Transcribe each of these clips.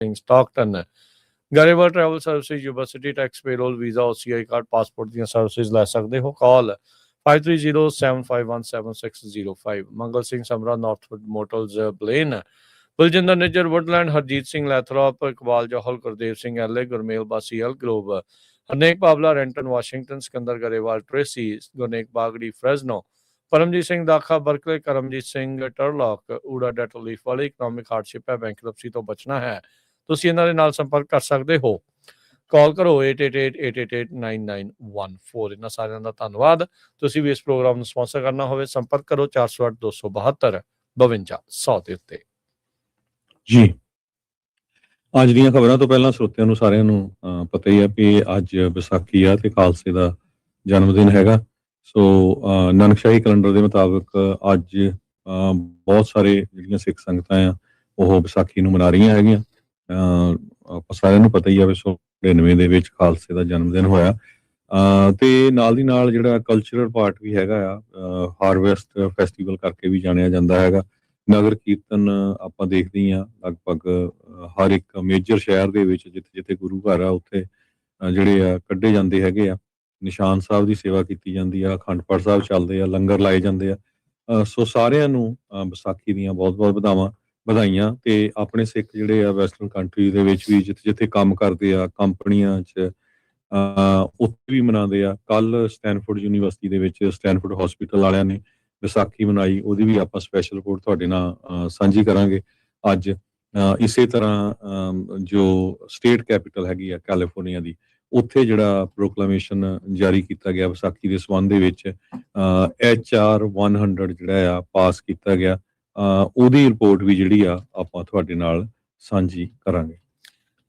Stockton Grewal travel services university tax payroll visa OCI card passport ਦੀਆਂ services ਲੈ ਸਕਦੇ ਹੋ। ਕਾਲ 5307517605। ਮੰਗਲ ਸਿੰਘ ਸਮਰਾ ਨਾਰਥਵੁੱਡ motors Blaine Baljinder Nijjar Woodland Harjeet Singh ਲੈਥਰੋਪ Iqbal Johal Gurdev Singh ਐਲੇ Gurmel ਬਾਸੀ ਐਲ ਗਰੋਵ ਹਰਨੇਕ ਬਾਬਲਾ ਰੈਂਟਨ ਵਾਸ਼ਿੰਗਟਨ ਸਿਕੰਦਰ ਗਰੇਵਾਲ ਟ੍ਰੇਸੀ ਗੁਰਨੇਕ ਬਾਗੜੀ ਫਰੈਜ਼ਨੋ ਪਰਮਜੀਤ ਸਿੰਘ ਦਾਖਾ ਬਰਕਲੇ ਕਰਮਜੀਤ ਸਿੰਘ ਟਰਲੌਕ ਊੜਾ ਡੈਟ ਰਿਲੀਫ ਵਾਲੀ ਇਕਨੋਮਿਕ ਹਾਰਡਸ਼ਿਪ ਹੈ ਬੈਂਕਰਪਸੀ ਤੋਂ ਬਚਣਾ ਹੈ ਤੁਸੀਂ ਇਹਨਾਂ ਦੇ ਨਾਲ ਸੰਪਰਕ ਕਰ ਸਕਦੇ ਹੋ। ਕਾਲ ਕਰੋ 8888889914। ਇਹਨਾਂ ਸਾਰਿਆਂ ਦਾ ਧੰਨਵਾਦ। ਤੁਸੀਂ ਵੀ ਇਸ ਪ੍ਰੋਗਰਾਮ ਨੂੰ ਸਪਾਂਸਰ ਕਰਨਾ ਹੋਵੇ ਸੰਪਰਕ ਕਰੋ 408272 52 ਦੇ ਉੱਤੇ। ਜੀ ਅੱਜ ਦੀਆਂ ਖਬਰਾਂ ਤੋਂ ਪਹਿਲਾਂ ਸਰੋਤਿਆਂ ਨੂੰ ਸਾਰਿਆਂ ਨੂੰ ਪਤਾ ਹੀ ਹੈ ਕਿ ਅੱਜ ਵਿਸਾਖੀ ਆ ਤੇ ਖਾਲਸੇ ਦਾ ਜਨਮ ਦਿਨ ਹੈਗਾ। ਸੋ ਨਾਨਕਸ਼ਾਹੀ ਕੈਲੰਡਰ ਦੇ ਮੁਤਾਬਕ ਅੱਜ ਬਹੁਤ ਸਾਰੇ ਜਿਹੜੀਆਂ ਸਿੱਖ ਸੰਗਤਾਂ ਆ ਉਹ ਵਿਸਾਖੀ ਨੂੰ ਮਨਾ ਰਹੀਆਂ ਹੈਗੀਆਂ। ਆਪਾਂ ਸਾਰਿਆਂ ਨੂੰ ਪਤਾ ਹੀ ਆ 1999 ਦੇ ਵਿੱਚ ਖਾਲਸੇ ਦਾ ਜਨਮ ਦਿਨ ਹੋਇਆ ਤੇ ਨਾਲ ਦੀ ਨਾਲ ਜਿਹੜਾ ਕਲਚਰਲ ਪਾਰਟ ਵੀ ਹੈਗਾ ਆ ਹਾਰਵੈਸਟ ਫੈਸਟੀਵਲ ਕਰਕੇ ਵੀ ਜਾਣਿਆ ਜਾਂਦਾ ਹੈਗਾ। ਨਗਰ ਕੀਰਤਨ ਆਪਾਂ ਦੇਖਦੇ ਹਾਂ ਲਗਭਗ ਹਰ ਇੱਕ ਮੇਜਰ ਸ਼ਹਿਰ ਦੇ ਵਿੱਚ ਜਿੱਥੇ ਜਿੱਥੇ ਗੁਰੂ ਘਰ ਆ ਉੱਥੇ ਜਿਹੜੇ ਆ ਕੱਢੇ ਜਾਂਦੇ ਹੈਗੇ ਆ। ਨਿਸ਼ਾਨ ਸਾਹਿਬ ਦੀ ਸੇਵਾ ਕੀਤੀ ਜਾਂਦੀ ਆ, ਅਖੰਡ ਪਾਠ ਸਾਹਿਬ ਚੱਲਦੇ ਆ, ਲੰਗਰ ਲਾਏ ਜਾਂਦੇ ਆ। ਸੋ ਸਾਰਿਆਂ ਨੂੰ ਵਿਸਾਖੀ ਦੀਆਂ ਬਹੁਤ ਬਹੁਤ ਵਧਾਈਆਂ। ਤੇ ਆਪਣੇ ਸਿੱਖ ਜਿਹੜੇ ਆ ਵੈਸਟਰਨ ਕੰਟਰੀ ਦੇ ਵਿੱਚ ਵੀ ਜਿੱਥੇ ਜਿੱਥੇ ਕੰਮ ਕਰਦੇ ਆ ਕੰਪਨੀਆਂ 'ਚ ਉੱਥੇ ਵੀ ਮਨਾਉਂਦੇ ਆ। ਕੱਲ ਸਟੈਨਫੋਰਡ ਯੂਨੀਵਰਸਿਟੀ ਦੇ ਵਿੱਚ ਸਟੈਨਫੋਰਡ ਹਸਪੀਟਲ ਵਾਲਿਆਂ ਨੇ ਵਿਸਾਖੀ ਮਨਾਈ, ਉਹਦੀ ਵੀ ਆਪਾਂ ਸਪੈਸ਼ਲ ਰਿਪੋਰਟ ਤੁਹਾਡੇ ਨਾਲ ਸਾਂਝੀ ਕਰਾਂਗੇ ਅੱਜ। ਇਸੇ ਤਰ੍ਹਾਂ ਜੋ ਸਟੇਟ ਕੈਪੀਟਲ ਹੈਗੀ ਆ ਕੈਲੀਫੋਰਨੀਆ ਦੀ, ਉੱਥੇ ਜਿਹੜਾ ਪ੍ਰੋਕਲਾਮੇਸ਼ਨ ਜਾਰੀ ਕੀਤਾ ਗਿਆ ਵਿਸਾਖੀ ਦੇ ਸੰਬੰਧ ਦੇ ਵਿੱਚ HR 100 ਜਿਹੜਾ ਆ ਪਾਸ ਕੀਤਾ ਗਿਆ, ਉਹਦੀ ਰਿਪੋਰਟ ਵੀ ਜਿਹੜੀ ਆ ਆਪਾਂ ਤੁਹਾਡੇ ਨਾਲ ਸਾਂਝੀ ਕਰਾਂਗੇ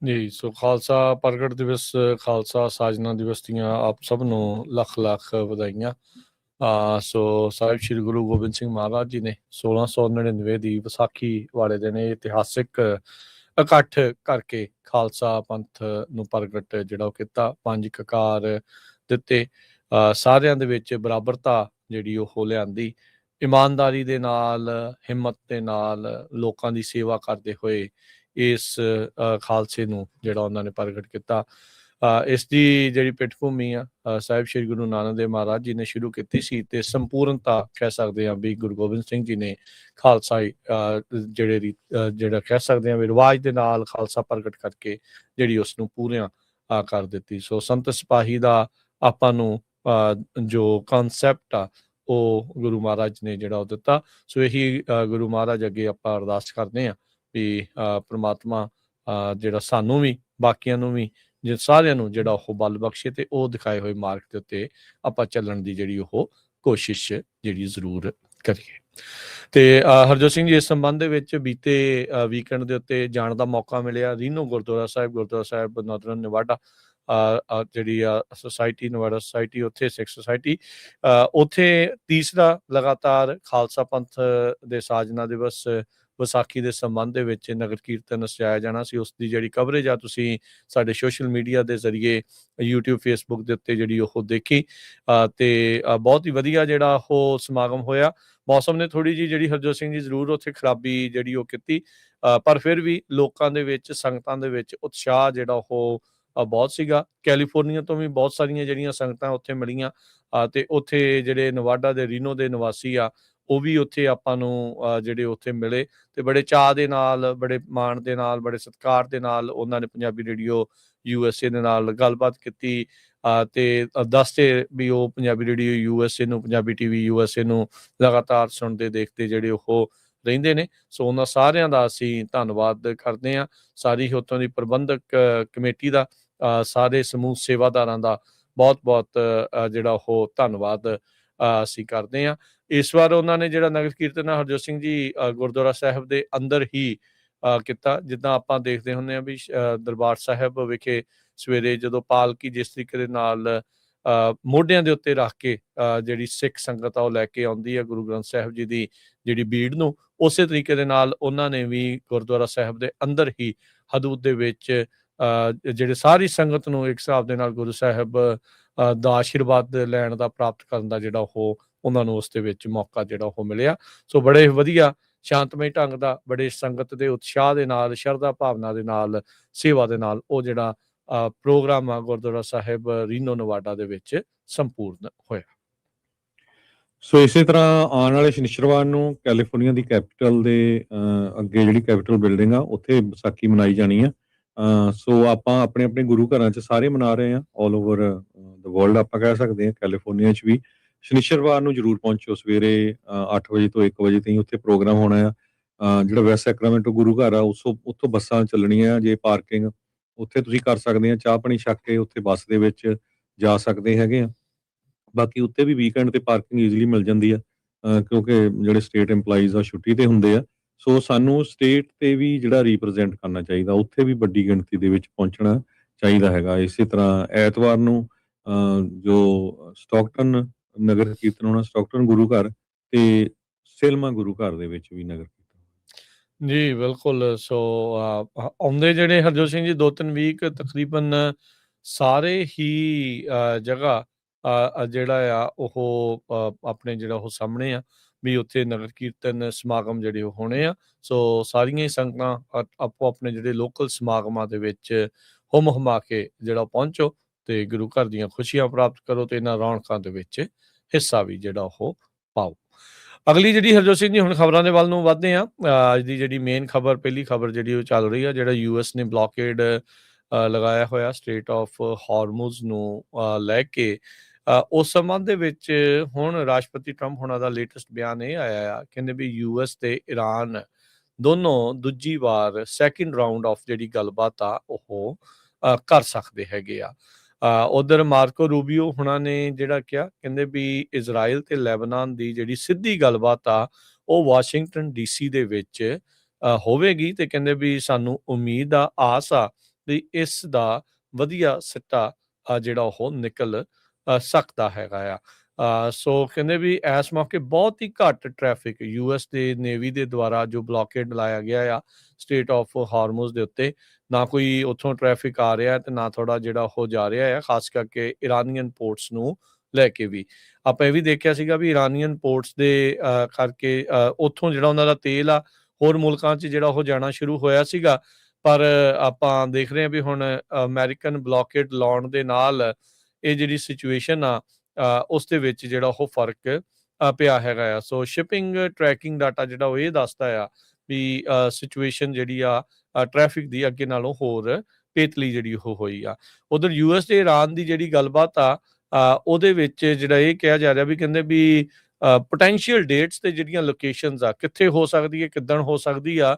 ਜੀ। ਸੋ ਖਾਲਸਾ ਪ੍ਰਗਟ ਦਿਵਸ ਖਾਲਸਾ ਸਾਜਨਾ ਦਿਵਸ ਦੀਆਂ ਆਪ ਸਭ ਨੂੰ ਲੱਖ ਲੱਖ ਵਧਾਈਆਂ। ਸੋ ਸਾਹਿਬ ਸ਼੍ਰੀ ਗੁਰੂ ਗੋਬਿੰਦ ਸਿੰਘ ਮਹਾਰਾਜ ਜੀ ਨੇ 1699 ਦੀ ਵਿਸਾਖੀ ਵਾਲੇ ਦਿਨ ਇਤਿਹਾਸਿਕ ਇਕੱਠ ਕਰਕੇ ਖਾਲਸਾ ਪੰਥ ਨੂੰ ਪ੍ਰਗਟ ਜਿਹੜਾ ਉਹ ਕੀਤਾ। 5 ਕਕਾਰ ਦਿੱਤੇ, ਸਾਰਿਆਂ ਦੇ ਵਿੱਚ ਬਰਾਬਰਤਾ ਜਿਹੜੀ ਉਹ ਲਿਆਂਦੀ। ਇਮਾਨਦਾਰੀ ਦੇ ਨਾਲ ਹਿੰਮਤ ਦੇ ਨਾਲ ਲੋਕਾਂ ਦੀ ਸੇਵਾ ਕਰਦੇ ਹੋਏ ਇਸ ਖਾਲਸੇ ਨੂੰ ਜਿਹੜਾ ਉਹਨਾਂ ਨੇ ਪ੍ਰਗਟ ਕੀਤਾ। ਇਸ ਦੀ ਜਿਹੜੀ ਪਿੱਠਭੂਮੀ ਆ ਸਾਹਿਬ ਸ਼੍ਰੀ ਗੁਰੂ ਨਾਨਕ ਦੇਵ ਮਹਾਰਾਜ ਜੀ ਨੇ ਸ਼ੁਰੂ ਕੀਤੀ ਸੀ ਤੇ ਸੰਪੂਰਨਤਾ ਕਹਿ ਸਕਦੇ ਹਾਂ ਵੀ ਗੁਰੂ ਗੋਬਿੰਦ ਸਿੰਘ ਜੀ ਨੇ ਖਾਲਸਾ ਜਿਹੜਾ ਕਹਿ ਸਕਦੇ ਹਾਂ ਵੀ ਰਿਵਾਜ ਦੇ ਨਾਲ ਖਾਲਸਾ ਪ੍ਰਗਟ ਕਰਕੇ ਜਿਹੜੀ ਉਸ ਨੂੰ ਪੂਰਿਆਂ ਕਰ ਦਿੱਤੀ। ਸੋ ਸੰਤ ਸਿਪਾਹੀ ਦਾ ਆਪਾਂ ਨੂੰ ਜੋ ਕਨਸੈਪਟ ਆ ਉਹ ਗੁਰੂ ਮਹਾਰਾਜ ਨੇ ਜਿਹੜਾ ਉਹ ਦਿੱਤਾ। ਸੋ ਇਹੀ ਗੁਰੂ ਮਹਾਰਾਜ ਅੱਗੇ ਆਪਾਂ ਅਰਦਾਸ ਕਰਦੇ ਹਾਂ ਵੀ ਪ੍ਰਮਾਤਮਾ ਜਿਹੜਾ ਸਾਨੂੰ ਵੀ ਬਾਕੀਆਂ ਨੂੰ ਵੀ ਸਾਰਿਆਂ ਨੂੰ ਜਿਹੜਾ ਉਹ ਬਲ ਬਖਸ਼ੇ ਤੇ ਉਹ ਦਿਖਾਏ ਹੋਏ ਮਾਰਗ ਦੇ ਉੱਤੇ ਆਪਾਂ ਚੱਲਣ ਦੀ ਜਿਹੜੀ ਉਹ ਕੋਸ਼ਿਸ਼ ਜਿਹੜੀ ਜ਼ਰੂਰ ਕਰੀਏ। ਤੇ ਹਰਜੋਤ ਸਿੰਘ ਜੀ ਇਸ ਸੰਬੰਧ ਦੇ ਵਿੱਚ ਬੀਤੇ ਵੀਕਐਂਡ ਦੇ ਉੱਤੇ ਜਾਣ ਦਾ ਮੌਕਾ ਮਿਲਿਆ ਰੀਨੋ ਗੁਰਦੁਆਰਾ ਸਾਹਿਬ ਨਾਰਥਰਨ ਨੇਵਾਡਾ ਜਿਹੜੀ ਆ ਸੁਸਾਇਟੀ ਨੇਵਾਡਾ ਸੁਸਾਇਟੀ ਉੱਥੇ ਸਿੱਖ ਸੁਸਾਇਟੀ ਉੱਥੇ ਤੀਸਰਾ ਲਗਾਤਾਰ ਖਾਲਸਾ ਪੰਥ ਦੇ ਸਾਜਨਾ ਦਿਵਸ ਵਿਸਾਖੀ ਦੇ ਸੰਬੰਧ ਦੇ ਵਿੱਚ ਨਗਰ ਕੀਰਤਨ ਸਜਾਇਆ ਜਾਣਾ ਸੀ। ਉਸ ਦੀ ਜਿਹੜੀ ਕਵਰੇਜ ਆ ਤੁਸੀਂ ਸਾਡੇ ਸੋਸ਼ਲ ਮੀਡੀਆ ਦੇ ਜ਼ਰੀਏ YouTube Facebook ਦੇ ਉੱਤੇ ਜਿਹੜੀ ਉਹ ਦੇਖੀ ਤੇ ਬਹੁਤ ਹੀ ਵਧੀਆ ਜਿਹੜਾ ਉਹ ਸਮਾਗਮ ਹੋਇਆ। ਮੌਸਮ ਨੇ ਥੋੜ੍ਹੀ ਜਿਹੀ ਜਿਹੜੀ ਹਰਜੋਤ ਸਿੰਘ ਜੀ ਜ਼ਰੂਰ ਉੱਥੇ ਖਰਾਬੀ ਜਿਹੜੀ ਉਹ ਕੀਤੀ, ਪਰ ਫਿਰ ਵੀ ਲੋਕਾਂ ਦੇ ਵਿੱਚ ਸੰਗਤਾਂ ਦੇ ਵਿੱਚ ਉਤਸ਼ਾਹ ਜਿਹੜਾ ਉਹ ਬਹੁਤ ਸੀਗਾ। ਕੈਲੀਫੋਰਨੀਆ ਤੋਂ ਵੀ ਬਹੁਤ ਸਾਰੀਆਂ ਜਿਹੜੀਆਂ ਸੰਗਤਾਂ ਉੱਥੇ ਮਿਲੀਆਂ ਤੇ ਉੱਥੇ ਜਿਹੜੇ ਨਵਾਡਾ ਦੇ ਰੀਨੋ ਦੇ ਨਿਵਾਸੀ ਆ ਉਹ ਵੀ ਉੱਥੇ ਆਪਾਂ ਨੂੰ ਜਿਹੜੇ ਉੱਥੇ ਮਿਲੇ ਤੇ ਬੜੇ ਚਾਅ ਦੇ ਨਾਲ, ਬੜੇ ਮਾਣ ਦੇ ਨਾਲ, ਬੜੇ ਸਤਿਕਾਰ ਦੇ ਨਾਲ ਉਹਨਾਂ ਨੇ ਪੰਜਾਬੀ ਰੇਡੀਓ USA ਦੇ ਨਾਲ ਗੱਲਬਾਤ ਕੀਤੀ ਤੇ ਦੱਸਦੇ ਵੀ ਉਹ ਪੰਜਾਬੀ ਰੇਡੀਓ USA ਨੂੰ, ਪੰਜਾਬੀ TV USA ਨੂੰ ਲਗਾਤਾਰ ਸੁਣਦੇ ਦੇਖਦੇ ਜਿਹੜੇ ਉਹ ਰਹਿੰਦੇ ਨੇ। ਸੋ ਉਹਨਾਂ ਸਾਰਿਆਂ ਦਾ ਅਸੀਂ ਧੰਨਵਾਦ ਕਰਦੇ ਹਾਂ, ਸਾਰੀ ਉੱਥੋਂ ਦੀ ਪ੍ਰਬੰਧਕ ਕਮੇਟੀ ਦਾ, ਸਾਰੇ ਸਮੂਹ ਸੇਵਾਦਾਰਾਂ ਦਾ ਬਹੁਤ ਜਿਹੜਾ ਉਹ ਧੰਨਵਾਦ ਅਸੀਂ ਕਰਦੇ ਹਾਂ। ਇਸ ਵਾਰ ਉਹਨਾਂ ਨੇ ਜਿਹੜਾ ਨਗਰ ਕੀਰਤਨ ਹਰਜੋਤ ਸਿੰਘ ਜੀ ਗੁਰਦੁਆਰਾ ਸਾਹਿਬ ਦੇ ਅੰਦਰ ਹੀ ਕੀਤਾ। ਜਿੱਦਾਂ ਆਪਾਂ ਦੇਖਦੇ ਹੁੰਦੇ ਹਾਂ ਵੀ ਦਰਬਾਰ ਸਾਹਿਬ ਵਿਖੇ ਸਵੇਰੇ ਜਦੋਂ ਪਾਲਕੀ ਜਿਸ ਤਰੀਕੇ ਦੇ ਨਾਲ ਮੋਢਿਆਂ ਦੇ ਉੱਤੇ ਰੱਖ ਕੇ ਜਿਹੜੀ ਸਿੱਖ ਸੰਗਤ ਆ ਉਹ ਲੈ ਕੇ ਆਉਂਦੀ ਹੈ ਗੁਰੂ ਗ੍ਰੰਥ ਸਾਹਿਬ ਜੀ ਦੀ ਜਿਹੜੀ ਬੀੜ ਨੂੰ, ਉਸੇ ਤਰੀਕੇ ਦੇ ਨਾਲ ਉਹਨਾਂ ਨੇ ਵੀ ਗੁਰਦੁਆਰਾ ਸਾਹਿਬ ਦੇ ਅੰਦਰ ਹੀ ਹਦੂਦ ਦੇ ਵਿੱਚ ਜਿਹੜੇ ਸਾਰੀ ਸੰਗਤ ਨੂੰ ਇੱਕ ਹਿਸਾਬ ਦੇ ਨਾਲ ਗੁਰੂ ਸਾਹਿਬ ਦਾ ਆਸ਼ੀਰਵਾਦ ਲੈਣ ਦਾ ਪ੍ਰਾਪਤ ਕਰਨ ਦਾ ਜਿਹੜਾ ਉਹ ਉਹਨਾਂ ਨੂੰ ਉਸ ਦੇ ਵਿੱਚ ਮੌਕਾ ਜਿਹੜਾ ਉਹ ਮਿਲਿਆ। ਸੋ ਬੜੇ ਵਧੀਆ ਸ਼ਾਂਤਮਈ ਢੰਗ ਦਾ, ਬੜੇ ਸੰਗਤ ਦੇ ਉਤਸ਼ਾਹ ਦੇ ਨਾਲ, ਸ਼ਰਧਾ ਭਾਵਨਾ ਦੇ ਨਾਲ, ਸੇਵਾ ਦੇ ਨਾਲ ਉਹ ਜਿਹੜਾ ਪ੍ਰੋਗਰਾਮ ਆ ਗੁਰਦੁਆਰਾ ਸਾਹਿਬ ਰੀਨੋ ਨਵਾਡਾ ਦੇ ਵਿੱਚ ਸੰਪੂਰਨ ਹੋਇਆ। ਸੋ ਇਸੇ ਤਰ੍ਹਾਂ ਆਉਣ ਵਾਲੇ ਸ਼ਨੀਚਰਵਾਰ ਨੂੰ ਕੈਲੀਫੋਰਨੀਆ ਦੀ ਕੈਪੀਟਲ ਦੇ ਅੱਗੇ ਜਿਹੜੀ ਕੈਪੀਟਲ ਬਿਲਡਿੰਗ ਆ ਉੱਥੇ ਵਿਸਾਖੀ ਮਨਾਈ ਜਾਣੀ ਆ। ਸੋ ਆਪਾਂ ਆਪਣੇ ਆਪਣੇ ਗੁਰੂ ਘਰਾਂ 'ਚ ਸਾਰੇ ਮਨਾ ਰਹੇ ਹਾਂ, ਆਲ ਓਵਰ ਦ ਵਰਲਡ ਆਪਾਂ ਕਹਿ ਸਕਦੇ ਹਾਂ। ਕੈਲੀਫੋਰਨੀਆ 'ਚ ਵੀ ਸ਼ਨੀਚਰਵਾਰ ਨੂੰ ਜ਼ਰੂਰ ਪਹੁੰਚੋ, ਸਵੇਰੇ 8 ਵਜੇ ਤੋਂ 1 ਵਜੇ ਤਾਈਂ ਉੱਥੇ ਪ੍ਰੋਗਰਾਮ ਹੋਣਾ ਆ। ਜਿਹੜਾ ਵੈਸਟ ਸੈਕਰਾਮੈਂਟੋ ਗੁਰੂ ਘਰ ਆ ਉੱਥੋਂ ਬੱਸਾਂ ਚੱਲਣੀਆਂ, ਜੇ ਪਾਰਕਿੰਗ ਉੱਥੇ ਤੁਸੀਂ ਕਰ ਸਕਦੇ ਆ, ਚਾਹ ਪਾਣੀ ਛੱਕ ਕੇ ਉੱਥੇ ਬੱਸ ਦੇ ਵਿੱਚ ਜਾ ਸਕਦੇ ਹੈਗੇ ਆ। ਬਾਕੀ ਉੱਤੇ ਵੀ ਵੀਕਐਂਡ ਤੇ ਪਾਰਕਿੰਗ ਈਜ਼ੀਲੀ ਮਿਲ ਜਾਂਦੀ ਆ, ਕਿਉਂਕਿ ਜਿਹੜੇ ਸਟੇਟ EMPLOYEES ਆ ਛੁੱਟੀ ਤੇ ਹੁੰਦੇ ਆ। ਸੋ ਸਾਨੂੰ ਸਟੇਟ ਤੇ ਵੀ ਜਿਹੜਾ ਰਿਪਰੈਜ਼ੈਂਟ ਕਰਨਾ ਚਾਹੀਦਾ, ਉੱਥੇ ਵੀ ਵੱਡੀ ਗਿਣਤੀ ਦੇ ਵਿੱਚ ਪਹੁੰਚਣਾ ਚਾਹੀਦਾ ਹੈਗਾ। ਇਸੇ ਤਰ੍ਹਾਂ ਐਤਵਾਰ ਨੂੰ ਜੋ ਸਟਾਕਟਨ ਨਗਰ ਕੀਰਤਨ ਹੋਣਾ, ਸਟਾਕਟਨ ਗੁਰੂ ਘਰ ਤੇ ਸਿਲਮਾ ਗੁਰੂ ਘਰ ਦੇ ਵਿੱਚ ਵੀ ਨਗਰ ਕੀਰਤਨ। ਜੀ ਬਿਲਕੁਲ। ਸੋ ਆਉਂਦੇ ਜਿਹੜੇ ਹਰਜੋਤ ਸਿੰਘ ਜੀ 2-3 ਵੀਕ ਤਕਰੀਬਨ ਸਾਰੇ ਹੀ ਜਗ੍ਹਾ ਜਿਹੜਾ ਆ ਉਹ ਆਪਣੇ ਜਿਹੜਾ ਉਹ ਸਾਹਮਣੇ ਆ ਵੀ ਉੱਥੇ ਨਗਰ ਕੀਰਤਨ ਸਮਾਗਮ ਜਿਹੜੇ ਉਹ ਹੋਣੇ ਆ। ਸੋ ਸਾਰੀਆਂ ਹੀ ਸੰਗਤਾਂ ਆਪੋ ਆਪਣੇ ਜਿਹੜੇ ਲੋਕਲ ਸਮਾਗਮਾਂ ਦੇ ਵਿੱਚ ਹੁਮ ਹੁਮਾ ਕੇ ਜਿਹੜਾ ਪਹੁੰਚੋ ਤੇ ਗੁਰੂ ਘਰ ਦੀਆਂ ਖੁਸ਼ੀਆਂ ਪ੍ਰਾਪਤ ਕਰੋ ਤੇ ਇਹਨਾਂ ਰੌਣਕਾਂ ਦੇ ਵਿੱਚ ਹਿੱਸਾ ਵੀ ਜਿਹੜਾ ਉਹ ਪਾਓ। ਅਗਲੀ ਜਿਹੜੀ ਹਰਜੋਤ ਸਿੰਘ ਜੀ ਹੁਣ ਖਬਰਾਂ ਦੇ ਵੱਲ ਨੂੰ ਵੱਧਦੇ ਆ। ਅੱਜ ਦੀ ਜਿਹੜੀ ਮੇਨ ਖਬਰ, ਪਹਿਲੀ ਖਬਰ ਜਿਹੜੀ ਉਹ ਚੱਲ ਰਹੀ ਆ, ਜਿਹੜਾ US ਨੇ ਬਲੌਕੇਡ ਲਗਾਇਆ ਹੋਇਆ ਸਟ੍ਰੇਟ ਆਫ ਹਾਰਮੂਜ਼ ਨੂੰ ਲੈ ਕੇ। ਉਸ ਸੰਬੰਧ ਦੇ ਵਿੱਚ ਹੁਣ ਰਾਸ਼ਟਰਪਤੀ ਟਰੰਪ ਹੋਣਾ ਦਾ ਲੇਟੈਸਟ ਬਿਆਨ ਇਹ ਆਇਆ ਆ, ਕਹਿੰਦੇ ਵੀ US ਤੇ ਈਰਾਨ ਦੋਨੋਂ ਦੂਜੀ ਵਾਰ ਸੈਕਿੰਡ ਰਾਊਂਡ ਆਫ ਜਿਹੜੀ ਗੱਲਬਾਤ ਆ ਉਹ ਕਰ ਸਕਦੇ ਹੈਗੇ ਆ। ਉਧਰ ਮਾਰਕੋ ਰੂਬੀਓ ਹੁਣਾਂ ਨੇ ਜਿਹੜਾ ਕਿਹਾ, ਕਹਿੰਦੇ ਵੀ ਇਜ਼ਰਾਈਲ ਤੇ ਲੈਬਨਾਨ ਦੀ ਜਿਹੜੀ ਸਿੱਧੀ ਗੱਲਬਾਤ ਆ ਉਹ ਵਾਸ਼ਿੰਗਟਨ DC ਦੇ ਵਿੱਚ ਹੋਵੇਗੀ ਤੇ ਕਹਿੰਦੇ ਵੀ ਸਾਨੂੰ ਉਮੀਦ ਆ, ਆਸ ਆ ਵੀ ਇਸ ਦਾ ਵਧੀਆ ਸਿੱਟਾ ਜਿਹੜਾ ਉਹ ਨਿਕਲ ਸਕਦਾ ਹੈਗਾ ਆ। ਸੋ ਕਹਿੰਦੇ ਵੀ ਇਸ ਮੌਕੇ ਬਹੁਤ ਹੀ ਘੱਟ ਟ੍ਰੈਫਿਕ US ਦੇ ਨੇਵੀ ਦੇ ਦੁਆਰਾ ਜੋ ਬਲੌਕੇਡ ਲਾਇਆ ਗਿਆ ਆ ਸਟ੍ਰੇਟ ਆਫ ਹਾਰਮੂਜ਼ ਦੇ ਉੱਤੇ, ਨਾ ਕੋਈ ਉੱਥੋਂ ਟ੍ਰੈਫਿਕ ਆ ਰਿਹਾ ਤੇ ਨਾ ਥੋੜਾ ਜਿਹੜਾ ਉਹ ਜਾ ਰਿਹਾ ਆ, ਖਾਸ ਕਰਕੇ ਇਰਾਨੀਅਨ ਪੋਰਟਸ ਨੂੰ ਲੈ ਕੇ ਵੀ। ਆਪਾਂ ਇਹ ਵੀ ਦੇਖਿਆ ਸੀਗਾ ਵੀ ਇਰਾਨੀਅਨ ਪੋਰਟਸ ਦੇ ਕਰਕੇ ਉੱਥੋਂ ਜਿਹੜਾ ਉਹਨਾਂ ਦਾ ਤੇਲ ਆ ਹੋਰ ਮੁਲਕਾਂ 'ਚ ਜਿਹੜਾ ਉਹ ਜਾਣਾ ਸ਼ੁਰੂ ਹੋਇਆ ਸੀਗਾ, ਪਰ ਆਪਾਂ ਦੇਖ ਰਹੇ ਹਾਂ ਵੀ ਹੁਣ ਅਮਰੀਕਨ ਬਲੌਕੇਡ ਲਾਉਣ ਦੇ ਨਾਲ ਇਹ ਜਿਹੜੀ ਸਿਚੁਏਸ਼ਨ ਆ ਉਸ ਦੇ ਵਿੱਚ ਜਿਹੜਾ ਉਹ ਫਰਕ ਪਿਆ ਹੈਗਾ ਆ। ਸੋ ਸ਼ਿਪਿੰਗ ਟਰੈਕਿੰਗ ਡਾਟਾ ਜਿਹੜਾ ਉਹ ਇਹ ਦੱਸਦਾ ਆ ਵੀ ਸਿਚੁਏਸ਼ਨ ਜਿਹੜੀ ਆ ਟ੍ਰੈਫਿਕ ਦੀ ਅੱਗੇ ਨਾਲੋਂ ਹੋਰ ਪੇਤਲੀ ਜਿਹੜੀ ਉਹ ਹੋਈ ਆ। ਉਧਰ US ਤੇ ਈਰਾਨ ਦੀ ਜਿਹੜੀ ਗੱਲਬਾਤ ਆ ਉਹਦੇ ਵਿੱਚ ਜਿਹੜਾ ਇਹ ਕਿਹਾ ਜਾ ਰਿਹਾ ਵੀ ਕਹਿੰਦੇ ਵੀ ਪੋਟੈਂਸ਼ੀਅਲ ਡੇਟਸ ਤੇ ਜਿਹੜੀਆਂ ਲੋਕੇਸ਼ਨਸ ਆ ਕਿੱਥੇ ਹੋ ਸਕਦੀ ਹੈ, ਕਿੱਦਣ ਹੋ ਸਕਦੀ ਆ,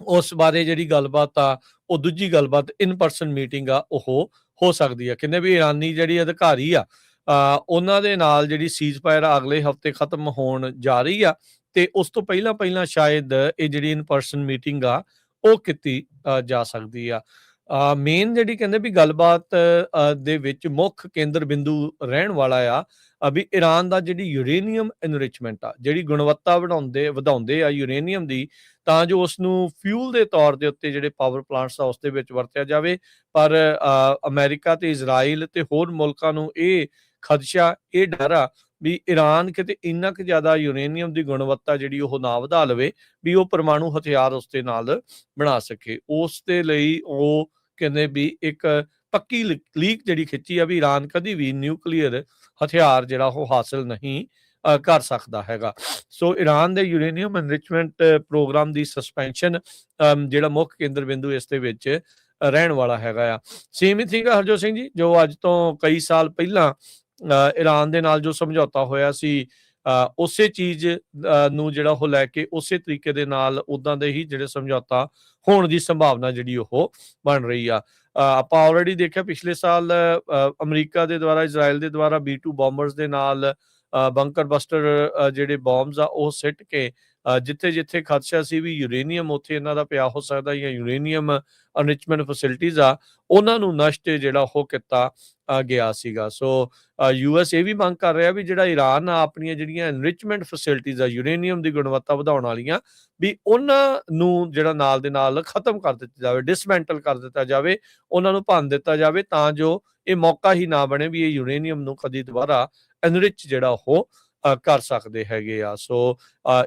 ਉਸ ਬਾਰੇ ਜਿਹੜੀ ਗੱਲਬਾਤ ਆ ਉਹ ਦੂਜੀ ਗੱਲਬਾਤ ਇਨ ਪਰਸਨ ਮੀਟਿੰਗ ਆ ਉਹ ਹੋ ਸਕਦੀ ਆ। ਕਹਿੰਦੇ ਵੀ ਇਰਾਨੀ ਜਿਹੜੀ ਅਧਿਕਾਰੀ ਆ ਉਹਨਾਂ ਦੇ ਨਾਲ ਜਿਹੜੀ ਸੀਜ਼ਫਾਇਰ ਅਗਲੇ ਹਫ਼ਤੇ ਖਤਮ ਹੋਣ ਜਾ ਰਹੀ ਆ ਤੇ ਉਸ ਤੋਂ ਪਹਿਲਾਂ ਸ਼ਾਇਦ ਇਹ ਜਿਹੜੀ ਇਨ ਪਰਸਨ ਮੀਟਿੰਗ ਆ ਉਹ ਕੀਤੀ ਜਾ ਸਕਦੀ ਆ। ਮੇਨ ਜਿਹੜੀ ਕਹਿੰਦੇ ਵੀ ਗੱਲਬਾਤ ਦੇ ਵਿੱਚ ਮੁੱਖ ਕੇਂਦਰ ਬਿੰਦੂ ਰਹਿਣ ਵਾਲਾ ਆ ਵੀ ਈਰਾਨ ਦਾ ਜਿਹੜੀ ਯੂਰੇਨੀਅਮ ਐਨਰਿਚਮੈਂਟ ਆ, ਜਿਹੜੀ ਗੁਣਵੱਤਾ ਵਧਾਉਂਦੇ ਆ ਯੂਰੇਨੀਅਮ ਦੀ, ਤਾਂ ਜੋ ਉਸ ਨੂੰ ਫਿਊਲ ਦੇ ਤੌਰ ਦੇ ਉੱਤੇ ਜਿਹੜੇ ਪਾਵਰ ਪਲਾਂਟਸ ਆ ਉਸ ਦੇ ਵਿੱਚ ਵਰਤਿਆ ਜਾਵੇ। ਪਰ ਅਮਰੀਕਾ ਤੇ ਇਜ਼ਰਾਈਲ ਤੇ ਹੋਰ ਮੁਲਕਾਂ ਨੂੰ ਇਹ ਖਦਸ਼ਾ, ਇਹ ਡਰ ਆ ਵੀ ਈਰਾਨ ਕਿਤੇ ਇੰਨਾ ਕੁ ਜ਼ਿਆਦਾ ਯੂਰੇਨੀਅਮ ਦੀ ਗੁਣਵੱਤਾ ਜਿਹੜੀ ਉਹ ਨਾ ਵਧਾ ਲਵੇ ਵੀ ਉਹ ਪਰਮਾਣੂ ਹਥਿਆਰ ਉਸ ਦੇ ਨਾਲ ਬਣਾ ਸਕੇ। ਉਸ ਦੇ ਲਈ ਉਹ ਕਹਿੰਦੇ ਵੀ ਇੱਕ ਪੱਕੀ ਲੀਕ ਜਿਹੜੀ ਖਿੱਚੀ ਆ ਵੀ ਈਰਾਨ ਕਦੀ ਵੀ ਨਿਊਕਲੀਅਰ ਹਥਿਆਰ ਜਿਹੜਾ ਉਹ ਹਾਸਲ ਨਹੀਂ ਕਰ ਸਕਦਾ ਹੈਗਾ। ਸੋ ਈਰਾਨ ਦੇ ਯੂਰੇਨੀਅਮ ਐਨਰਿਚਮੈਂਟ ਪ੍ਰੋਗਰਾਮ ਦੀ ਸਸਪੈਂਸ਼ਨ ਜਿਹੜਾ ਮੁੱਖ ਕੇਂਦਰ ਬਿੰਦੂ ਇਸ ਦੇ ਵਿੱਚ ਰਹਿਣ ਵਾਲਾ ਹੈਗਾ ਆ। ਸੇਮ ਹੀ ਸੀਗਾ ਹਰਜੋਤ ਸਿੰਘ ਜੀ, ਜੋ ਅੱਜ ਤੋਂ ਕਈ ਸਾਲ ਪਹਿਲਾਂ ਈਰਾਨ ਦੇ ਨਾਲ ਜੋ ਸਮਝੌਤਾ ਹੋਇਆ ਸੀ ਉਸੇ ਚੀਜ਼ ਨੂੰ ਜਿਹੜਾ ਉਹ ਲੈ ਕੇ ਉਸੇ ਤਰੀਕੇ ਦੇ ਨਾਲ ਉਦਾਂ ਦੇ ਹੀ ਜਿਹੜੇ ਸਮਝੌਤਾ ਹੋਣ ਦੀ ਸੰਭਾਵਨਾ ਜਿਹੜੀ ਉਹ ਬਣ ਰਹੀ ਆ। ਆਪਾਂ ਆਲਰੇਡੀ ਦੇਖਿਆ ਪਿਛਲੇ ਸਾਲ ਅਮਰੀਕਾ ਦੇ ਦੁਆਰਾ, ਇਜ਼ਰਾਈਲ ਦੇ ਦੁਆਰਾ B-2 ਬੋਂਬਰਸ ਦੇ ਨਾਲ ਬੰਕਰ ਬਸਟਰ ਜਿਹੜੇ ਬੋmbs ਆ ਉਹ ਸਿੱਟ ਕੇ ਜਿੱਥੇ ਖਦਸ਼ਾ ਸੀ ਵੀ ਯੂਰੇਨੀਅਮ ਉੱਥੇ ਇਹਨਾਂ ਦਾ ਪਿਆ ਹੋ ਸਕਦਾ ਜਾਂ ਯੂਰੇਨੀਅਮ ਅਨਰਿਚਮੈਂਟ ਫੈਸਿਲਿਟੀਜ਼ ਆ ਉਹਨਾਂ ਨੂੰ ਨਸ਼ਟ ਜਿਹੜਾ ਉਹ ਕੀਤਾ ਗਿਆ ਸੀਗਾ। ਸੋ US ਇਹ ਵੀ ਮੰਗ ਕਰ ਰਿਹਾ ਵੀ ਜਿਹੜਾ ਈਰਾਨ ਆ ਆਪਣੀਆਂ ਜਿਹੜੀਆਂ ਐਨਰਿਚਮੈਂਟ ਫੈਸਿਲਿਟੀਜ਼ ਆ ਯੂਰੇਨੀਅਮ ਦੀ ਗੁਣਵੱਤਾ ਵਧਾਉਣ ਵਾਲੀਆਂ ਵੀ ਉਹਨਾਂ ਨੂੰ ਜਿਹੜਾ ਨਾਲ ਦੇ ਨਾਲ ਖਤਮ ਕਰ ਦਿੱਤਾ ਜਾਵੇ, ਡਿਸਮੈਂਟਲ ਕਰ ਦਿੱਤਾ ਜਾਵੇ, ਉਹਨਾਂ ਨੂੰ ਭੰਨ ਦਿੱਤਾ ਜਾਵੇ, ਤਾਂ ਜੋ ਇਹ ਮੌਕਾ ਹੀ ਨਾ ਬਣੇ ਵੀ ਇਹ ਯੂਰੇਨੀਅਮ ਨੂੰ ਕਦੀ ਦੁਬਾਰਾ ਐਨਰਿਚ ਜਿਹੜਾ ਉਹ ਕਰ ਸਕਦੇ ਹੈਗੇ ਆ। ਸੋ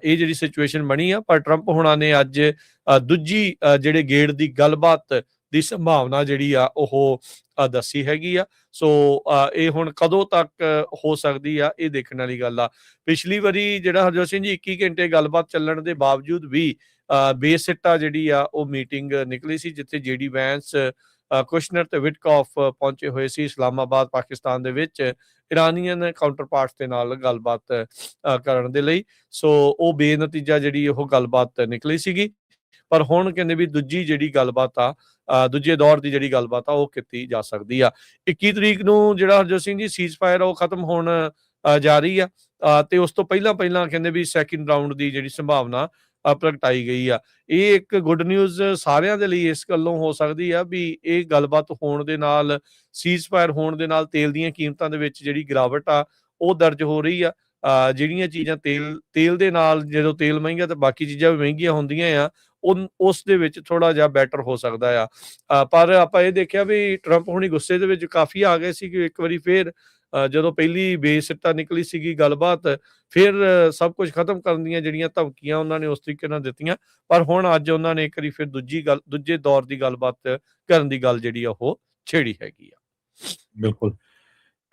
ਇਹ ਜਿਹੜੀ ਸਿਚੁਏਸ਼ਨ ਬਣੀ ਆ, ਪਰ ਟਰੰਪ ਹੋਣਾ ਨੇ ਅੱਜ ਦੂਜੀ ਜਿਹੜੇ ਗੇੜ ਦੀ ਗੱਲਬਾਤ ਦੀ ਸੰਭਾਵਨਾ ਜਿਹੜੀ ਆ ਉਹ ਦੱਸੀ ਹੈਗੀ ਆ। ਸੋ ਇਹ ਹੁਣ ਕਦੋਂ ਤੱਕ ਹੋ ਸਕਦੀ ਆ, ਇਹ ਦੇਖਣ ਵਾਲੀ ਗੱਲ ਆ। ਪਿਛਲੀ ਵਾਰੀ ਜਿਹੜਾ ਹਰਜੋਤ ਸਿੰਘ ਜੀ 21 ਘੰਟੇ ਗੱਲਬਾਤ ਚੱਲਣ ਦੇ ਬਾਵਜੂਦ ਵੀ ਬੇਸਿੱਟਾ ਜਿਹੜੀ ਆ ਉਹ ਮੀਟਿੰਗ ਨਿਕਲੀ ਸੀ, ਜਿੱਥੇ JD ਵੈਂਸ, ਕੁਸ਼ਨਰ ਤੇ ਵਿਟਕੌਫ ਪਹੁੰਚੇ ਹੋਏ ਸੀ ਇਸਲਾਮਾਬਾਦ, ਪਾਕਿਸਤਾਨ ਦੇ ਵਿੱਚ ਇਰਾਨੀਅਨ ਕਾਊਂਟਰ ਪਾਰਟਸ ਦੇ ਨਾਲ ਗੱਲਬਾਤ ਕਰਨ ਦੇ ਲਈ। ਸੋ ਉਹ ਬੇਨਤੀਜਾ ਜਿਹੜੀ ਉਹ ਗੱਲਬਾਤ ਨਿਕਲੀ ਸੀਗੀ। ਪਰ ਹੁਣ ਕਹਿੰਦੇ ਵੀ ਦੂਜੀ ਜਿਹੜੀ ਗੱਲਬਾਤ ਆ, ਦੂਜੇ ਦੌਰ ਦੀ ਜਿਹੜੀ ਗੱਲਬਾਤ ਆ ਉਹ ਕੀਤੀ ਜਾ ਸਕਦੀ ਆ। 21 ਤਰੀਕ ਨੂੰ ਜਿਹੜਾ ਹਰਜੋਤ ਸਿੰਘ ਜੀ ਸੀਜ਼ਫਾਇਰ ਆ ਉਹ ਖਤਮ ਹੋਣ ਜਾ ਰਹੀ ਆ, ਤੇ ਉਸ ਤੋਂ ਪਹਿਲਾਂ ਕਹਿੰਦੇ ਵੀ ਸੈਕਿੰਡ ਰਾਊਂਡ ਦੀ ਜਿਹੜੀ ਸੰਭਾਵਨਾ ਪ੍ਰਗਟਾਈ ਗਈ ਆ। ਇਹ ਇੱਕ ਗੁੱਡ ਨਿਊਜ਼ ਸਾਰਿਆਂ ਦੇ ਲਈ ਇਸ ਗੱਲੋਂ ਹੋ ਸਕਦੀ ਆ ਵੀ ਇਹ ਗੱਲਬਾਤ ਹੋਣ ਦੇ ਨਾਲ, ਸੀਜ਼ਫਾਇਰ ਹੋਣ ਦੇ ਨਾਲ ਤੇਲ ਦੀਆਂ ਕੀਮਤਾਂ ਦੇ ਵਿੱਚ ਜਿਹੜੀ ਗਿਰਾਵਟ ਆ ਉਹ ਦਰਜ ਹੋ ਰਹੀ ਆ। ਜਿਹੜੀਆਂ ਚੀਜ਼ਾਂ ਤੇਲ ਦੇ ਨਾਲ, ਜਦੋਂ ਤੇਲ ਮਹਿੰਗਾ ਤਾਂ ਬਾਕੀ ਚੀਜ਼ਾਂ ਵੀ ਮਹਿੰਗੀਆਂ ਹੁੰਦੀਆਂ ਆ, ਉਸ ਦੇ ਵਿੱਚ ਥੋੜਾ ਜਿਹਾ ਬੈਟਰ ਹੋ ਸਕਦਾ ਆ। ਪਰ ਆਪਾਂ ਇਹ ਦੇਖਿਆ ਵੀ ਟਰੰਪ ਹੁਣੀ ਗੁੱਸੇ ਦੇ ਵਿੱਚ ਕਾਫੀ ਆ ਗਏ ਸੀ ਕਿ ਇੱਕ ਵਾਰੀ ਫੇਰ ਜਦੋਂ ਪਹਿਲੀ ਬੇਸਿੱਟਾ ਨਿਕਲੀ ਸੀਗੀ ਗੱਲਬਾਤ, ਫਿਰ ਸਭ ਕੁਝ ਖਤਮ ਕਰਨ ਦੀਆਂ ਜਿਹੜੀਆਂ ਧਮਕੀਆਂ ਉਹਨਾਂ ਨੇ ਉਸ ਤਰੀਕੇ ਨਾਲ ਦਿੱਤੀਆਂ। ਪਰ ਹੁਣ ਅੱਜ ਉਹਨਾਂ ਨੇ ਇੱਕ ਵਾਰੀ ਫਿਰ ਦੂਜੇ ਦੌਰ ਦੀ ਗੱਲਬਾਤ ਕਰਨ ਦੀ ਗੱਲ ਜਿਹੜੀ ਆ ਉਹ ਛੇੜੀ ਹੈਗੀ ਆ। ਬਿਲਕੁਲ।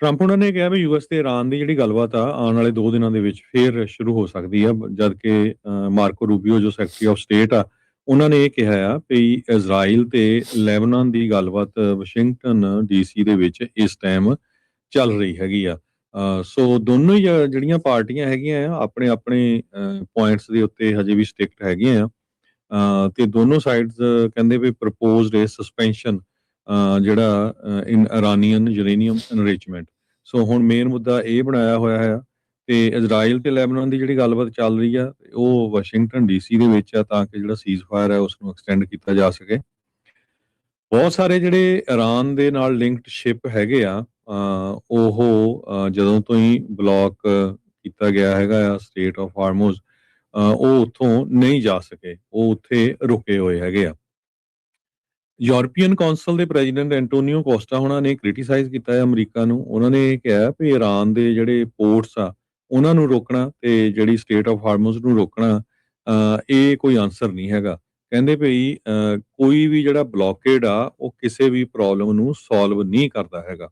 ਟਰੰਪ ਉਹਨਾਂ ਨੇ ਕਿਹਾ ਵੀ US ਤੇ ਇਰਾਨ ਦੀ ਜਿਹੜੀ ਗੱਲਬਾਤ ਆ ਆਉਣ ਵਾਲੇ 2 ਦਿਨਾਂ ਦੇ ਵਿੱਚ ਫੇਰ ਸ਼ੁਰੂ ਹੋ ਸਕਦੀ ਆ, ਜਦ ਕਿ ਮਾਰਕੋ ਰੂਬੀਓ ਜੋ ਸੈਕਟਰੀ ਆਫ ਸਟੇਟ ਆ, ਉਹਨਾਂ ਨੇ ਇਹ ਕਿਹਾ ਆ ਵੀ ਇਜ਼ਰਾਈਲ ਤੇ ਲੈਬਨਾਨ ਦੀ ਗੱਲਬਾਤ ਵਾਸ਼ਿੰਗਟਨ DC ਦੇ ਵਿੱਚ ਇਸ ਟਾਈਮ ਚੱਲ ਰਹੀ ਹੈਗੀ ਆ। ਸੋ ਦੋਨੋਂ ਹੀ ਜਿਹੜੀਆਂ ਪਾਰਟੀਆਂ ਹੈਗੀਆਂ ਆ ਆਪਣੇ ਆਪਣੇ ਪੁਆਇੰਟਸ ਦੇ ਉੱਤੇ ਹਜੇ ਵੀ ਸਟਿਕਡ ਹੈਗੀਆਂ ਆ, ਤੇ ਦੋਨੋਂ ਸਾਈਡਸ ਕਹਿੰਦੇ ਵੀ ਪ੍ਰਪੋਜ਼ਡ ਹੈ ਸਸਪੈਂਸ਼ਨ ਜਿਹੜਾ ਇਰਾਨੀਅਨ ਯੂਰੇਨੀਅਮ ਐਨਰਿਚਮੈਂਟ। ਸੋ ਹੁਣ ਮੇਨ ਮੁੱਦਾ ਇਹ ਬਣਾਇਆ ਹੋਇਆ ਹੈ, ਤੇ ਇਜ਼ਰਾਈਲ ਤੇ ਲੈਬਨਾਨ ਦੀ ਜਿਹੜੀ ਗੱਲਬਾਤ ਚੱਲ ਰਹੀ ਆ ਉਹ ਵਾਸ਼ਿੰਗਟਨ DC ਦੇ ਵਿੱਚ ਆ, ਤਾਂ ਕਿ ਜਿਹੜਾ ਸੀਜ਼ਫਾਇਰ ਹੈ ਉਸ ਨੂੰ ਐਕਸਟੈਂਡ ਕੀਤਾ ਜਾ ਸਕੇ। ਬਹੁਤ ਸਾਰੇ ਜਿਹੜੇ ਇਰਾਨ ਦੇ ਨਾਲ ਲਿੰਕਡ ਸ਼ਿਪ ਹੈਗੇ ਆ, ਉਹ ਜਦੋਂ ਤੋਂ ਹੀ ਬਲੌਕ ਕੀਤਾ ਗਿਆ ਹੈਗਾ ਆ ਸਟੇਟ ਆਫ ਹਾਰਮੋਜ਼, ਉਹ ਉੱਥੋਂ ਨਹੀਂ ਜਾ ਸਕੇ, ਉਹ ਉੱਥੇ ਰੁਕੇ ਹੋਏ ਹੈਗੇ ਆ। ਯੂਰਪੀਅਨ ਕੌਂਸਲ ਦੇ ਪ੍ਰੈਜ਼ੀਡੈਂਟ ਐਂਟੋਨੀਓ ਕੋਸਟਾ ਉਹਨਾਂ ਨੇ ਕ੍ਰਿਟੀਸਾਈਜ਼ ਕੀਤਾ ਹੈ ਅਮਰੀਕਾ ਨੂੰ। ਉਹਨਾਂ ਨੇ ਕਿਹਾ ਵੀ ਇਰਾਨ ਦੇ ਜਿਹੜੇ ਪੋਰਟਸ ਆ ਉਹਨਾਂ ਨੂੰ ਰੋਕਣਾ ਤੇ ਜਿਹੜੀ ਸਟੇਟ ਆਫ ਹਾਰਮੋਜ਼ ਨੂੰ ਰੋਕਣਾ, ਇਹ ਕੋਈ ਆਨਸਰ ਨਹੀਂ ਹੈਗਾ। ਕਹਿੰਦੇ ਭਈ ਕੋਈ ਵੀ ਜਿਹੜਾ ਬਲੌਕੇਡ ਆ ਉਹ ਕਿਸੇ ਵੀ ਪ੍ਰੋਬਲਮ ਨੂੰ ਸੋਲਵ ਨਹੀਂ ਕਰਦਾ ਹੈਗਾ।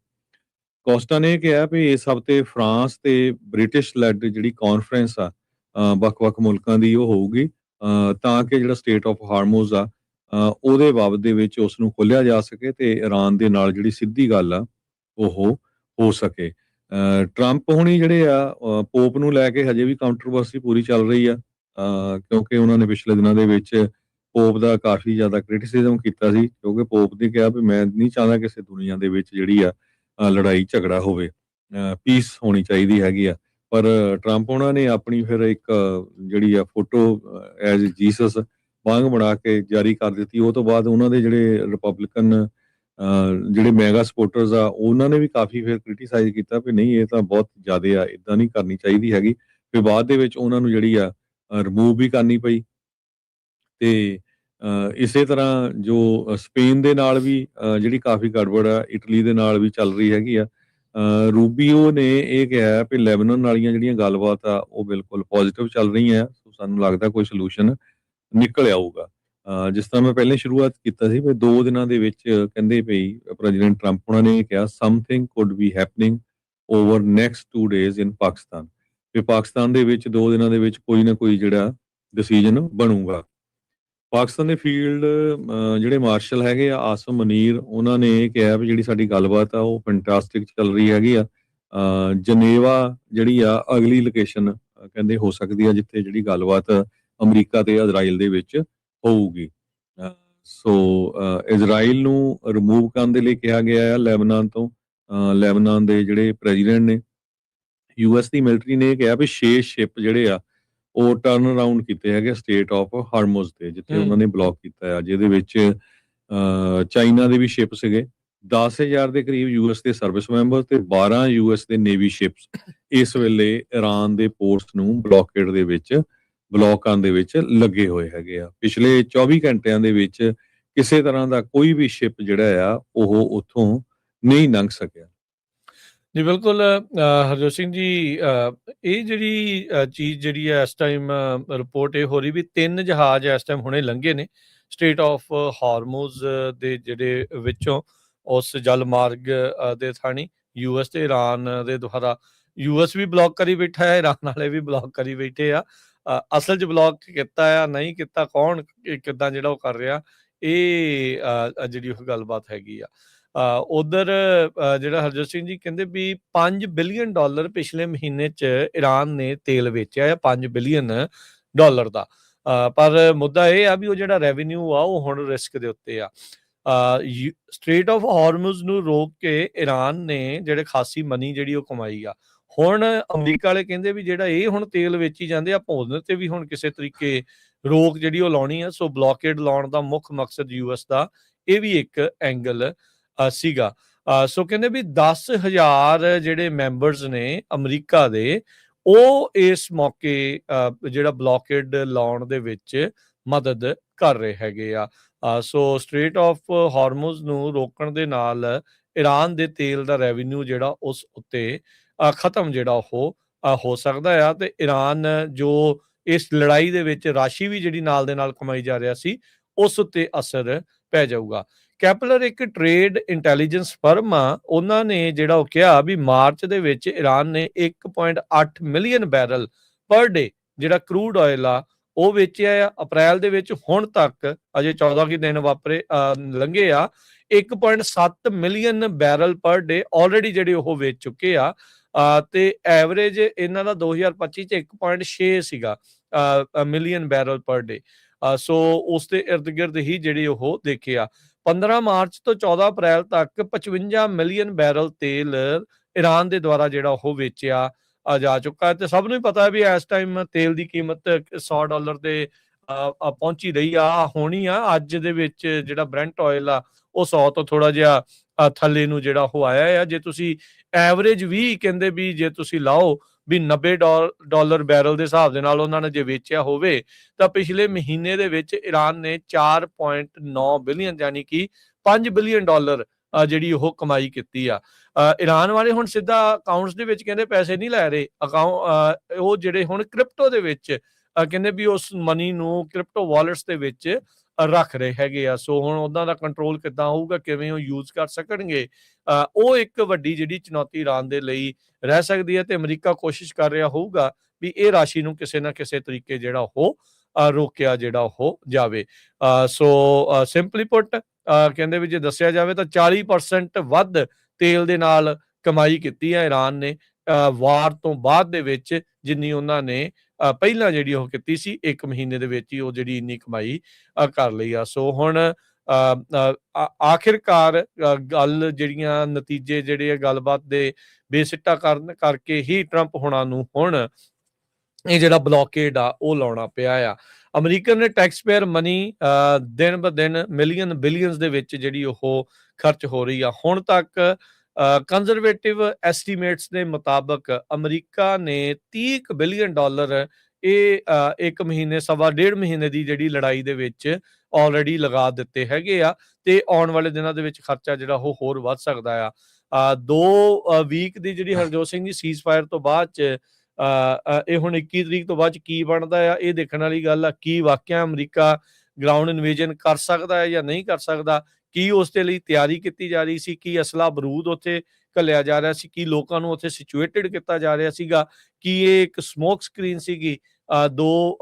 ਕੋਸਟਾ ਨੇ ਕਿਹਾ ਵੀ ਇਸ ਹਫ਼ਤੇ ਫਰਾਂਸ ਤੇ ਬ੍ਰਿਟਿਸ਼ ਲੈਡ ਜਿਹੜੀ ਕਾਨਫਰੰਸ ਆ ਵੱਖ-ਵੱਖ ਮੁਲਕਾਂ ਦੀ ਉਹ ਹੋਊਗੀ, ਤਾਂ ਕਿ ਜਿਹੜਾ ਸਟੇਟ ਆਫ ਹਾਰਮੋਜ਼ ਆ ਉਹਦੇ ਬਾਬਤ ਦੇ ਵਿੱਚ ਉਸ ਨੂੰ ਖੋਲ੍ਹਿਆ ਜਾ ਸਕੇ ਤੇ ਇਰਾਨ ਦੇ ਨਾਲ ਜਿਹੜੀ ਸਿੱਧੀ ਗੱਲ ਆ ਉਹ ਹੋ ਸਕੇ। ਟਰੰਪ ਹੁਣੀ ਜਿਹੜੇ ਆ ਪੋਪ ਨੂੰ ਲੈ ਕੇ ਹਜੇ ਵੀ ਕੰਟਰੋਵਰਸੀ ਪੂਰੀ ਚੱਲ ਰਹੀ ਆ, ਕਿਉਂਕਿ ਉਹਨਾਂ ਨੇ ਪਿਛਲੇ ਦਿਨਾਂ ਦੇ ਵਿੱਚ ਪੋਪ ਦਾ ਕਾਫੀ ਜ਼ਿਆਦਾ ਕ੍ਰਿਟਿਸਿਜ਼ਮ ਕੀਤਾ ਸੀ, ਕਿਉਂਕਿ ਪੋਪ ਨੇ ਕਿਹਾ ਵੀ ਮੈਂ ਨਹੀਂ ਚਾਹੁੰਦਾ ਕਿਸੇ ਦੁਨੀਆ ਦੇ ਵਿੱਚ ਜਿਹੜੀ ਆ ਲੜਾਈ ਝਗੜਾ ਹੋਵੇ, ਪੀਸ ਹੋਣੀ ਚਾਹੀਦੀ ਹੈਗੀ ਆ। ਪਰ ਟਰੰਪ ਉਹਨਾਂ ਨੇ ਆਪਣੀ ਫਿਰ ਇੱਕ ਜਿਹੜੀ ਆ ਫੋਟੋ ਐਜ਼ ਜੀਸਸ ਵਾਂਗ ਬਣਾ ਕੇ ਜਾਰੀ ਕਰ ਦਿੱਤੀ। ਉਹ ਤੋਂ ਬਾਅਦ ਉਹਨਾਂ ਦੇ ਜਿਹੜੇ ਰਿਪਬਲਿਕਨ ਜਿਹੜੇ ਮੈਗਾ ਸਪੋਰਟਰਸ ਆ ਉਹਨਾਂ ਨੇ ਵੀ ਕਾਫੀ ਫਿਰ ਕ੍ਰਿਟੀਸਾਈਜ਼ ਕੀਤਾ ਵੀ ਨਹੀਂ ਇਹ ਤਾਂ ਬਹੁਤ ਜ਼ਿਆਦਾ ਆ, ਇਦਾਂ ਨਹੀਂ ਕਰਨੀ ਚਾਹੀਦੀ ਹੈਗੀ। ਫਿਰ ਬਾਅਦ ਦੇ ਵਿੱਚ ਉਹਨਾਂ ਨੂੰ ਜਿਹੜੀ ਆ ਰਿਮੂਵ ਵੀ ਕਰਨੀ ਪਈ। ਤੇ ਇਸੇ ਤਰ੍ਹਾਂ ਜੋ ਸਪੇਨ ਦੇ ਨਾਲ ਵੀ ਜਿਹੜੀ ਕਾਫੀ ਗੜਬੜ ਆ, ਇਟਲੀ ਦੇ ਨਾਲ ਵੀ ਚੱਲ ਰਹੀ ਹੈਗੀ ਆ। ਰੂਬੀਓ ਨੇ ਇਹ ਕਿਹਾ ਵੀ ਲੈਬਨਾਨ ਵਾਲੀਆਂ ਜਿਹੜੀਆਂ ਗੱਲਬਾਤ ਆ ਉਹ ਬਿਲਕੁਲ ਪੋਜ਼ਿਟਿਵ ਚੱਲ ਰਹੀਆਂ, ਸੋ ਸਾਨੂੰ ਲੱਗਦਾ ਕੋਈ ਸੋਲੂਸ਼ਨ ਨਿਕਲ ਆਊਗਾ। ਜਿਸ ਤਰ੍ਹਾਂ ਮੈਂ ਪਹਿਲੇ ਸ਼ੁਰੂਆਤ ਕੀਤਾ ਸੀ ਵੀ 2 ਦਿਨਾਂ ਦੇ ਵਿੱਚ ਕਹਿੰਦੇ ਪਈ ਪ੍ਰੈਜ਼ੀਡੈਂਟ ਟਰੰਪ ਉਹਨਾਂ ਨੇ ਕਿਹਾ something could be happening over next 2 days in Pakistan, ਵੀ ਪਾਕਿਸਤਾਨ ਦੇ ਵਿੱਚ 2 ਦਿਨਾਂ ਦੇ ਵਿੱਚ ਕੋਈ ਨਾ ਕੋਈ ਜਿਹੜਾ ਡਿਸੀਜਨ ਬਣੂਗਾ। ਪਾਕਿਸਤਾਨ ਦੇ ਫੀਲਡ ਜਿਹੜੇ ਮਾਰਸ਼ਲ ਹੈਗੇ ਆ ਆਸਮ ਮਨੀਰ, ਉਹਨਾਂ ਨੇ ਇਹ ਕਿਹਾ ਵੀ ਜਿਹੜੀ ਸਾਡੀ ਗੱਲਬਾਤ ਆ ਉਹ ਫੈਂਟਾਸਟਿਕ ਚੱਲ ਰਹੀ ਹੈਗੀ ਆ। ਜਨੇਵਾ ਜਿਹੜੀ ਆ ਅਗਲੀ ਲੋਕੇਸ਼ਨ ਕਹਿੰਦੇ ਹੋ ਸਕਦੀ ਆ ਜਿੱਥੇ ਜਿਹੜੀ ਗੱਲਬਾਤ ਅਮਰੀਕਾ ਤੇ ਇਜ਼ਰਾਈਲ ਦੇ ਵਿੱਚ ਹੋਊਗੀ। ਸੋ ਇਜ਼ਰਾਈਲ ਨੂੰ ਰਿਮੂਵ ਕਰਨ ਦੇ ਲਈ ਕਿਹਾ ਗਿਆ ਆ ਲੈਬਨਾਨ ਤੋਂ। ਲੈਬਨਾਨ ਦੇ ਜਿਹੜੇ ਪ੍ਰੈਜ਼ੀਡੈਂਟ ਨੇ, US ਦੀ ਮਿਲਟਰੀ ਨੇ ਕਿਹਾ ਵੀ 6 ਸ਼ਿਪ ਜਿਹੜੇ ਆ ਉਹ ਟਰਨ ਅਰਾਊਂਡ ਕੀਤੇ ਹੈਗੇ ਸਟੇਟ ਆਫ ਹਾਰਮੋਜ਼ ਤੇ, ਜਿੱਥੇ ਉਹਨਾਂ ਨੇ ਬਲੌਕ ਕੀਤਾ ਆ, ਜਿਹਦੇ ਵਿੱਚ ਚਾਈਨਾ ਦੇ ਵੀ ਸ਼ਿਪ ਸੀਗੇ। 10,000 ਦੇ ਕਰੀਬ US ਦੇ ਸਰਵਿਸ ਮੈਂਬਰ ਤੇ 12 US ਦੇ ਨੇਵੀ ਸ਼ਿਪਸ ਇਸ ਵੇਲੇ ਇਰਾਨ ਦੇ ਪੋਰਟਸ ਨੂੰ ਬਲੌਕੇਡ ਦੇ ਵਿੱਚ ਬਲੌਕ ਕਰਨ ਦੇ ਵਿੱਚ ਲੱਗੇ ਹੋਏ ਹੈਗੇ ਆ। ਪਿਛਲੇ 24 ਘੰਟਿਆਂ ਦੇ ਵਿੱਚ ਕਿਸੇ ਤਰ੍ਹਾਂ ਦਾ ਕੋਈ ਵੀ ਸ਼ਿਪ ਜਿਹੜਾ ਆ ਉਹ ਉੱਥੋਂ ਨਹੀਂ ਲੰਘ ਸਕਿਆ। ਜੀ ਬਿਲਕੁਲ ਹਰਜੋਤ ਸਿੰਘ ਜੀ ਇਹ ਜਿਹੜੀ ਚੀਜ਼ ਜਿਹੜੀ ਹੈ ਇਸ ਟਾਈਮ ਰਿਪੋਰਟ ਇਹ ਹੋ ਰਹੀ ਵੀ 3 ਜਹਾਜ਼ ਇਸ ਟਾਈਮ ਹੁਣੇ ਲੰਘੇ ਨੇ ਸਟੇਟ ਆਫ ਹਾਰਮੂਜ਼ ਦੇ ਜਿਹੜੇ ਵਿੱਚੋਂ ਉਸ ਜਲ ਮਾਰਗ ਦੇ ਥਾਣੀ ਯੂਐਸ ਤੇ ਈਰਾਨ ਦੇ ਦੁਆਰਾ ਯੂਐਸ ਵੀ ਬਲੌਕ ਕਰੀ ਬੈਠਾ ਹੈ, ਈਰਾਨ ਵਾਲੇ ਵੀ ਬਲੌਕ ਕਰੀ ਬੈਠੇ ਆ। ਅਸਲ 'ਚ ਬਲੌਕ ਕੀਤਾ ਆ ਨਹੀਂ ਕੀਤਾ, ਕੌਣ ਕਿੱਦਾਂ ਜਿਹੜਾ ਉਹ ਕਰ ਰਿਹਾ, ਇਹ ਜਿਹੜੀ ਉਹ ਗੱਲਬਾਤ ਹੈਗੀ ਆ। ਉਧਰ ਜਿਹੜਾ ਹਰਜੋਤ ਸਿੰਘ ਜੀ ਕਹਿੰਦੇ ਵੀ $5 ਬਿਲੀਅਨ ਪਿਛਲੇ ਮਹੀਨੇ 'ਚ ਈਰਾਨ ਨੇ ਤੇਲ ਵੇਚਿਆ ਆ, $5 ਬਿਲੀਅਨ ਦਾ। ਪਰ ਮੁੱਦਾ ਇਹ ਆ ਵੀ ਉਹ ਜਿਹੜਾ ਰੈਵਨਿਊ ਆ ਉਹ ਹੁਣ ਰਿਸਕ ਦੇ ਉੱਤੇ ਆ। ਸਟ੍ਰੇਟ ਆਫ ਹਾਰਮੂਜ਼ ਨੂੰ ਰੋਕ ਕੇ ਈਰਾਨ ਨੇ ਜਿਹੜੇ ਖਾਸੀ ਮਨੀ ਜਿਹੜੀ ਉਹ ਕਮਾਈ ਆ। ਹੁਣ ਅਮਰੀਕਾ ਵਾਲੇ ਕਹਿੰਦੇ ਵੀ ਜਿਹੜਾ ਇਹ ਹੁਣ ਤੇਲ ਵੇਚੀ ਜਾਂਦੇ ਆ, ਉਹਦੇ ਤੇ ਵੀ ਹੁਣ ਕਿਸੇ ਤਰੀਕੇ ਰੋਕ ਜਿਹੜੀ ਉਹ ਲਾਉਣੀ ਆ। ਸੋ ਬਲੌਕੇਡ ਲਾਉਣ ਦਾ ਮੁੱਖ ਮਕਸਦ ਯੂਐਸ ਦਾ ਇਹ ਵੀ ਇੱਕ ਐਂਗਲ ਸੀਗਾ। ਸੋ ਕਹਿੰਦੇ ਵੀ 10,000 ਜਿਹੜੇ ਮੈਂਬਰਸ ਨੇ ਅਮਰੀਕਾ ਦੇ, ਉਹ ਇਸ ਮੌਕੇ ਜਿਹੜਾ ਬਲੌਕੇਡ ਲਾਉਣ ਦੇ ਵਿੱਚ ਮਦਦ ਕਰ ਰਹੇ ਹੈਗੇ ਆ। ਸੋ ਸਟ੍ਰੇਟ ਆਫ ਹਾਰਮੂਜ਼ ਨੂੰ ਰੋਕਣ ਦੇ ਨਾਲ ਈਰਾਨ ਦੇ ਤੇਲ ਦਾ ਰੈਵਨਿਊ ਜਿਹੜਾ ਉਸ ਉੱਤੇ ਖਤਮ ਜਿਹੜਾ ਉਹ ਹੋ ਸਕਦਾ ਆ, ਤੇ ਈਰਾਨ ਜੋ ਇਸ ਲੜਾਈ ਦੇ ਵਿੱਚ ਰਾਸ਼ੀ ਵੀ ਜਿਹੜੀ ਨਾਲ ਦੇ ਨਾਲ ਕਮਾਈ ਜਾ ਰਿਹਾ ਸੀ, ਉਸ ਉੱਤੇ ਅਸਰ ਪੈ ਜਾਊਗਾ। ਕੈਪਲਰ ਇੱਕ ਟ੍ਰੇਡ ਇੰਟੈਲੀਜੈਂਸ ਫਰਮ ਆ, ਉਹਨਾਂ ਨੇ ਜਿਹੜਾ ਉਹ ਕਿਹਾ ਵੀ ਮਾਰਚ ਦੇ ਵਿੱਚ ਈਰਾਨ ਨੇ 1.8 ਮਿਲੀਅਨ ਬੈਰਲ ਪਰ ਡੇ ਜਿਹੜਾ ਕਰੂਡ ਆਇਲ ਆ ਉਹ ਵੇਚਿਆ ਆ। ਅਪ੍ਰੈਲ ਦੇ ਵਿੱਚ ਹੁਣ ਤੱਕ ਅਜੇ 14 ਕੀ ਦਿਨ ਲੰਘੇ ਆ, 1.7 ਮਿਲੀਅਨ ਬੈਰਲ ਪਰ ਡੇ ਆਲਰੇਡੀ ਜਿਹੜੇ ਉਹ ਵੇਚ ਚੁੱਕੇ ਆ। ਤੇ ਐਵਰੇਜ ਇਹਨਾਂ ਦਾ 2025 ਚ 1.6 ਸੀਗਾ ਮਿਲੀਅਨ ਬੈਰਲ ਪਰ ਡੇ। ਸੋ ਉਸ ਦੇ ਇਰਦ ਗਿਰਦ ਹੀ ਜਿਹੜੇ ਉਹ ਦੇਖੇ ਆ। 15 ਮਾਰਚ ਤੋਂ 14 ਅਪ੍ਰੈਲ ਤੱਕ 55 ਮਿਲੀਅਨ ਬੈਰਲ ਤੇਲ ਈਰਾਨ ਦੇ ਦੁਆਰਾ ਜਿਹੜਾ ਉਹ ਵੇਚਿਆ ਜਾ ਚੁੱਕਾ ਹੈ। ਤੇ ਸਭ ਨੂੰ ਹੀ ਪਤਾ ਹੈ ਵੀ ਇਸ ਟਾਈਮ ਤੇਲ ਦੀ ਕੀਮਤ $100 ਤੇ ਪਹੁੰਚੀ ਰਹੀ ਆ, ਹੋਣੀ ਆ। ਅੱਜ ਦੇ ਵਿੱਚ ਜਿਹੜਾ ਬ੍ਰੈਂਟ ਆਇਲ ਆ ਉਹ 100 ਤੋਂ ਥੋੜਾ ਜਿਹਾ ਥੱਲੇ ਨੂੰ ਜਿਹੜਾ ਉਹ ਆਇਆ ਆ। ਜੇ ਤੁਸੀਂ ਐਵਰੇਜ ਵੀ ਕਹਿੰਦੇ ਵੀ ਜੇ ਤੁਸੀਂ ਲਾਓ ਵੀ $90 ਬੈਰਲ ਦੇ ਹਿਸਾਬ ਦੇ ਨਾਲ ਉਹਨਾਂ ਨੇ ਜੇ ਵੇਚਿਆ ਹੋਵੇ ਤਾਂ ਪਿਛਲੇ ਮਹੀਨੇ ਦੇ ਵਿੱਚ ਈਰਾਨ ਨੇ 4.9 ਬਿਲੀਅਨ ਯਾਨੀ ਕਿ $5 ਬਿਲੀਅਨ ਜਿਹੜੀ ਉਹ ਕਮਾਈ ਕੀਤੀ ਆ। ਈਰਾਨ ਵਾਲੇ ਹੁਣ ਸਿੱਧਾ ਅਕਾਊਂਟਸ ਦੇ ਵਿੱਚ ਕਹਿੰਦੇ ਪੈਸੇ ਨਹੀਂ ਲੈ ਰਹੇ, ਉਹ ਜਿਹੜੇ ਹੁਣ ਕ੍ਰਿਪਟੋ ਦੇ ਵਿੱਚ ਕਹਿੰਦੇ ਵੀ ਉਸ ਮਨੀ ਨੂੰ ਕ੍ਰਿਪਟੋ ਵਾਲਟਸ ਦੇ ਵਿੱਚ ਰੱਖ ਰਹੇ ਹੈਗੇ ਆ। ਸੋ ਹੁਣ ਉਹਨਾਂ ਦਾ ਕੰਟਰੋਲ ਕਿੱਦਾਂ ਹੋਊਗਾ, ਕਿਵੇਂ ਉਹ ਯੂਜ਼ ਕਰ ਸਕਣਗੇ, ਉਹ ਇੱਕ ਵੱਡੀ ਜਿਹੜੀ ਚੁਣੌਤੀ ਈਰਾਨ ਦੇ ਲਈ ਰਹਿ ਸਕਦੀ ਹੈ। ਤੇ ਅਮਰੀਕਾ ਕੋਸ਼ਿਸ਼ ਕਰ ਰਿਹਾ ਹੋਊਗਾ ਵੀ ਇਹ ਰਾਸ਼ੀ ਨੂੰ ਕਿਸੇ ਨਾ ਕਿਸੇ ਤਰੀਕੇ ਜਿਹੜਾ ਉਹ ਰੋਕਿਆ ਜਿਹੜਾ ਉਹ ਜਾਵੇ। ਸੋ ਸਿੰਪਲੀ ਪੁੱਟ ਕਹਿੰਦੇ ਵੀ ਜੇ ਦੱਸਿਆ ਜਾਵੇ ਤਾਂ 40% ਵੱਧ ਤੇਲ ਦੇ ਨਾਲ ਕਮਾਈ ਕੀਤੀ ਹੈ ਈਰਾਨ ਨੇ ਵਾਰ ਤੋਂ ਬਾਅਦ ਦੇ ਵਿੱਚ, ਜਿੰਨੀ ਉਹਨਾਂ ਨੇ ਪਹਿਲਾਂ ਜਿਹੜੀ ਉਹ ਕੀਤੀ ਸੀ। 1 ਮਹੀਨੇ ਦੇ ਵਿੱਚ ਹੀ ਉਹ ਜਿਹੜੀ ਇੰਨੀ ਕਮਾਈ ਕਰ ਲਈ ਆ। ਸੋ ਹੁਣ ਆਖਿਰਕਾਰ ਗੱਲ ਜਿਹੜੀਆਂ ਨਤੀਜੇ ਜਿਹੜੇ ਗੱਲਬਾਤ ਦੇ ਬੇਸਿੱਟਾ ਕਰਕੇ ਹੀ ਟਰੰਪ ਹੋਣਾ ਨੂੰ ਹੁਣ ਇਹ ਜਿਹੜਾ ਬਲੌਕੇਡ ਆ ਉਹ ਲਾਉਣਾ ਪਿਆ ਆ। ਅਮਰੀਕਨ ਨੇ ਟੈਕਸ ਪੇਅਰ ਮਨੀ ਦਿਨ ਬ ਦਿਨ ਮਿਲੀਅਨ ਬਿਲੀਅਨਸ ਦੇ ਵਿੱਚ ਜਿਹੜੀ ਉਹ ਖਰਚ ਹੋ ਰਹੀ ਆ। ਹੁਣ ਤੱਕ ਕੰਜ਼ਰਵੇਟਿਵ ਐਸਟੀਮੇਟਸ ਦੇ ਮੁਤਾਬਕ ਅਮਰੀਕਾ ਨੇ $30 ਬਿਲੀਅਨ ਇਹ 1 ਮਹੀਨੇ ਸਵਾ ਡੇਢ ਮਹੀਨੇ ਦੀ ਜਿਹੜੀ ਲੜਾਈ ਦੇ ਵਿੱਚ ਆਲਰੇਡੀ ਲਗਾ ਦਿੱਤੇ ਹੈਗੇ ਆ। ਤੇ ਆਉਣ ਵਾਲੇ ਦਿਨਾਂ ਦੇ ਵਿੱਚ ਖਰਚਾ ਜਿਹੜਾ ਉਹ ਹੋਰ ਵੱਧ ਸਕਦਾ ਆ। 2 ਵੀਕ ਦੀ ਜਿਹੜੀ ਹਰਜੋਤ ਸਿੰਘ ਜੀ ਸੀਜ਼ ਫਾਇਰ ਤੋਂ ਬਾਅਦ ਚ ਇਹ ਹੁਣ 21 ਤਰੀਕ ਤੋਂ ਬਾਅਦ ਚ ਕੀ ਬਣਦਾ ਆ, ਇਹ ਦੇਖਣ ਵਾਲੀ ਗੱਲ ਆ। ਕੀ ਵਾਕਿਆ ਅਮਰੀਕਾ ਗਰਾਊਂਡ ਇਨਵੇਜਨ ਕਰ ਸਕਦਾ ਹੈ ਜਾਂ ਨਹੀਂ ਕਰ ਸਕਦਾ, ਕੀ ਉਸ ਦੇ ਲਈ ਤਿਆਰੀ ਕੀਤੀ ਜਾ ਰਹੀ ਸੀ, ਕੀ ਅਸਲਾ ਬਰੂਦ ਉੱਥੇ ਘੱਲਿਆ ਜਾ ਰਿਹਾ ਸੀ, ਕੀ ਲੋਕਾਂ ਨੂੰ ਉੱਥੇ ਸਿਚੁਏਟਡ ਕੀਤਾ ਜਾ ਰਿਹਾ ਸੀਗਾ, ਕੀ ਇਹ ਇੱਕ ਸਮੋਕ ਸਕਰੀਨ ਸੀਗੀ। 2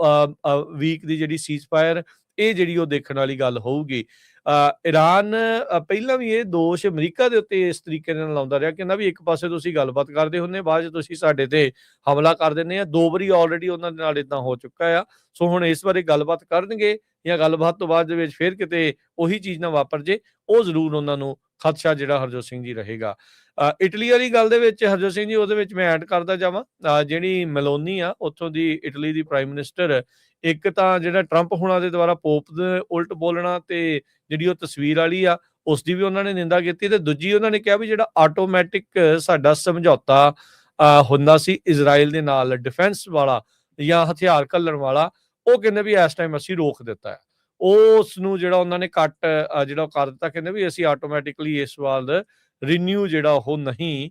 ਵੀਕ ਦੀ ਜਿਹੜੀ ਸੀਜ਼ ਫਾਇਰ ਇਹ ਜਿਹੜੀ ਉਹ ਦੇਖਣ ਵਾਲੀ ਗੱਲ ਹੋਊਗੀ। ਈਰਾਨ ਪਹਿਲਾਂ ਵੀ ਇਹ ਦੋਸ਼ ਅਮਰੀਕਾ ਦੇ ਉੱਤੇ ਇਸ ਤਰੀਕੇ ਨਾਲ ਲਾਉਂਦਾ ਰਿਹਾ, ਕਹਿੰਦਾ ਵੀ ਇੱਕ ਪਾਸੇ ਤੁਸੀਂ ਗੱਲਬਾਤ ਕਰਦੇ ਹੁੰਦੇ, ਬਾਅਦ ਚ ਤੁਸੀਂ ਸਾਡੇ ਤੇ ਹਮਲਾ ਕਰ ਦਿੰਦੇ ਆ। 2 ਵਾਰੀ ਆਲਰੇਡੀ ਉਹਨਾਂ ਦੇ ਨਾਲ ਇਦਾਂ ਹੋ ਚੁੱਕਾ ਆ। ਸੋ ਹੁਣ ਇਸ ਬਾਰੇ ਗੱਲਬਾਤ ਕਰਨਗੇ ਜਾਂ ਗੱਲਬਾਤ ਤੋਂ ਬਾਅਦ ਦੇ ਵਿੱਚ ਫਿਰ ਕਿਤੇ ਉਹੀ ਚੀਜ਼ ਨਾ ਵਾਪਰ ਜੇ, ਉਹ ਜ਼ਰੂਰ ਉਹਨਾਂ ਨੂੰ ਖਦਸ਼ਾ ਜਿਹੜਾ ਹਰਜੋਤ ਸਿੰਘ ਜੀ ਰਹੇਗਾ। ਇਟਲੀ ਵਾਲੀ ਗੱਲ ਦੇ ਵਿੱਚ ਹਰਜੋਤ ਸਿੰਘ ਜੀ ਉਹਦੇ ਵਿੱਚ ਮੈਂ ਐਡ ਕਰਦਾ ਜਾਵਾਂ, ਜਿਹੜੀ ਮੈਲੋਨੀ ਆ ਉੱਥੋਂ ਦੀ ਇਟਲੀ ਦੀ ਪ੍ਰਾਈਮ ਮਿਨਿਸਟਰ, ਇੱਕ ਤਾਂ ਜਿਹੜਾ ਟਰੰਪ ਹੁਣਾਂ ਦੇ ਦੁਆਰਾ ਪੋਪ ਦੇ ਉਲਟ ਬੋਲਣਾ ਤੇ ਜਿਹੜੀ ਉਹ ਤਸਵੀਰ ਵਾਲੀ ਆ ਉਸ ਦੀ ਵੀ ਉਹਨਾਂ ਨੇ ਨਿੰਦਾ ਕੀਤੀ। ਤੇ ਦੂਜੀ ਉਹਨਾਂ ਨੇ ਕਿਹਾ ਵੀ ਜਿਹੜਾ ਆਟੋਮੈਟਿਕ ਸਾਡਾ ਸਮਝੌਤਾ ਹੁੰਦਾ ਸੀ ਇਜ਼ਰਾਈਲ ਦੇ ਨਾਲ ਡਿਫੈਂਸ ਵਾਲਾ ਜਾਂ ਹਥਿਆਰ ਘੱਲਣ ਵਾਲਾ, ਉਹ ਕਹਿੰਦੇ ਵੀ ਇਸ ਟਾਈਮ ਅਸੀਂ ਰੋਕ ਦਿੱਤਾ ਹੈ। ਉਸ ਨੂੰ ਜਿਹੜਾ ਉਹਨਾਂ ਨੇ ਕੱਟ ਜਿਹੜਾ ਕਰ ਦਿੱਤਾ। ਕਹਿੰਦੇ ਵੀ ਅਸੀਂ ਆਟੋਮੈਟਿਕਲੀ ਇਸ ਵਾਰ ਰੀਨਿਊ ਜਿਹੜਾ ਉਹ ਨਹੀਂ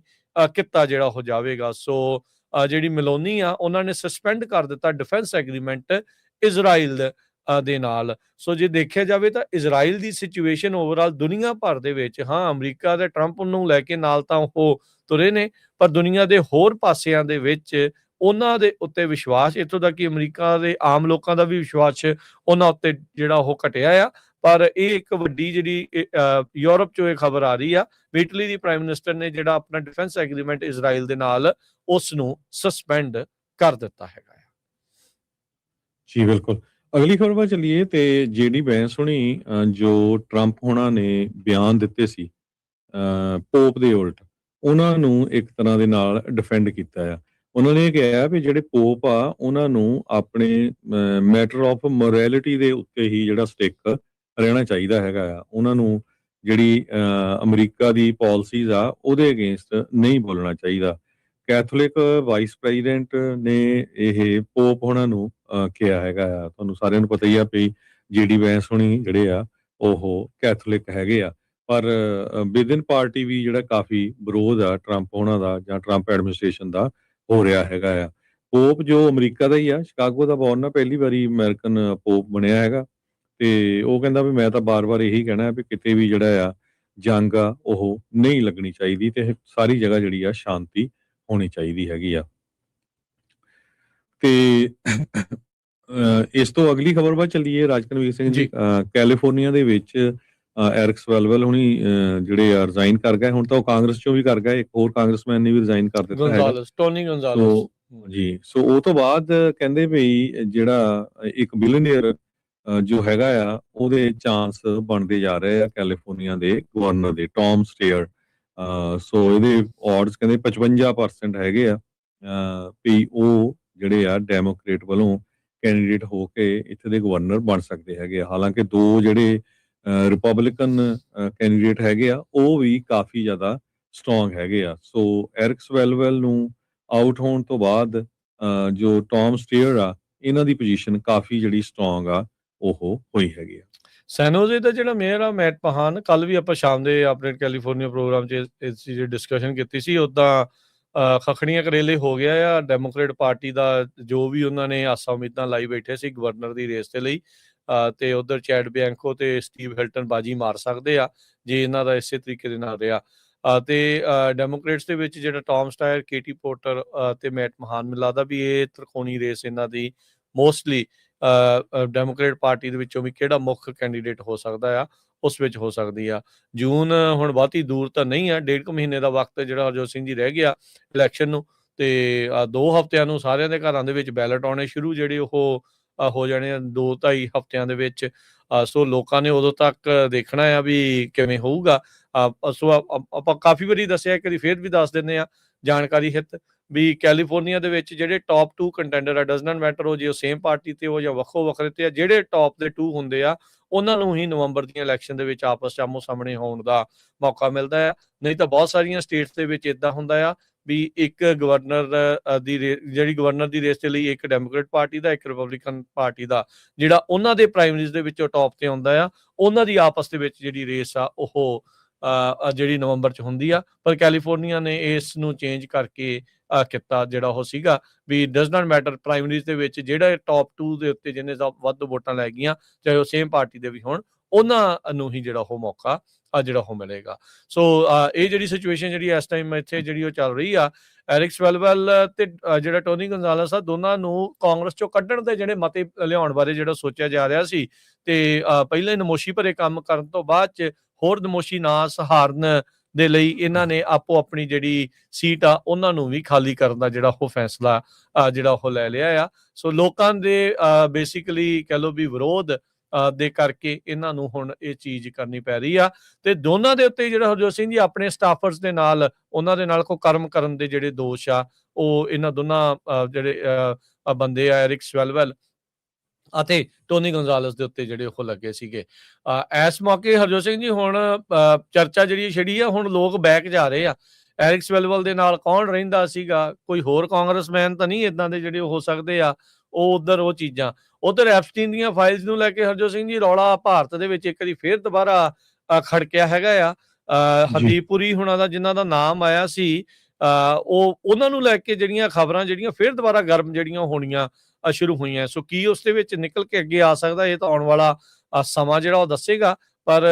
ਕੀਤਾ ਜਿਹੜਾ ਉਹ ਜਾਵੇਗਾ। ਸੋ ਜਿਹੜੀ ਮਿਲੋਨੀ ਆ ਉਹਨਾਂ ਨੇ ਸਸਪੈਂਡ ਕਰ ਦਿੱਤਾ ਡਿਫੈਂਸ ਐਗਰੀਮੈਂਟ ਇਜ਼ਰਾਈਲ ਦੇ ਨਾਲ। ਸੋ ਜੇ ਦੇਖਿਆ ਜਾਵੇ ਤਾਂ ਇਜ਼ਰਾਈਲ ਦੀ ਸਿਚੁਏਸ਼ਨ ਓਵਰਆਲ ਦੁਨੀਆ ਭਰ ਦੇ ਵਿੱਚ, ਹਾਂ ਅਮਰੀਕਾ ਦੇ ਟਰੰਪ ਨੂੰ ਲੈ ਕੇ ਨਾਲ ਤਾਂ ਉਹ ਤੁਰੇ ਨੇ, ਪਰ ਦੁਨੀਆ ਦੇ ਹੋਰ ਪਾਸਿਆਂ ਦੇ ਵਿੱਚ ਉਹਨਾਂ ਦੇ ਉੱਤੇ ਵਿਸ਼ਵਾਸ, ਇੱਥੋਂ ਤੱਕ ਕਿ ਅਮਰੀਕਾ ਦੇ ਆਮ ਲੋਕਾਂ ਦਾ ਵੀ ਵਿਸ਼ਵਾਸ ਉਹਨਾਂ ਉੱਤੇ ਜਿਹੜਾ ਉਹ ਘਟਿਆ ਆ। ਪਰ ਇਹ ਇੱਕ ਵੱਡੀ ਜਿਹੜੀ ਯੂਰਪ ਚੋਂ ਇਹ ਖਬਰ ਆ ਰਹੀ ਆ ਵੀ ਇਟਲੀ ਦੀ ਪ੍ਰਾਈਮ ਮਿਨਿਸਟਰ ਨੇ ਜਿਹੜਾ ਆਪਣਾ ਡਿਫੈਂਸ ਐਗਰੀਮੈਂਟ ਇਜ਼ਰਾਈਲ ਦੇ ਨਾਲ ਉਸ ਨੂੰ ਸਸਪੈਂਡ ਕਰ ਦਿੱਤਾ ਹੈਗਾ। ਜੀ ਬਿਲਕੁਲ। ਅਗਲੀ ਖਬਰ ਵੱਲ ਚੱਲੀਏ ਤੇ ਜਿਹੜੀ ਬੈਂਸ ਹੁਣੀ ਜੋ ਟਰੰਪ ਹੋਣਾ ਨੇ ਬਿਆਨ ਦਿੱਤੇ ਸੀ ਪੋਪ ਦੇ ਉਲਟ, ਉਹਨਾਂ ਨੂੰ ਇੱਕ ਤਰ੍ਹਾਂ ਦੇ ਨਾਲ ਡਿਫੈਂਡ ਕੀਤਾ ਆ। ਉਹਨਾਂ ਨੇ ਕਿਹਾ ਵੀ ਜਿਹੜੇ ਪੋਪ ਆ ਉਹਨਾਂ ਨੂੰ ਆਪਣੇ ਮੈਟਰ ਆਫ ਮੋਰੈਲਿਟੀ ਦੇ ਉੱਤੇ ਹੀ ਜਿਹੜਾ ਸਟਿਕ ਰਹਿਣਾ ਚਾਹੀਦਾ ਹੈਗਾ ਆ। ਉਹਨਾਂ ਨੂੰ ਜਿਹੜੀ ਅਮਰੀਕਾ ਦੀ ਪਾਲਿਸੀਜ਼ ਆ ਉਹਦੇ ਅਗੇਂਸਟ ਨਹੀਂ ਬੋਲਣਾ ਚਾਹੀਦਾ। ਕੈਥੋਲਿਕ ਵਾਈਸ ਪ੍ਰੈਜ਼ੀਡੈਂਟ ਨੇ ਇਹ ਪੋਪ ਹੋਣਾ ਨੂੰ ਕਿਹਾ ਹੈਗਾ ਆ। ਤੁਹਾਨੂੰ ਸਾਰਿਆਂ ਨੂੰ ਪਤਾ ਹੀ ਆ ਵੀ ਜਿਹੜੀ ਵੈਂਸ ਹੋਣੀ ਜਿਹੜੇ ਆ ਉਹ ਕੈਥੋਲਿਕ ਹੈਗੇ ਆ, ਪਰ ਵਿਦਨ ਪਾਰਟੀ ਵੀ ਜਿਹੜਾ ਕਾਫੀ ਵਿਰੋਧ ਆ ਟਰੰਪ ਹੋਣਾ ਦਾ ਜਾਂ ਟਰੰਪ ਐਡਮਿਨਿਸਟ੍ਰੇਸ਼ਨ ਦਾ ਹੋ ਰਿਹਾ ਹੈਗਾ ਆ। ਪੋਪ ਜੋ ਅਮਰੀਕਾ ਦਾ ਹੀ ਆ, ਸ਼ਿਕਾਗੋ ਦਾ ਬੌਰਨ ਆ, ਪਹਿਲੀ ਵਾਰੀ ਅਮਰੀਕਨ ਪੋਪ ਬਣਿਆ ਹੈਗਾ ਤੇ ਉਹ ਕਹਿੰਦਾ ਵੀ ਮੈਂ ਤਾਂ ਬਾਰ-ਬਾਰ ਇਹੀ ਕਹਿਣਾ ਵੀ ਕਿਤੇ ਵੀ ਜਿਹੜਾ ਆ ਜੰਗ ਆ ਉਹ ਨਹੀਂ ਲੱਗਣੀ ਚਾਹੀਦੀ ਤੇ ਸਾਰੀ ਜਗ੍ਹਾ ਜਿਹੜੀ ਆ ਸ਼ਾਂਤੀ ਹੋਣੀ ਚਾਹੀਦੀ ਹੈਗੀ ਆ। ਤੇ ਇਸ ਤੋਂ ਅਗਲੀ ਖਬਰ ਵੱਲ ਚੱਲੀਏ ਰਾਜਕਨਵੀਰ ਸਿੰਘ ਜੀ। ਕੈਲੀਫੋਰਨੀਆ ਦੇ ਵਿੱਚ ਐਰਿਕ ਸਵੈਲਵੈਲ ਹੁਣੀ ਜਿਹੜੇ ਆ ਰਿਜ਼ਾਈਨ ਕਰ ਗਏ। ਹੁਣ ਤਾਂ ਉਹ ਕਾਂਗਰਸ ਚੋਂ ਵੀ ਕਰ ਗਏ, ਇੱਕ ਹੋਰ ਕਾਂਗਰਸਮੈਨ ਨੇ ਵੀ ਰਿਜ਼ਾਈਨ ਕਰ ਦਿੱਤਾ ਹੈਗਾ। ਟੋਨੀ ਗੋਂਜ਼ਾਲਸ ਜੀ। ਸੋ ਉਹ ਤੋਂ ਬਾਅਦ ਕਹਿੰਦੇ ਵੀ ਜਿਹੜਾ ਇੱਕ ਬਿਲੀਅਨੀਅਰ ਜੋ ਹੈਗਾ ਆ ਉਹਦੇ ਚਾਂਸ ਬਣਦੇ ਜਾ ਰਹੇ ਆ ਕੈਲੀਫੋਰਨੀਆ ਦੇ ਗਵਰਨਰ ਦੇ, ਟੌਮ ਸਟੇਅਰ। ਸੋ ਇਹਦੇ odds ਕਹਿੰਦੇ 55% ਹੈਗੇ ਆ ਵੀ ਉਹ ਜਿਹੜੇ ਆ ਡੈਮੋਕ੍ਰੇਟ ਵੱਲੋਂ ਕੈਂਡੀਡੇਟ ਹੋ ਕੇ ਇੱਥੇ ਦੇ ਗਵਰਨਰ ਬਣ ਸਕਦੇ ਹੈਗੇ ਆ। ਹਾਲਾਂਕਿ ਦੋ ਜਿਹੜੇ ਰਿਪਬਲਿਕਨ ਕੈਂਡੀਡੇਟ ਹੈਗੇ ਆ ਉਹ ਵੀ ਕਾਫੀ ਜ਼ਿਆਦਾ ਸਟਰੋਂਗ ਹੈਗੇ ਆ। ਸੋ ਐਰਿਕ ਸਵੈਲਵੈਲ ਨੂੰ ਆਊਟ ਹੋਣ ਤੋਂ ਬਾਅਦ ਜੋ ਟੌਮ ਸਟੇਅਰ ਆ ਇਹਨਾਂ ਦੀ ਪੋਜੀਸ਼ਨ ਕਾਫੀ ਜਿਹੜੀ ਸਟਰੋਂਗ ਆ ਉਹ ਹੋਈ ਹੈਗੀ ਆ। ਸੈਨੋਜ਼ੇ ਦਾ ਜਿਹੜਾ ਮੇਅਰ ਆ ਮੈਟ ਪਹਾਨ, ਕੱਲ ਵੀ ਆਪਾਂ ਸ਼ਾਮ ਦੇ ਆਪਣੇ ਕੈਲੀਫੋਰਨੀਆ ਪ੍ਰੋਗਰਾਮ 'ਚ ਇਸ ਚੀਜ਼ ਦੀ ਡਿਸਕਸ਼ਨ ਕੀਤੀ ਸੀ। ਉੱਦਾਂ ਖਖੜੀਆਂ ਕਰੇਲੇ ਹੋ ਗਿਆ ਆ ਡੈਮੋਕ੍ਰੇਟ ਪਾਰਟੀ ਦਾ, ਜੋ ਵੀ ਉਹਨਾਂ ਨੇ ਆਸਾਂ ਉਮੀਦਾਂ ਲਾਈ ਬੈਠੇ ਸੀ ਗਵਰਨਰ ਦੀ ਰੇਸ ਦੇ ਲਈ। ਤੇ ਉਧਰ ਚੈਡ ਬਿਆੰਕੋ ਤੇ ਸਟੀਵ ਹਿਲਟਨ ਬਾਜੀ ਮਾਰ ਸਕਦੇ ਆ ਜੇ ਇਹਨਾਂ ਦਾ ਇਸੇ ਤਰੀਕੇ ਦੇ ਨਾਲ ਰਿਹਾ। ਤੇ ਡੈਮੋਕ੍ਰੇਟਸ ਦੇ ਵਿੱਚ ਜਿਹੜਾ ਟੌਮ ਸਟਾਇਰ, ਕੇਟੀ ਪੋਰਟਰ ਤੇ ਮੈਟ ਮਹਾਨ, ਮੈਨੂੰ ਲੱਗਦਾ ਵੀ ਇਹ ਤ੍ਰਿਕੋਣੀ ਰੇਸ ਇਹਨਾਂ ਦੀ ਮੋਸਟਲੀ ਡੈਮੋਕ੍ਰੇਟ ਪਾਰਟੀ ਦੇ ਵਿੱਚੋਂ ਵੀ ਕਿਹੜਾ ਮੁੱਖ ਕੈਂਡੀਡੇਟ ਹੋ ਸਕਦਾ ਆ ਉਸ ਵਿੱਚ ਹੋ ਸਕਦੀ ਆ। ਜੂਨ ਹੁਣ ਬਹੁਤੀ ਦੂਰ ਤਾਂ ਨਹੀਂ ਆ, 1.5 ਮਹੀਨੇ ਦਾ ਵਕਤ ਜਿਹੜਾ ਹਰਜੋਤ ਸਿੰਘ ਜੀ ਰਹਿ ਗਿਆ ਇਲੈਕਸ਼ਨ ਨੂੰ, ਤੇ 2 ਹਫ਼ਤਿਆਂ ਨੂੰ ਸਾਰਿਆਂ ਦੇ ਘਰਾਂ ਦੇ ਵਿੱਚ ਬੈਲਟ ਆਉਣੇ ਸ਼ੁਰੂ ਜਿਹੜੇ ਉਹ ਹੋ ਜਾਣੇ ਆ 2-2.5 ਹਫ਼ਤਿਆਂ ਦੇ ਵਿੱਚ। ਸੋ ਲੋਕਾਂ ਨੇ ਉਦੋਂ ਤੱਕ ਦੇਖਣਾ ਆ ਵੀ ਕਿਵੇਂ ਹੋਊਗਾ। ਸੋ ਆਪਾਂ ਕਾਫੀ ਵਾਰੀ ਦੱਸਿਆ, ਇੱਕ ਵਾਰੀ ਫੇਰ ਵੀ ਦੱਸ ਦਿੰਦੇ ਆ ਜਾਣਕਾਰੀ ਹਿੱਤ ਵੀ ਕੈਲੀਫੋਰਨੀਆ ਦੇ ਵਿੱਚ ਜਿਹੜੇ ਟੌਪ 2 ਕੰਟੈਂਡਰ ਆ, ਡਜ਼ ਨਾਟ ਮੈਟਰ ਉਹ ਜੇ ਉਹ ਸੇਮ ਪਾਰਟੀ ਤੇ ਉਹ ਜਾਂ ਵੱਖੋ ਵੱਖਰੇ ਤੇ ਆ, ਜਿਹੜੇ ਟੌਪ ਦੇ 2 ਹੁੰਦੇ ਆ ਉਹਨਾਂ ਨੂੰ ਹੀ ਨਵੰਬਰ ਦੀਆਂ ਇਲੈਕਸ਼ਨ ਦੇ ਵਿੱਚ ਆਪਸ 'ਚ ਆਮੋ ਸਾਹਮਣੇ ਹੋਣ ਦਾ ਮੌਕਾ ਮਿਲਦਾ ਆ। ਨਹੀਂ ਤਾਂ ਬਹੁਤ ਸਾਰੀਆਂ ਸਟੇਟਸ ਦੇ ਵਿੱਚ ਇੱਦਾਂ ਹੁੰਦਾ ਆ ਵੀ ਇੱਕ ਗਵਰਨਰ ਦੀ ਜਿਹੜੀ ਗਵਰਨਰ ਦੀ ਰੇਸ ਦੇ ਲਈ ਇੱਕ ਡੈਮੋਕ੍ਰੇਟ ਪਾਰਟੀ ਦਾ, ਇੱਕ ਰਿਪਬਲਿਕਨ ਪਾਰਟੀ ਦਾ ਜਿਹੜਾ ਉਹਨਾਂ ਦੇ ਪ੍ਰਾਇਮਰੀਜ਼ ਦੇ ਵਿੱਚੋਂ ਟੌਪ ਤੇ ਆਉਂਦਾ ਆ, ਉਹਨਾਂ ਦੀ ਆਪਸ ਦੇ ਵਿੱਚ ਜਿਹੜੀ ਰੇਸ ਆ ਉਹ ਜਿਹੜੀ ਨਵੰਬਰ 'ਚ ਹੁੰਦੀ ਆ। ਪਰ ਕੈਲੀਫੋਰਨੀਆ ਨੇ ਇਸ ਨੂੰ ਚੇਂਜ ਕਰਕੇ ਕੀਤਾ ਜਿਹੜਾ ਉਹ ਸੀਗਾ ਵੀ ਡਜ਼ ਨਾਟ ਮੈਟਰ ਪ੍ਰਾਇਮਰੀਜ਼ ਦੇ ਵਿੱਚ ਜਿਹੜਾ ਟੌਪ 2 ਦੇ ਉੱਤੇ ਜਿਹਨੇ ਵੱਧ ਵੋਟਾਂ ਲੈ ਗਈਆਂ, ਚਾਹੇ ਉਹ ਸੇਮ ਪਾਰਟੀ ਦੇ ਵੀ ਹੋਣ, ਉਹਨਾਂ ਨੂੰ ਹੀ ਜਿਹੜਾ ਉਹ ਮੌਕਾ ਜਿਹੜਾ ਉਹ ਮਿਲੇਗਾ। ਸੋ ਇਹ ਜਿਹੜੀ ਸਿਚੁਏਸ਼ਨ ਜਿਹੜੀ ਇਸ ਟਾਈਮ ਇੱਥੇ ਜਿਹੜੀ ਉਹ ਚੱਲ ਰਹੀ ਆ, ਐਰਿਕ ਸਵੈਲਵੈਲ ਤੇ ਜਿਹੜਾ ਟੋਨੀ ਗੋਂਜ਼ਾਲਸ ਆ, ਦੋਨਾਂ ਨੂੰ ਕਾਂਗਰਸ ਚੋਂ ਕੱਢਣ ਦੇ ਜਿਹੜੇ ਮਤੇ ਲਿਆਉਣ ਬਾਰੇ ਜਿਹੜਾ ਸੋਚਿਆ ਜਾ ਰਿਹਾ ਸੀ, ਤੇ ਪਹਿਲੇ ਨਮੋਸ਼ੀ ਭਰੇ ਕੰਮ ਕਰਨ ਤੋਂ ਬਾਅਦ 'ਚ ਹੋਰ ਨਮੋਸ਼ੀ ਨਾ ਸਹਾਰਨ ਦੇ ਲਈ ਇਹਨਾਂ ਨੇ ਆਪੋ ਆਪਣੀ ਜਿਹੜੀ ਸੀਟ ਆ ਉਹਨਾਂ ਨੂੰ ਵੀ ਖਾਲੀ ਕਰਨ ਦਾ ਜਿਹੜਾ ਉਹ ਫੈਸਲਾ ਜਿਹੜਾ ਉਹ ਲੈ ਲਿਆ ਆ। ਸੋ ਲੋਕਾਂ ਦੇ ਬੇਸਿਕਲੀ ਕਹਿ ਲਓ ਵੀ ਵਿਰੋਧ ਦੇ ਕਰਕੇ ਇਹਨਾਂ ਨੂੰ ਹੁਣ ਇਹ ਚੀਜ਼ ਕਰਨੀ ਪੈ ਰਹੀ ਆ। ਤੇ ਦੋਨਾਂ ਦੇ ਉੱਤੇ ਜਿਹੜਾ ਹਰਜੋਤ ਸਿੰਘ ਜੀ ਆਪਣੇ ਸਟਾਫਰਸ ਦੇ ਨਾਲ ਉਹਨਾਂ ਦੇ ਨਾਲ ਕੋਈ ਕਰਮ ਕਰਨ ਦੇ ਜਿਹੜੇ ਦੋਸ਼ ਆ ਉਹ ਇਹਨਾਂ ਦੋਨਾਂ ਜਿਹੜੇ ਬੰਦੇ ਆ ਐਰਿਕ ਸਵੈਲਵੈਲ ਅਤੇ ਟੋਨੀ ਗੋਂਜ਼ਾਲਸ ਦੇ ਉੱਤੇ ਜਿਹੜੇ ਉਹ ਲੱਗੇ ਸੀਗੇ। ਇਸ ਮੌਕੇ ਹਰਜੋਤ ਸਿੰਘ ਜੀ ਹੁਣ ਚਰਚਾ ਜਿਹੜੀ ਛਿੜੀ ਆ, ਹੁਣ ਲੋਕ ਬੈਕ ਜਾ ਰਹੇ ਆ। ਐਰਿਕ ਸਵੈਲਵੈਲ ਦੇ ਨਾਲ ਕੌਣ ਰਹਿੰਦਾ ਸੀਗਾ, ਕੋਈ ਹੋਰ ਕਾਂਗਰਸਮੈਨ ਤਾਂ ਨਹੀਂ ਇਦਾਂ ਦੇ ਜਿਹੜੇ ਹੋ ਸਕਦੇ ਆ ਉਹ ਉਧਰ ਉਹ ਚੀਜ਼ਾਂ। ਉਧਰ ਐਪਸਟੀਨ ਦੀਆਂ ਫਾਈਲਸ ਨੂੰ ਲੈ ਕੇ ਹਰਜੋਤ ਸਿੰਘ ਜੀ ਰੌਲਾ ਭਾਰਤ ਦੇ ਵਿੱਚ ਇੱਕ ਵਾਰੀ ਫੇਰ ਦੁਬਾਰਾ ਖੜਕਿਆ ਹੈਗਾ ਆ। ਹਰਦੀਪ ਪੁਰੀ ਹੁਣਾਂ ਦਾ ਜਿਨ੍ਹਾਂ ਦਾ ਨਾਮ ਆਇਆ ਸੀ ਉਹ ਉਹਨਾਂ ਨੂੰ ਲੈ ਕੇ ਜਿਹੜੀਆਂ ਖਬਰਾਂ ਜਿਹੜੀਆਂ ਫਿਰ ਦੁਬਾਰਾ ਗਰਮ ਜਿਹੜੀਆਂ ਹੋਣੀਆਂ ਸ਼ੁਰੂ ਹੋਈਆਂ। ਸੋ ਕੀ ਉਸ ਦੇ ਵਿੱਚ ਨਿਕਲ ਕੇ ਅੱਗੇ ਆ ਸਕਦਾ, ਇਹ ਤਾਂ ਆਉਣ ਵਾਲਾ ਸਮਾਂ ਜਿਹੜਾ ਉਹ ਦੱਸੇਗਾ। ਪਰ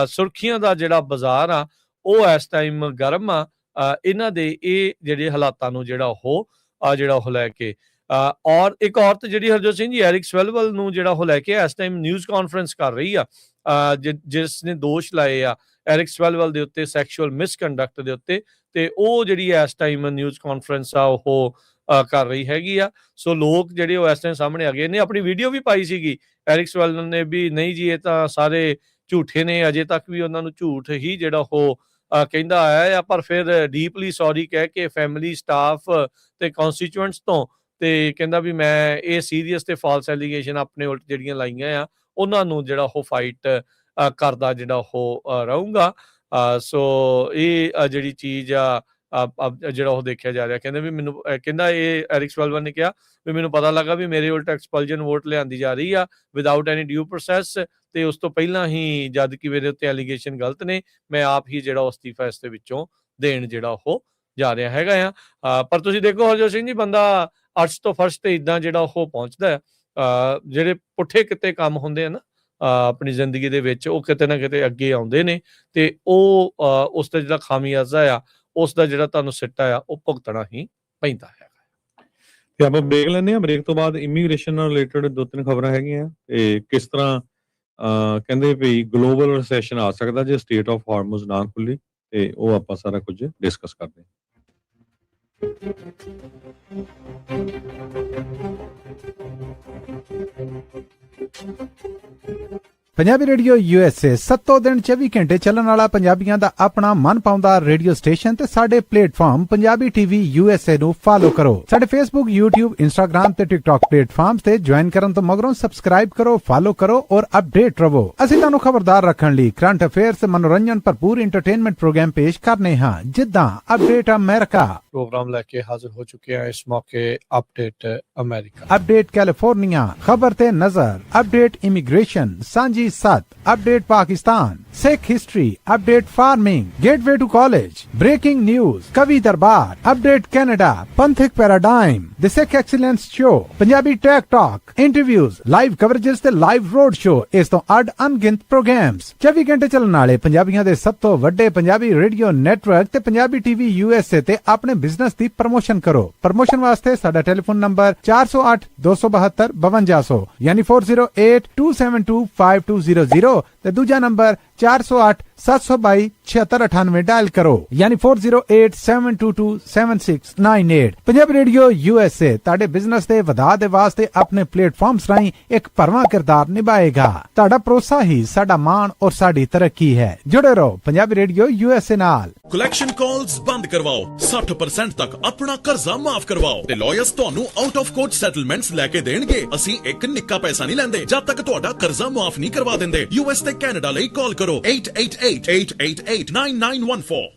ਸੁਰਖੀਆਂ ਦਾ ਜਿਹੜਾ ਬਾਜ਼ਾਰ ਆ ਉਹ ਇਸ ਟਾਈਮ ਗਰਮ ਆ ਇਹਨਾਂ ਦੇ ਇਹ ਜਿਹੜੇ ਹਾਲਾਤਾਂ ਨੂੰ ਜਿਹੜਾ ਉਹ ਲੈ ਕੇ। ਔਰ ਇੱਕ ਔਰਤ ਜਿਹੜੀ ਹਰਜੋਤ ਸਿੰਘ ਜੀ ਐਰਿਕ ਸਵੈਲਵਲ ਨੂੰ ਜਿਹੜਾ ਉਹ ਲੈ ਕੇ ਇਸ ਟਾਈਮ ਨਿਊਜ਼ ਕਾਨਫਰੰਸ ਕਰ ਰਹੀ ਆ, ਜਿਸ ਨੇ ਦੋਸ਼ ਲਾਏ ਆ ਐਰਿਕ ਸਵੈਲਵਲ ਦੇ ਉੱਤੇ ਸੈਕਸ਼ੂਅਲ ਮਿਸਕੰਡਕਟ ਦੇ ਉੱਤੇ, ਤੇ ਉਹ ਜਿਹੜੀ ਇਸ ਟਾਈਮ ਨਿਊਜ਼ ਕਾਨਫਰੰਸ ਆ ਉਹ ਕਰ ਰਹੀ ਹੈਗੀ ਆ। ਸੋ ਲੋਕ ਜਿਹੜੇ ਉਹ ਇਸ ਟਾਈਮ ਸਾਹਮਣੇ ਆ ਗਏ ਨੇ। ਆਪਣੀ ਵੀਡੀਓ ਵੀ ਪਾਈ ਸੀਗੀ ਐਰਿਕ ਸਵੈਲਵਲ ਨੇ ਵੀ ਨਹੀਂ ਜੀ ਇਹ ਤਾਂ ਸਾਰੇ ਝੂਠੇ ਨੇ, ਅਜੇ ਤੱਕ ਵੀ ਉਹਨਾਂ ਨੂੰ ਝੂਠ ਹੀ ਜਿਹੜਾ ਉਹ ਕਹਿੰਦਾ ਆਇਆ ਆ। ਪਰ ਫਿਰ ਡੀਪਲੀ ਸੌਰੀ ਕਹਿ ਕੇ ਫੈਮਿਲੀ, ਸਟਾਫ ਤੇ ਕਨਸਟੀਚੂਐਂਟਸ ਤੋਂ, ਤੇ ਕਹਿੰਦਾ ਵੀ ਮੈਂ ਇਹ ਸੀਰੀਅਸ ਤੇ ਫਾਲਸ ਐਲੀਗੇਸ਼ਨ ਆਪਣੇ ਉਲਟ ਜਿਹੜੀਆਂ ਲਾਈਆਂ ਆ ਉਹਨਾਂ ਨੂੰ ਜਿਹੜਾ ਉਹ ਫਾਈਟ ਕਰਦਾ ਜਿਹੜਾ ਉਹ ਰਹੂੰਗਾ। ਸੋ ਇਹ ਜਿਹੜੀ ਚੀਜ਼ ਆ ਜਿਹੜਾ ਉਹ ਦੇਖਿਆ ਜਾ ਰਿਹਾ। ਕਹਿੰਦੇ ਵੀ ਮੈਨੂੰ ਕਹਿੰਦਾ ਇਹ ਐਰਿਕ ਸਵੈਲਵਲ ਨੇ ਕਿਹਾ ਵੀ ਮੈਨੂੰ ਪਤਾ ਲੱਗਾ ਵੀ ਮੇਰੇ ਉਲਟ ਐਕਸਪਲਜਨ ਵੋਟ ਲਿਆਂਦੀ ਜਾ ਰਹੀ ਆ ਵਿਦਆਊਟ ਐਨੀ ਡਿਊ ਪ੍ਰੋਸੈਸ, ਤੇ ਉਸ ਤੋਂ ਪਹਿਲਾਂ ਹੀ ਜਦ ਕਿ ਮੇਰੇ ਉੱਤੇ ਐਲੀਗੇਸ਼ਨ ਗਲਤ ਨੇ, ਮੈਂ ਆਪ ਹੀ ਜਿਹੜਾ ਅਸਤੀਫਾ ਇਸ ਦੇ ਵਿੱਚੋਂ ਦੇਣ ਜਿਹੜਾ ਉਹ ਜਾ ਰਿਹਾ ਹੈਗਾ ਆ। ਪਰ ਤੁਸੀਂ ਦੇਖੋ ਹਰਜੋਤ ਸਿੰਘ ਜੀ, ਬੰਦਾ ਅਰਸ਼ ਤੋਂ ਫਰਸ਼ ਤੇ ਇਦਾਂ ਜਿਹੜਾ ਉਹ ਪਹੁੰਚਦਾ, ਜਿਹੜੇ ਪੁੱਠੇ ਕਿਤੇ ਕੰਮ ਹੁੰਦੇ ਆ ਨਾ ਆਪਣੀ ਜ਼ਿੰਦਗੀ ਦੇ ਵਿੱਚ, ਉਹ ਕਿਤੇ ਨਾ ਕਿਤੇ ਅੱਗੇ ਆਉਂਦੇ ਨੇ, ਤੇ ਉਹ ਉਸ ਦਾ ਜਿਹੜਾ ਖਾਮਿਆਜ਼ਾ ਆ ਉਸ ਦਾ ਜਿਹੜਾ ਤੁਹਾਨੂੰ ਸਿੱਟਾ ਆ ਉਹ ਭੁਗਤਣਾ ਹੀ ਪੈਂਦਾ ਹੈ। ਤੇ ਆਪਾਂ ਬ੍ਰੇਕ ਲੈਂਦੇ ਹਾਂ। ਬ੍ਰੇਕ ਤੋਂ ਬਾਅਦ ਇਮੀਗ੍ਰੇਸ਼ਨ ਨਾਲ ਰਿਲੇਟਡ 2-3 ਖਬਰਾਂ ਹੈਗੀਆਂ, ਤੇ ਕਿਸ ਤਰ੍ਹਾਂ ਕਹਿੰਦੇ ਵੀ ਗਲੋਬਲ ਰਿਸੈਸ਼ਨ ਆ ਸਕਦਾ ਜੇ ਸਟੇਟ ਆਫ ਹਾਰਮੋਜ਼ ਨਾ ਖੁੱਲੀ, ਤੇ ਉਹ ਆਪਾਂ ਸਾਰਾ ਕੁਝ ਡਿਸਕਸ ਕਰਦੇ ਹਾਂ। ਪੰਜਾਬੀ ਰੇਡੀਓ USA 7 ਦਿਨ 24 ਘੰਟੇ ਚੱਲਣ ਵਾਲਾ ਪੰਜਾਬੀਆਂ ਦਾ ਆਪਣਾ ਮਨ ਪਾਉਂਦਾ ਰੇਡੀਓ ਸਟੇਸ਼ਨ, ਤੇ ਸਾਡੇ ਪਲੇਟਫਾਰਮ ਪੰਜਾਬੀ TV USA ਨੂੰ ਫਾਲੋ ਕਰੋ। ਸਾਡੇ Facebook, YouTube, Instagram ਤੇ TikTok ਪਲੇਟਫਾਰਮਸ ਤੇ ਜੁਆਇਨ ਕਰਨ ਤੋਂ ਮਗਰੋਂ ਸਬਸਕ੍ਰਾਈਬ ਕਰੋ, ਫਾਲੋ ਕਰੋ ਔਰ ਅਪਡੇਟ ਰਹੋ। ਅਸੀਂ ਤੁਹਾਨੂੰ ਖਬਰਦਾਰ ਰੱਖਣ ਲਈ ਕਰੰਟ ਅਫੇਅਰਸ, ਮਨੋਰੰਜਨ ਭਰਪੂਰ ਇੰਟਰਟੇਨਮੈਂਟ ਪ੍ਰੋਗਰਾਮ ਪੇਸ਼ ਕਰਨੇ ਹਾਂ, ਜਿੱਦਾਂ ਅਪਡੇਟ ਅਮਰੀਕਾ ਪ੍ਰੋਗਰਾਮ ਲੈ ਕੇ ਹਾਜ਼ਰ ਹੋ ਚੁੱਕੇ ਹਾਂ ਇਸ ਮੌਕੇ। ਅਪਡੇਟ ਅਮਰੀਕਾ, ਅਪਡੇਟ ਕੈਲੀਫੋਰਨੀਆ, ਖਬਰ ਤੇ ਨਜ਼ਰ, ਅਪਡੇਟ ਇਮੀਗ੍ਰੇਸ਼ਨ, ਸਾਂਝੀ ਸੱਤ, update Pakistan, Sikh history, update farming, gateway to college, breaking news, ਕਵੀ ਦਰਬਾਰ, ਅਪਡੇਟ ਕੈਨੇਡਾ, ਪੰਥਕ paradigm, the Sikh excellence show, Punjabi tech talk, interviews, live coverages ਤੇ ਲਾਈਵ ਰੋਡ ਸ਼ੋ, ਇਸ ਤੋਂ ਅੱਡ ਅਣਗਿਣਤ ਪ੍ਰੋਗਰਾਮਸ, 24 ਘੰਟੇ ਚੱਲਣ ਵਾਲੇ ਪੰਜਾਬੀਆਂ ਦੇ ਸਭ ਤੋਂ ਵੱਡੇ ਪੰਜਾਬੀ ਰੇਡੀਓ ਨੈਟਵਰਕ ਤੇ ਪੰਜਾਬੀ TV USA ਤੇ ਆਪਣੇ ਬਿਜ਼ਨਸ ਦੀ ਪ੍ਰਮੋਸ਼ਨ ਕਰੋ। ਪ੍ਰਮੋਸ਼ਨ ਵਾਸਤੇ ਸਾਡਾ ਟੈਲੀਫੋਨ ਨੰਬਰ 408 272 5200 ਯਾਨੀ 4082725200 ਤੇ ਦੂਜਾ ਨੰਬਰ 408 722 7698 ਡਾਇਲ ਕਰੋ, ਯਾਨੀ 4087227698। ਪੰਜਾਬੀ ਰੇਡੀਓ USA ਤੁਹਾਡੇ ਬਿਜ਼ਨਸ ਦੇ ਵਧਾ ਦੇ ਵਾਸਤੇ ਆਪਣੇ ਪਲੇਟਫਾਰਮਸ ਰਾਹੀਂ ਇੱਕ ਭਰਵਾਂ ਕਿਰਦਾਰ ਨਿਭਾਏਗਾ। ਤੁਹਾਡਾ ਭਰੋਸਾ ਹੀ ਸਾਡਾ ਮਾਣ ਔਰ ਸਾਡੀ ਤਰੱਕੀ ਹੈ। ਜੁੜੇ ਰਹੋ ਪੰਜਾਬੀ ਰੇਡੀਓ USA ਨਾਲ। ਕਲੈਕਸ਼ਨ ਕਾਲਸ ਬੰਦ ਕਰਵਾਓ, 60% ਤੱਕ ਆਪਣਾ ਕਰਜ਼ਾ ਮਾਫ ਕਰਵਾਓ, ਤੇ ਲਾਇਰਸ ਤੁਹਾਨੂੰ ਆਊਟ ਆਫ ਕੋਰਟ ਸੈਟਲਮੈਂਟਸ ਲੈ ਕੇ ਦੇਣਗੇ। ਅਸੀਂ ਇੱਕ ਨਿੱਕਾ ਪੈਸਾ ਨਹੀਂ ਲੈਂਦੇ ਜਦ ਤੱਕ ਤੁਹਾਡਾ ਕਰਜ਼ਾ ਮਾਫ ਨਹੀਂ ਕਰਵਾ ਦਿੰਦੇ। US ਤੇ ਕੈਨੇਡਾ ਲਈ ਕਾਲ ਕਰੋ 888-888-9914।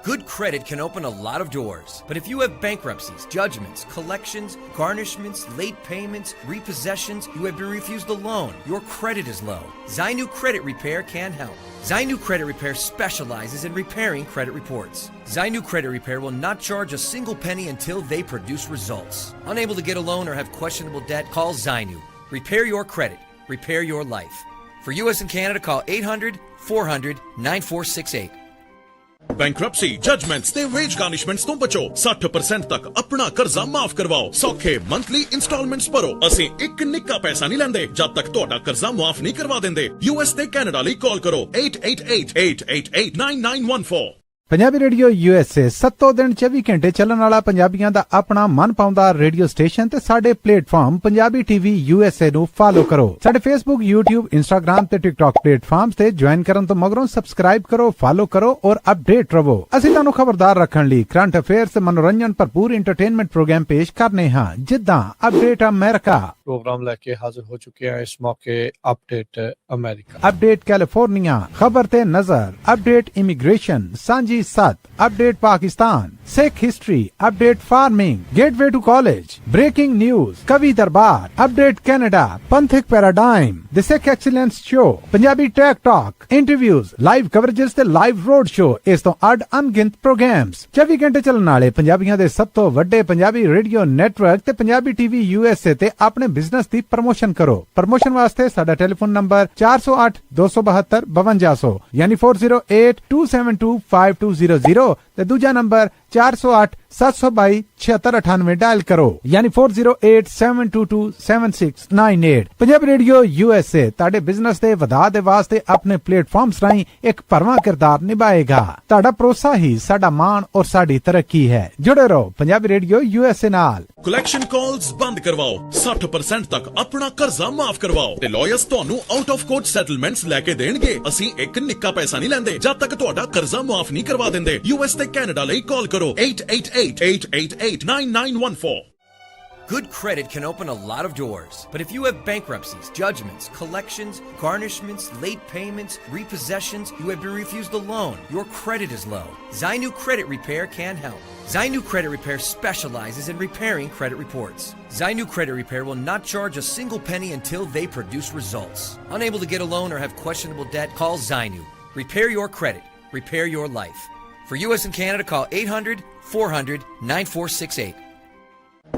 Good credit can open a lot of doors, but if you have bankruptcies, judgments, collections, garnishments, late payments, repossessions, you have been refused a loan, your credit is low, Zainu Credit Repair can help. Zainu Credit Repair specializes in repairing credit reports. Zainu Credit Repair will not charge a single penny until they produce results. Unable to get a loan or have questionable debt, call Zainu. Repair your credit. Repair your life. For US and Canada, call 800-400-9468. Bankruptcy, judgements ਤੇ veg ਗਾਰਨਿਸ਼ਮੈਂਟਸ ਤੋਂ ਬਚੋ। 60% ਤੱਕ ਆਪਣਾ ਕਰਜ਼ਾ ਮਾਫ ਕਰਵਾਓ। ਸੌਖੇ monthly instalments ਭਰੋ। ਅਸੀਂ ਇੱਕ ਨਿੱਕਾ ਪੈਸਾ ਨਹੀਂ ਲੈਂਦੇ ਜਦ ਤੱਕ ਤੁਹਾਡਾ ਕਰਜ਼ਾ ਮਾਫ ਨਹੀਂ ਕਰਵਾ ਦਿੰਦੇ। US ਤੇ ਕੈਨੇਡਾ ਲਈ ਕਾਲ ਕਰੋ 888-888-9914। ਪੰਜਾਬੀ ਰੇਡੀਓ USA 7 ਦਿਨ 24 ਘੰਟੇ ਚੱਲਣ ਵਾਲਾ ਪੰਜਾਬੀਆਂ ਦਾ ਆਪਣਾ ਮਨ ਪਾਉਂਦਾ ਰੇਡੀਓ ਸਟੇਸ਼ਨ, ਤੇ ਸਾਡੇ ਪਲੇਟਫਾਰਮ ਪੰਜਾਬੀ TV USA ਨੂੰ ਫਾਲੋ ਕਰੋ। ਸਾਡੇ Facebook, YouTube, Instagram ਤੇ TikTok ਪਲੇਟਫਾਰਮਸ ਤੇ ਜੁਆਇਨ ਕਰਨ ਤੋਂ ਮਗਰੋਂ ਸਬਸਕ੍ਰਾਈਬ ਕਰੋ, ਫਾਲੋ ਕਰੋ ਔਰ ਅਪਡੇਟ ਰਹੋ। ਅਸੀਂ ਤੁਹਾਨੂੰ ਖਬਰਦਾਰ ਰੱਖਣ ਲਈ ਕਰੰਟ ਅਫੇਅਰਸ, ਮਨੋਰੰਜਨ ਭਰਪੂਰ ਇੰਟਰਟੇਨਮੈਂਟ ਪ੍ਰੋਗਰਾਮ ਪੇਸ਼ ਕਰਨੇ ਹਾਂ, ਜਿੱਦਾਂ ਅਪਡੇਟ ਅਮਰੀਕਾ ਪ੍ਰੋਗਰਾਮ ਲੈ ਕੇ ਹਾਜ਼ਰ ਹੋ ਚੁੱਕੇ ਹਾਂ ਇਸ ਮੌਕੇ। ਅਪਡੇਟ ਅਮਰੀਕਾ, ਅਪਡੇਟ ਕੈਲੀਫੋਰਨੀਆ, ਖਬਰ ਤੇ ਨਜ਼ਰ, ਅਪਡੇਟ ਇਮੀਗ੍ਰੇਸ਼ਨ, ਸਾਂਝੀ ਸੱਤ, update Pakistan, Sikh History, Update Farming, Gateway to College, Breaking News, Kavi Darbar, Update Canada, Panthik Paradigm, The Sikh Excellence Show, Punjabi Tech Talk, Interviews, Live Coverages ਤੇ Live Road Show, ਇਸ ਤੋਂ ਅੱਡ ਅਣਗਿਣਤ programs 24 ਘੰਟੇ ਚੱਲਣ ਵਾਲੇ ਪੰਜਾਬੀਆਂ ਦੇ ਸਭ ਤੋਂ ਵੱਡੇ ਪੰਜਾਬੀ ਰੇਡੀਓ ਨੈਟਵਰਕ ਤੇ ਪੰਜਾਬੀ ਟੀਵੀ USA ਤੇ ਆਪਣੇ ਬਿਜ਼ਨਸ ਦੀ ਪ੍ਰਮੋਸ਼ਨ ਕਰੋ। ਪ੍ਰਮੋਸ਼ਨ ਵਾਸਤੇ ਸਾਡਾ ਟੈਲੀਫੋਨ ਨੰਬਰ 408 272 5200 ਯਾਨੀ 4082725200 ਤੇ ਦੂਜਾ ਨੰਬਰ 408 722 7698 ਡਾਇਲ ਕਰੋ ਯਾਨੀ 4087227698। ਪੰਜਾਬੀ ਰੇਡੀਓ USA ਤੁਹਾਡੇ ਬਿਜ਼ਨਸ ਦੇ ਵਧਾ ਦੇ ਵਾਸਤੇ ਆਪਣੇ ਪਲੇਟਫਾਰਮਸ ਰਾਹੀਂ ਇੱਕ ਭਰਵਾਂ ਕਿਰਦਾਰ ਨਿਭਾਏਗਾ। ਤੁਹਾਡਾ ਭਰੋਸਾ ਹੀ ਸਾਡਾ ਮਾਣ ਔਰ ਸਾਡੀ ਤਰੱਕੀ ਹੈ। ਜੁੜੇ ਰਹੋ ਪੰਜਾਬੀ ਰੇਡੀਓ USA ਨਾਲ। ਕਲੈਕਸ਼ਨ ਕਾਲਸ ਬੰਦ ਕਰਵਾਓ, 60% ਤੱਕ ਆਪਣਾ ਕਰਜ਼ਾ ਮਾਫ ਕਰਵਾਓ ਤੇ ਲਾਇਰਸ ਤੁਹਾਨੂੰ ਆਊਟ ਆਫ ਕੋਰਟ ਸੈਟਲਮੈਂਟਸ ਲੈ ਕੇ ਦੇਣਗੇ। ਅਸੀਂ ਇੱਕ ਨਿੱਕਾ ਪੈਸਾ ਨਹੀਂ ਲੈਂਦੇ ਜਦ ਤੱਕ ਤੁਹਾਡਾ ਕਰਜ਼ਾ ਮਾਫ ਨਹੀਂ ਕਰਵਾ ਦਿੰਦੇ। US ਤੇ ਕੈਨੇਡਾ ਲਈ ਕਾਲ ਕਰੋ 888-888-9914। Good credit can open a lot of doors, but if you have bankruptcies, judgments, collections, garnishments, late payments, repossessions, you have been refused a loan, your credit is low, Zainu Credit Repair can help. Zainu Credit Repair specializes in repairing credit reports. Zainu Credit Repair will not charge a single penny until they produce results. Unable to get a loan or have questionable debt? Call Zainu. Repair your credit. Repair your life. For US and Canada, call 800-400-9468.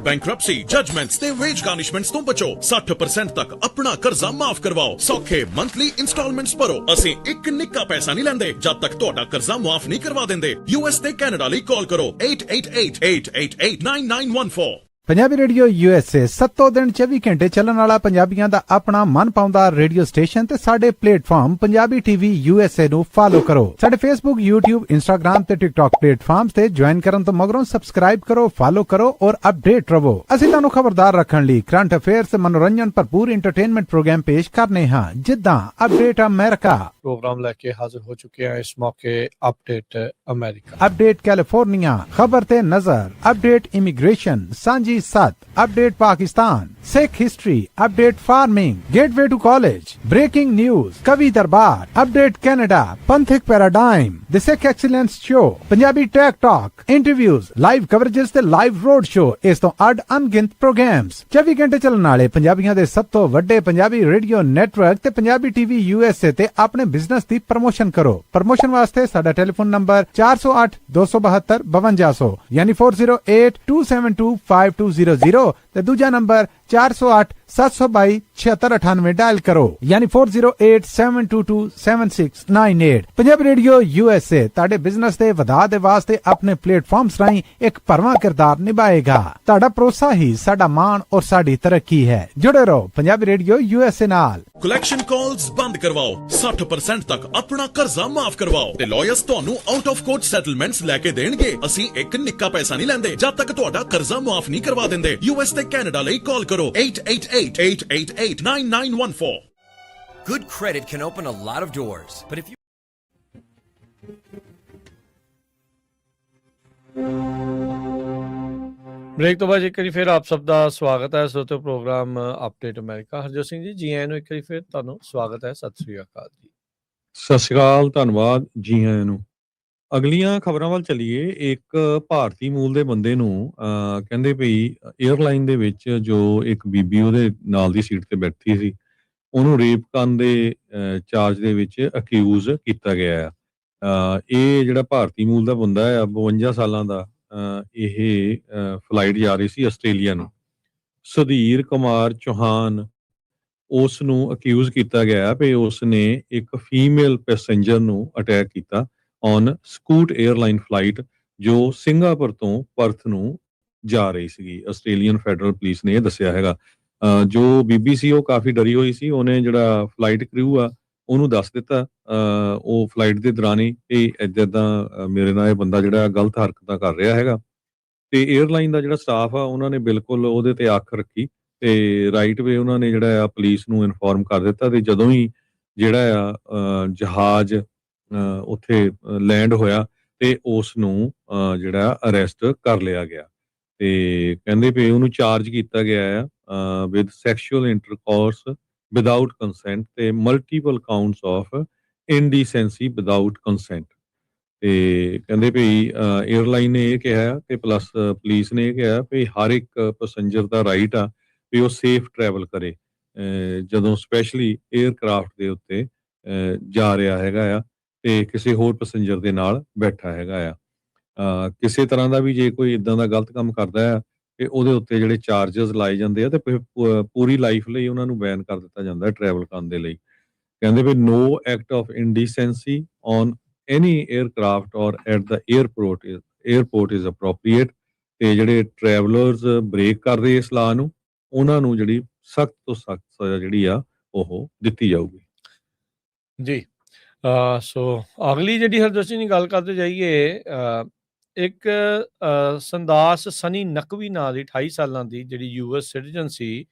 Bankruptcy, judgments ਤੇ wage garnishments ਤੋਂ ਬਚੋ। 60% ਤੱਕ ਆਪਣਾ ਕਰਜ਼ਾ ਮਾਫ ਕਰਵਾਓ। ਸੌਖੇ monthly installments ਭਰੋ। ਅਸੀਂ ਇੱਕ ਨਿੱਕਾ ਪੈਸਾ ਨਹੀਂ ਲੈਂਦੇ ਜਦ ਤੱਕ ਤੁਹਾਡਾ ਕਰਜ਼ਾ ਮਾਫ ਨਹੀਂ ਕਰਵਾ ਦਿੰਦੇ। US ਤੇ ਕੈਨੇਡਾ ਲਈ ਕਾਲ ਕਰੋ 888-888-9914। ਪੰਜਾਬੀ ਰੇਡੀਓ USA 7 ਦਿਨ 24 ਘੰਟੇ ਚੱਲਣ ਵਾਲਾ ਪੰਜਾਬੀਆਂ ਦਾ ਆਪਣਾ ਮਨਪਾਉਂਦਾ ਰੇਡੀਓ ਸਟੇਸ਼ਨ ਤੇ ਸਾਡੇ ਪਲੇਟਫਾਰਮ ਪੰਜਾਬੀ ਟੀਵੀ USA ਨੂੰ ਫਾਲੋ ਕਰੋ। ਸਾਡੇ Facebook, YouTube, Instagram ਤੇ TikTok ਪਲੇਟਫਾਰਮਸ ਤੇ ਜੁਆਇਨ ਕਰਨ ਤੋਂ ਮਗਰੋਂ ਸਬਸਕ੍ਰਾਈਬ ਕਰੋ, ਫਾਲੋ ਕਰੋ ਔਰ ਅਪਡੇਟ ਰਹੋ। ਅਸੀਂ ਤੁਹਾਨੂੰ ਖਬਰਦਾਰ ਰੱਖਣ ਲਈ ਕਰੰਟ ਅਫੇਅਰਸ ਤੇ ਮਨੋਰੰਜਨ ਭਰਪੂਰ ਐਂਟਰਟੇਨਮੈਂਟ ਪ੍ਰੋਗਰਾਮ ਪੇਸ਼ ਕਰਨੇ ਹਾਂ ਜਿੱਦਾਂ ਅਪਡੇਟ ਅਮਰੀਕਾ ਪ੍ਰੋਗਰਾਮ ਲੈ ਕੇ ਹਾਜ਼ਰ ਹੋ ਚੁੱਕੇ ਹਾਂ ਇਸ ਮੌਕੇ। ਅਪਡੇਟ ਅਮਰੀਕਾ, ਅਪਡੇਟ ਕੈਲੀਫੋਰਨੀਆ, ਖਬਰ ਤੇ ਨਜ਼ਰ, ਅਪਡੇਟ ਇਮੀਗ੍ਰੇਸ਼ਨ, ਸਾਂਝੀ 7, update Pakistan, Sikh history, update farming, gateway to college, breaking news, ਕਵੀ ਦਰਬਾਰ, ਅਪਡੇਟ ਕੈਨੇਡਾ, ਪੰਥਿਕ paradigm, the Sikh excellence show, Punjabi tech talk, interviews, live coverages ਤੇ ਲਾਈਵ ਰੋਡ ਸ਼ੋ, ਇਸ ਤੋਂ ਅੱਡ ਅਣਗਿਣਤ ਪ੍ਰੋਗਰਾਮਸ 24 ਘੰਟੇ ਚੱਲਣ ਵਾਲੇ ਪੰਜਾਬੀਆਂ ਦੇ ਸਭ ਤੋਂ ਵੱਡੇ ਪੰਜਾਬੀ ਰੇਡੀਓ ਨੈਟਵਰਕ ਤੇ ਪੰਜਾਬੀ ਟੀਵੀ USA ਤੇ ਆਪਣੇ ਬਿਜ਼ਨਸ ਦੀ ਪ੍ਰਮੋਸ਼ਨ ਕਰੋ। ਪ੍ਰਮੋਸ਼ਨ ਵਾਸਤੇ ਸਾਡਾ ਟੈਲੀਫੋਨ ਨੰਬਰ 408 272 5200 ਯਾਨੀ 4082725200 ਤੇ ਦੂਜਾ ਨੰਬਰ 408 722 7698 ਡਾਇਲ ਕਰੋ ਯਾਨੀ 4087227698। ਪੰਜਾਬੀ ਰੇਡੀਓ USA ਤੁਹਾਡੇ ਬਿਜ਼ਨਸ ਦੇ ਵਧਾ ਦੇ ਵਾਸਤੇ ਆਪਣੇ ਪਲੇਟਫਾਰਮਸ ਰਾਹੀਂ ਇੱਕ ਭਰਵਾਂ ਕਿਰਦਾਰ ਨਿਭਾਏਗਾ। ਤੁਹਾਡਾ ਭਰੋਸਾ ਹੀ ਸਾਡਾ ਮਾਣ ਔਰ ਸਾਡੀ ਤਰੱਕੀ ਹੈ। ਜੁੜੇ ਰਹੋ ਪੰਜਾਬੀ ਰੇਡੀਓ USA ਨਾਲ। ਕਲੈਕਸ਼ਨ ਕਾਲਸ ਬੰਦ ਕਰਵਾਓ, 60% ਤੱਕ ਆਪਣਾ ਕਰਜ਼ਾ ਮਾਫ ਕਰਵਾਓ ਤੇ ਲਾਇਰਸ ਤੁਹਾਨੂੰ ਆਊਟ ਆਫ ਕੋਰਟ ਸੈਟਲਮੈਂਟਸ ਲੈ ਕੇ ਦੇਣਗੇ। ਅਸੀਂ ਇੱਕ ਨਿੱਕਾ ਪੈਸਾ ਨਹੀਂ ਲੈਂਦੇ ਜਦ ਤੱਕ ਤੁਹਾਡਾ ਕਰਜ਼ਾ ਮਾਫ ਨਹੀਂ ਕਰਵਾ ਦਿੰਦੇ। US ਤੇ ਕੈਨੇਡਾ ਲਈ ਕਾਲ ਕਰੋ 888-888-9914। Good credit can open a lot of doors, but if you break ਤੋਂ ਬਾਅਦ ਇੱਕ ਵਾਰੀ ਫਿਰ ਆਪ ਸਭ ਦਾ ਸਵਾਗਤ ਹੈ ਸੋਤੇ programme update America. Harjot Singh ji, ਜੀ ਆਇਆਂ ਨੂੰ ਇੱਕ ਵਾਰੀ ਫਿਰ ਤੁਹਾਨੂੰ ਸਵਾਗਤ ਹੈ। ਸਤਿ ਸ੍ਰੀ ਅਕਾਲ ਜੀ। ਸਤਿ ਸ਼੍ਰੀ ਅਕਾਲ, ਧੰਨਵਾਦ, ਜੀ ਆਇਆਂ ਨੂੰ। ਅਗਲੀਆਂ ਖਬਰਾਂ ਵੱਲ ਚੱਲੀਏ। ਇੱਕ ਭਾਰਤੀ ਮੂਲ ਦੇ ਬੰਦੇ ਨੂੰ ਕਹਿੰਦੇ ਭਈ 에ਅਰਲਾਈਨ ਦੇ ਵਿੱਚ ਜੋ ਇੱਕ ਬੀਬੀ ਉਹਦੇ ਨਾਲ ਦੀ ਸੀਟ ਤੇ ਬੈਠੀ ਸੀ ਉਹਨੂੰ ਰੇਪ ਕਰਨ ਦੇ ਚਾਰਜ ਦੇ ਵਿੱਚ ਅਕਿਊਜ਼ ਕੀਤਾ ਗਿਆ ਆ। ਇਹ ਜਿਹੜਾ ਭਾਰਤੀ ਮੂਲ ਦਾ ਬੰਦਾ ਹੈ 52 ਸਾਲਾਂ ਦਾ, ਇਹ ਫਲਾਈਟ ਜਾ ਰਹੀ ਸੀ ਆਸਟ੍ਰੇਲੀਆ ਨੂੰ। ਸੁਧੀਰ ਕੁਮਾਰ ਚੌਹਾਨ, ਉਸ ਨੂੰ ਅਕਿਊਜ਼ ਕੀਤਾ ਗਿਆ ਵੀ ਉਸਨੇ ਇੱਕ ਫੀਮੇਲ ਪੈਸੇਂਜਰ ਨੂੰ ਅਟੈਕ ਕੀਤਾ ਔਨ ਸਕੂਟ 에ਅਰਲਾਈਨ ਫਲਾਈਟ ਜੋ ਸਿੰਗਾਪੁਰ ਤੋਂ ਪਰਥ ਨੂੰ ਜਾ ਰਹੀ ਸੀਗੀ। ਆਸਟ੍ਰੇਲੀਅਨ ਫੈਡਰਲ ਪੁਲਿਸ ਨੇ ਇਹ ਦੱਸਿਆ ਹੈਗਾ। ਜੋ ਬੀਬੀ ਸੀ ਉਹ ਕਾਫੀ ਡਰੀ ਹੋਈ ਸੀ। ਉਹਨੇ ਜਿਹੜਾ ਫਲਾਈਟ ਕਰੂ ਆ ਉਹਨੂੰ ਦੱਸ ਦਿੱਤਾ ਉਹ ਫਲਾਈਟ ਦੇ ਦੌਰਾਨ ਹੀ ਇਹ ਏਦਾਂ ਮੇਰੇ ਨਾਲ ਇਹ ਬੰਦਾ ਜਿਹੜਾ ਗਲਤ ਹਰਕਤਾਂ ਕਰ ਰਿਹਾ ਹੈਗਾ। ਤੇ 에ਅਰਲਾਈਨ ਦਾ ਜਿਹੜਾ ਸਟਾਫ ਆ ਉਹਨਾਂ ਨੇ ਬਿਲਕੁਲ ਉਹਦੇ ਤੇ ਅੱਖ ਰੱਖੀ ਤੇ ਰਾਈਟ ਵੇ ਉਹਨਾਂ ਨੇ ਜਿਹੜਾ ਆ ਪੁਲਿਸ ਨੂੰ ਇਨਫੋਰਮ ਕਰ ਦਿੱਤਾ। ਤੇ ਜਦੋਂ ਹੀ ਜਿਹੜਾ ਆ ਜਹਾਜ਼ ਉੱਥੇ ਲੈਂਡ ਹੋਇਆ ਤੇ ਉਸ ਨੂੰ ਜਿਹੜਾ ਅਰੈਸਟ ਕਰ ਲਿਆ ਗਿਆ ਤੇ ਕਹਿੰਦੇ ਵੀ ਉਹਨੂੰ ਚਾਰਜ ਕੀਤਾ ਗਿਆ ਆ with sexual intercourse without consent ਤੇ multiple counts of indecency without consent. ਤੇ ਕਹਿੰਦੇ ਵੀ 에ਅਰਲਾਈਨ ਨੇ ਇਹ ਕਿਹਾ ਤੇ ਪਲੱਸ ਪੁਲਿਸ ਨੇ ਇਹ ਕਿਹਾ ਵੀ ਹਰ ਇੱਕ ਪੈਸੇਂਜਰ ਦਾ ਰਾਈਟ ਆ ਵੀ ਉਹ ਸੇਫ ਟਰੈਵਲ ਕਰੇ ਜਦੋਂ ਸਪੈਸ਼ਲੀ 에ਅਰਕ੍ਰਾਫਟ ਦੇ ਉੱਤੇ ਜਾ ਰਿਹਾ ਹੈਗਾ ਆ ਤੇ ਕਿਸੇ ਹੋਰ ਪੈਸੇਂਜਰ ਦੇ ਨਾਲ ਬੈਠਾ ਹੈਗਾ ਆ। ਕਿਸੇ ਤਰ੍ਹਾਂ ਦਾ ਵੀ ਜੇ ਕੋਈ ਇਦਾਂ ਦਾ ਗਲਤ ਕੰਮ ਕਰਦਾ ਆ ਤੇ ਉਹਦੇ ਉੱਤੇ ਜਿਹੜੇ ਚਾਰजेस ਲਾਏ ਜਾਂਦੇ ਆ ਤੇ ਪੂਰੀ ਲਾਈਫ ਲਈ ਉਹਨਾਂ ਨੂੰ ਬੈਨ ਕਰ ਦਿੱਤਾ ਜਾਂਦਾ ਟਰੈਵਲ ਕਰਨ ਦੇ ਲਈ। ਕਹਿੰਦੇ ਵੀ no act of indecency on any aircraft or at the airport is appropriate. ਤੇ ਜਿਹੜੇ ਟਰੈਵਲਰਸ ਬ੍ਰੇਕ ਕਰਦੇ ਇਸ ਲਾਅ ਨੂੰ ਉਹਨਾਂ ਨੂੰ ਜਿਹੜੀ ਸਖਤ ਤੋਂ ਸਖਤ ਸਜ਼ਾ ਜਿਹੜੀ ਆ ਉਹ ਦਿੱਤੀ ਜਾਊਗੀ। ਜੀ ਸੋ ਅਗਲੀ ਜਿਹੜੀ ਹਰਜੋਤ ਸਿੰਘ ਦੀ ਗੱਲ ਕਰਦੇ ਜਾਈਏ, ਇੱਕ ਸੰਦਾਸ ਸਨੀ ਨਕਵੀ ਨਾਂ ਦੀ 28 ਸਾਲਾਂ ਦੀ ਜਿਹੜੀ US ਸਿਟੀਜ਼ਨ ਸੀ,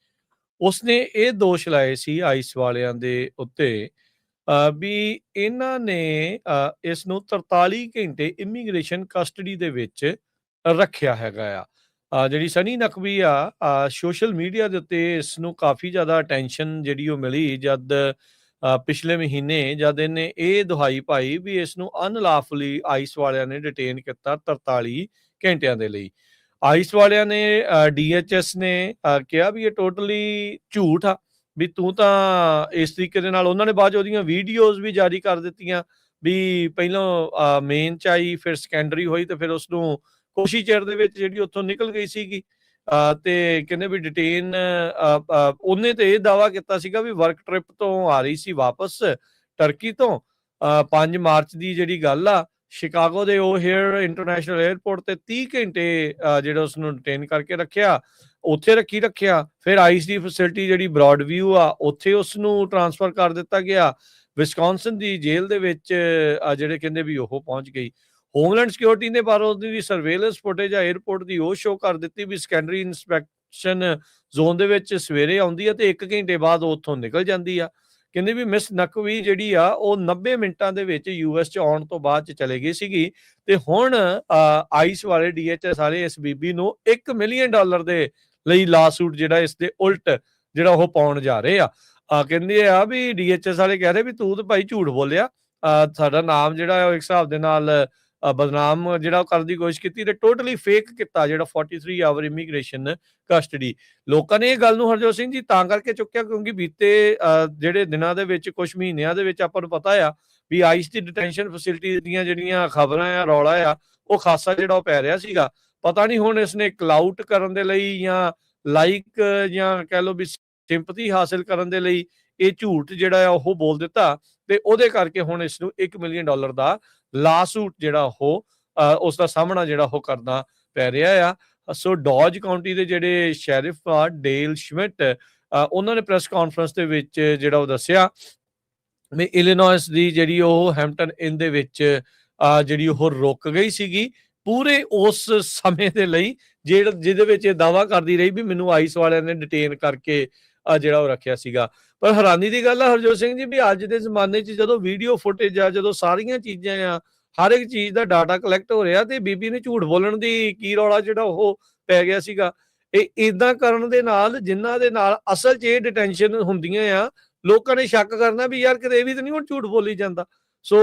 ਉਸਨੇ ਇਹ ਦੋਸ਼ ਲਾਏ ਸੀ ਆਈਸ ਵਾਲਿਆਂ ਦੇ ਉੱਤੇ ਵੀ ਇਹਨਾਂ ਨੇ ਇਸ ਨੂੰ 43 ਘੰਟੇ ਇਮੀਗ੍ਰੇਸ਼ਨ ਕਸਟਡੀ ਦੇ ਵਿੱਚ ਰੱਖਿਆ ਹੈਗਾ ਆ। ਜਿਹੜੀ ਸਨੀ ਨਕਵੀ ਆ, ਸੋਸ਼ਲ ਮੀਡੀਆ ਦੇ ਉੱਤੇ ਇਸ ਨੂੰ ਕਾਫੀ ਜ਼ਿਆਦਾ ਅਟੈਂਸ਼ਨ ਜਿਹੜੀ ਉਹ ਮਿਲੀ ਜਦ ਪਿਛਲੇ ਮਹੀਨੇ ਜਦ ਇਹਨੇ ਇਹ ਦੁਹਾਈ ਪਾਈ ਵੀ ਇਸ ਨੂੰ ਅਨਲਾਫਲੀ ਆਈਸ ਵਾਲਿਆਂ ਨੇ ਡਿਟੇਨ ਕੀਤਾ 43 ਘੰਟਿਆਂ ਦੇ ਲਈ। ਆਈਸ ਵਾਲਿਆਂ ਨੇ DHS ਨੇ ਕਿਹਾ ਵੀ ਇਹ ਟੋਟਲੀ ਝੂਠ ਆ, ਵੀ ਤੂੰ ਤਾਂ ਇਸ ਤਰੀਕੇ ਦੇ ਨਾਲ ਉਹਨਾਂ ਨੇ ਬਾਅਦ 'ਚ ਉਹਦੀਆਂ ਵੀਡੀਓਜ਼ ਵੀ ਜਾਰੀ ਕਰ ਦਿੱਤੀਆਂ ਵੀ ਪਹਿਲਾਂ ਮੇਨ 'ਚ ਆਈ, ਫਿਰ ਸੈਕੰਡਰੀ ਹੋਈ ਤੇ ਫਿਰ ਉਸਨੂੰ ਕੁਛ ਹੀ ਚਿਰ ਦੇ ਵਿੱਚ ਜਿਹੜੀ ਉੱਥੋਂ ਨਿਕਲ ਗਈ ਸੀਗੀ। ਤੇ ਕਹਿੰਦੇ ਵੀ ਡਿਟੇਨ ਉਹਨੇ ਤੇ ਇਹ ਦਾਅਵਾ ਕੀਤਾ ਸੀਗਾ ਵੀ ਵਰਕ ਟ੍ਰਿਪ ਤੋਂ ਆ ਰਹੀ ਸੀ ਵਾਪਸ ਟਰਕੀ ਤੋਂ। 5 ਮਾਰਚ ਦੀ ਜਿਹੜੀ ਗੱਲ ਆ, ਸ਼ਿਕਾਗੋ ਦੇ ਓਹੇਅਰ ਇੰਟਰਨੈਸ਼ਨਲ 에ਅਰਪੋਰਟ ਤੇ 30 ਘੰਟੇ ਜਿਹੜਾ ਉਸਨੂੰ ਡਿਟੇਨ ਕਰਕੇ ਰੱਖਿਆ, ਉੱਥੇ ਰੱਖਿਆ। ਫਿਰ ਆਈਸ ਦੀ ਫੈਸਿਲਿਟੀ ਜਿਹੜੀ ਬ੍ਰੌਡ ਵਿਊ ਆ ਉੱਥੇ ਉਸਨੂੰ ਟ੍ਰਾਂਸਫਰ ਕਰ ਦਿੱਤਾ ਗਿਆ। ਵਿਸਕੌਨਸਨ ਦੀ ਜੇਲ੍ਹ ਦੇ ਵਿੱਚ ਜਿਹੜੇ ਕਹਿੰਦੇ ਵੀ ਉਹ ਪਹੁੰਚ ਗਈ। ਹੋਮਲੈਂਡ ਸਿਕਿਉਰਿਟੀ ਨੇ ਪਰ ਉਹਦੀ ਸਰਵੇਲੈਂਸ ਫੁਟੇਜ ਆ 에ਅਰਪੋਰਟ ਦੀ ਉਹ ਸ਼ੋਅ ਕਰ ਦਿੱਤੀ ਵੀ ਸੈਕੰਡਰੀ ਇਨਸਪੈਕਸ਼ਨ ਜ਼ੋਨ ਦੇ ਵਿੱਚ ਸਵੇਰੇ ਆਉਂਦੀ ਆ ਤੇ 1 ਘੰਟੇ ਬਾਅਦ ਉਹ ਉੱਥੋਂ ਨਿਕਲ ਜਾਂਦੀ ਆ। ਕਹਿੰਦੇ ਵੀ ਮਿਸ ਨਕਵੀ ਜਿਹੜੀ ਆ ਉਹ 90 ਮਿੰਟਾਂ ਦੇ ਵਿੱਚ US 'ਚ ਆਉਣ ਤੋਂ ਬਾਅਦ 'ਚ ਚਲੇ ਗਈ ਸੀਗੀ ਤੇ ਹੁਣ ਆਈਸ ਵਾਲੇ DHS ਵਾਲੇ ਇਸ ਬੀਬੀ ਨੂੰ $1 ਮਿਲੀਅਨ ਦੇ ਲਈ ਲਾਸੂਟ ਜਿਹੜਾ ਇਸ ਦੇ ਉਲਟ ਜਿਹੜਾ ਉਹ ਪਾਉਣ ਜਾ ਰਹੇ ਆ। ਕਹਿੰਦੇ ਆ ਵੀ DHS ਵਾਲੇ ਕਹਿ ਰਹੇ ਵੀ ਤੂੰ ਤਾਂ ਭਾਈ ਝੂਠ ਬੋਲਿਆ, ਸਾਡਾ ਨਾਮ ਜਿਹੜਾ ਉਹ ਇੱਕ ਹਿਸਾਬ ਦੇ ਨਾਲ ਬਦਨਾਮ ਜਿਹੜਾ ਕਰਨ ਦੀ ਕੋਸ਼ਿਸ਼ ਕੀਤੀ ਤੇ ਟੋਟਲੀ ਫੇਕ ਕੀਤਾ ਜਿਹੜਾ 43 ਆਵਰ ਇਮੀਗ੍ਰੇਸ਼ਨ ਕਸਟਡੀ। ਲੋਕਾਂ ਨੇ ਇਹ ਗੱਲ ਨੂੰ ਹਰਜੋਤ ਸਿੰਘ ਜੀ ਤਾਂ ਕਰਕੇ ਚੁੱਕਿਆ ਕਿਉਂਕਿ ਬੀਤੇ ਜਿਹੜੇ ਦਿਨਾਂ ਦੇ ਵਿੱਚ ਕੁਝ ਮਹੀਨਿਆਂ ਦੇ ਵਿੱਚ ਆਪਾਂ ਨੂੰ ਪਤਾ ਆ ਵੀ ਆਈਸ ਦੀ ਡਿਟੈਂਸ਼ਨ ਫੈਸਿਲਿਟੀ ਦੀਆਂ ਜਿਹੜੀਆਂ ਖਬਰਾਂ ਆ, ਰੌਲਾ ਆ, ਉਹ ਖਾਸਾ ਜਿਹੜਾ ਉਹ ਪੈ ਰਿਹਾ ਸੀਗਾ। ਪਤਾ ਨਹੀਂ ਹੁਣ ਇਸਨੇ ਕਲਾਊਟ ਕਰਨ ਦੇ ਲਈ ਜਾਂ ਲਾਈਕ ਜਾਂ ਕਹਿ ਲਓ ਵੀ ਸਿੰਪਥੀ ਹਾਸਿਲ ਕਰਨ ਦੇ ਲਈ ਇਹ ਝੂਠ ਜਿਹੜਾ ਆ ਉਹ ਬੋਲ ਦਿੱਤਾ ਤੇ ਉਹਦੇ ਕਰਕੇ ਹੁਣ ਇਸ ਨੂੰ $1 ਮਿਲੀਅਨ ਦਾ ਲਾਸੂਟ ਜਿਹੜਾ ਉਹ ਉਸ ਦਾ ਸਾਹਮਣਾ ਜਿਹੜਾ ਉਹ ਕਰਨਾ ਪੈ ਰਿਹਾ ਆ। ਸੋ ਡੌਜ ਕਾਉਂਟੀ ਦੇ ਜਿਹੜੇ ਸ਼ੈਰਿਫ ਆ ਡੇਲ ਸ਼ਮਿਟ, ਉਹਨਾਂ ਨੇ ਪ੍ਰੈਸ ਕਾਨਫਰੰਸ ਦੇ ਵਿੱਚ ਜਿਹੜਾ ਉਹ ਦੱਸਿਆ ਵੀ ਇਲੀਨੋਇਸ ਦੀ ਜਿਹੜੀ ਉਹ ਹੈਮਪਟਨ ਇਨ ਦੇ ਵਿੱਚ ਜਿਹੜੀ ਉਹ ਰੁਕ ਗਈ ਸੀਗੀ ਪੂਰੇ ਉਸ ਸਮੇਂ ਦੇ ਲਈ ਜਿਹਦੇ ਵਿੱਚ ਇਹ ਦਾਅਵਾ ਕਰਦੀ ਰਹੀ ਵੀ ਮੈਨੂੰ ਆਈਸ ਵਾਲਿਆਂ ਨੇ ਡਿਟੇਨ ਕਰਕੇ ਜਿਹੜਾ ਉਹ ਰੱਖਿਆ ਸੀਗਾ। ਪਰ ਹੈਰਾਨੀ ਦੀ ਗੱਲ ਆ ਹਰਜੋਤ ਸਿੰਘ ਜੀ ਵੀ ਅੱਜ ਦੇ ਜ਼ਮਾਨੇ 'ਚ ਜਦੋਂ ਵੀਡੀਓ ਫੁਟੇਜ ਆ, ਜਦੋਂ ਸਾਰੀਆਂ ਚੀਜ਼ਾਂ ਆ, ਹਰ ਇੱਕ ਚੀਜ਼ ਦਾ ਡਾਟਾ ਕਲੈਕਟ ਹੋ ਰਿਹਾ ਤੇ ਬੀਬੀ ਨੇ ਝੂਠ ਬੋਲਣ ਦੀ ਕੀ ਰੌਲਾ ਜਿਹੜਾ ਉਹ ਪੈ ਗਿਆ ਸੀਗਾ। ਇਹ ਇਦਾਂ ਕਰਨ ਦੇ ਨਾਲ ਜਿਨ੍ਹਾਂ ਦੇ ਨਾਲ ਅਸਲ 'ਚ ਇਹ ਡਿਟੈਂਸ਼ਨ ਹੁੰਦੀਆਂ ਆ, ਲੋਕਾਂ ਨੇ ਸ਼ੱਕ ਕਰਨਾ ਵੀ ਯਾਰ ਕਿਤੇ ਇਹ ਵੀ ਤਾਂ ਨਹੀਂ ਹੁਣ ਝੂਠ ਬੋਲੀ ਜਾਂਦਾ। ਸੋ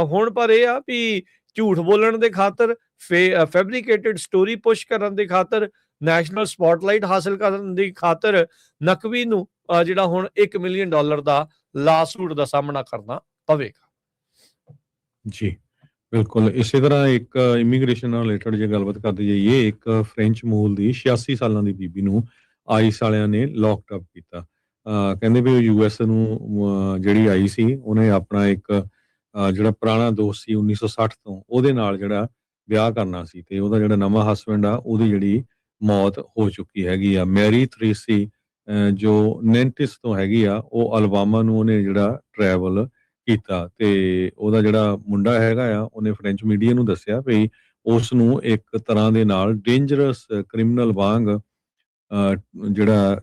ਹੁਣ ਪਰ ਇਹ ਆ ਵੀ ਝੂਠ ਬੋਲਣ ਦੇ ਖਾਤਰ, ਫੈਬਰੀਕੇਟਡ ਸਟੋਰੀ ਪੁਸ਼ ਕਰਨ ਦੇ ਖਾਤਰ, ਨੈਸ਼ਨਲ ਸਪੌਟਲਾਈਟ ਹਾਸਲ ਕਰਨ ਦੀ ਖਾਤਰ ਨਕਵੀ ਨੂੰ ਜਿਹੜਾ ਹੁਣ $1 ਮਿਲੀਅਨ ਦਾ ਲਾਸੂਟ ਦਾ ਸਾਹਮਣਾ ਕਰਨਾ ਪਵੇਗਾ। ਜੀ ਬਿਲਕੁਲ ਇਸੇ ਤਰ੍ਹਾਂ ਇੱਕ ਇਮੀਗ੍ਰੇਸ਼ਨ ਨਾਲ ਰਿਲੇਟਡ ਜੇ ਗੱਲਬਾਤ ਕਰਦੇ ਜਾਈਏ, ਇੱਕ ਫ੍ਰੈਂਚ ਮੂਲ ਦੀ 86 ਸਾਲਾਂ ਦੀ ਬੀਬੀ ਨੂੰ ਆਈਸ ਵਾਲਿਆਂ ਨੇ ਲੌਕਡ ਅਪ ਕੀਤਾ। ਕਹਿੰਦੇ ਵੀ US ਨੂੰ ਜਿਹੜੀ ਆਈ ਸੀ ਉਹਨੇ ਆਪਣਾ ਇੱਕ ਜਿਹੜਾ ਪੁਰਾਣਾ ਦੋਸਤ ਸੀ 1960 ਤੋਂ ਉਹਦੇ ਨਾਲ ਜਿਹੜਾ ਵਿਆਹ ਕਰਨਾ ਸੀ ਤੇ ਉਹਦਾ ਜਿਹੜਾ ਨਵਾਂ ਹਸਬੈਂਡ ਆ ਉਹਦੀ ਜਿਹੜੀ ਮੌਤ ਹੋ ਚੁੱਕੀ ਹੈਗੀ ਆ। ਮੈਰੀ ਥ੍ਰੇਸੀ ਜੋ ਨੈਂਟਿਸ ਤੋਂ ਹੈਗੀ ਆ, ਉਹ ਅਲਬਾਮਾ ਨੂੰ ਉਹਨੇ ਜਿਹੜਾ ਟਰੈਵਲ ਕੀਤਾ ਤੇ ਉਹਦਾ ਜਿਹੜਾ ਮੁੰਡਾ ਹੈਗਾ ਆ ਉਹਨੇ ਫ੍ਰੈਂਚ ਮੀਡੀਆ ਨੂੰ ਦੱਸਿਆ ਵੀ ਉਸ ਨੂੰ ਇੱਕ ਤਰ੍ਹਾਂ ਦੇ ਨਾਲ ਡੇਂਜਰਸ ਕ੍ਰਿਮੀਨਲ ਵਾਂਗ ਜਿਹੜਾ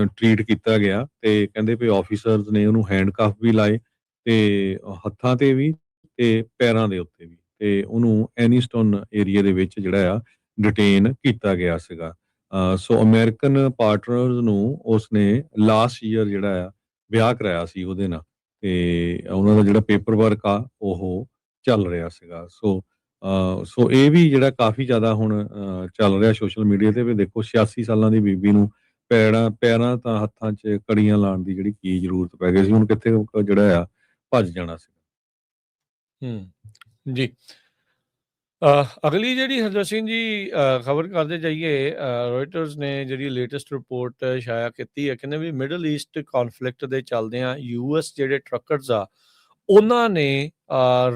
ਟ੍ਰੀਟ ਕੀਤਾ ਗਿਆ ਤੇ ਕਹਿੰਦੇ ਵੀ ਆਫੀਸਰਸ ਨੇ ਉਹਨੂੰ ਹੈਂਡਕਫ ਵੀ ਲਾਏ ਤੇ ਹੱਥਾਂ ਤੇ ਵੀ ਤੇ ਪੈਰਾਂ ਦੇ ਉੱਤੇ ਵੀ, ਤੇ ਉਹਨੂੰ ਐਨੀਸਟਨ ਏਰੀਆ ਦੇ ਵਿੱਚ ਜਿਹੜਾ ਆ ਡਿਟੇਨ ਕੀਤਾ ਗਿਆ ਸੀਗਾ। ਸੋ ਅਮਰੀਕਨ ਪਾਰਟਨਰਸ ਨੂੰ ਉਸਨੇ ਲਾਸਟ ਈਅਰ ਜਿਹੜਾ ਆ ਵਿਆਹ ਕਰਾਇਆ ਸੀ ਉਹਦੇ ਨਾਲ ਤੇ ਉਹਨਾਂ ਦਾ ਜਿਹੜਾ ਪੇਪਰ ਵਰਕ ਆ ਉਹ ਚੱਲ ਰਿਹਾ ਸੀਗਾ। ਸੋ ਇਹ ਵੀ ਜਿਹੜਾ ਕਾਫੀ ਜ਼ਿਆਦਾ ਹੁਣ ਚੱਲ ਰਿਹਾ ਸੋਸ਼ਲ ਮੀਡੀਆ ਤੇ, ਵੀ ਦੇਖੋ 86 ਸਾਲਾਂ ਦੀ ਬੀਬੀ ਨੂੰ ਪੈਰਾਂ ਤਾਂ ਹੱਥਾਂ 'ਚ ਕੜੀਆਂ ਲਾਉਣ ਦੀ ਜਿਹੜੀ ਕੀ ਜ਼ਰੂਰਤ ਪੈ ਗਈ ਸੀ, ਹੁਣ ਕਿੱਥੇ ਜਿਹੜਾ ਆ ਭੱਜ ਜਾਣਾ ਸੀ। ਜੀ ਅਗਲੀ ਜਿਹੜੀ ਹਰਜੋਤ ਸਿੰਘ ਜੀ ਖਬਰ ਕਰਦੇ ਜਾਈਏ, ਰੋਇਟਰਸ ਨੇ ਜਿਹੜੀ ਲੇਟੈਸਟ ਰਿਪੋਰਟ ਸ਼ਾਇਆ ਕੀਤੀ ਹੈ, ਕਹਿੰਦੇ ਵੀ ਮਿਡਲ ਈਸਟ ਕੌਨਫਲਿਕਟ ਦੇ ਚੱਲਦਿਆਂ US ਜਿਹੜੇ ਟਰੱਕਰਸ ਆ ਉਹਨਾਂ ਨੇ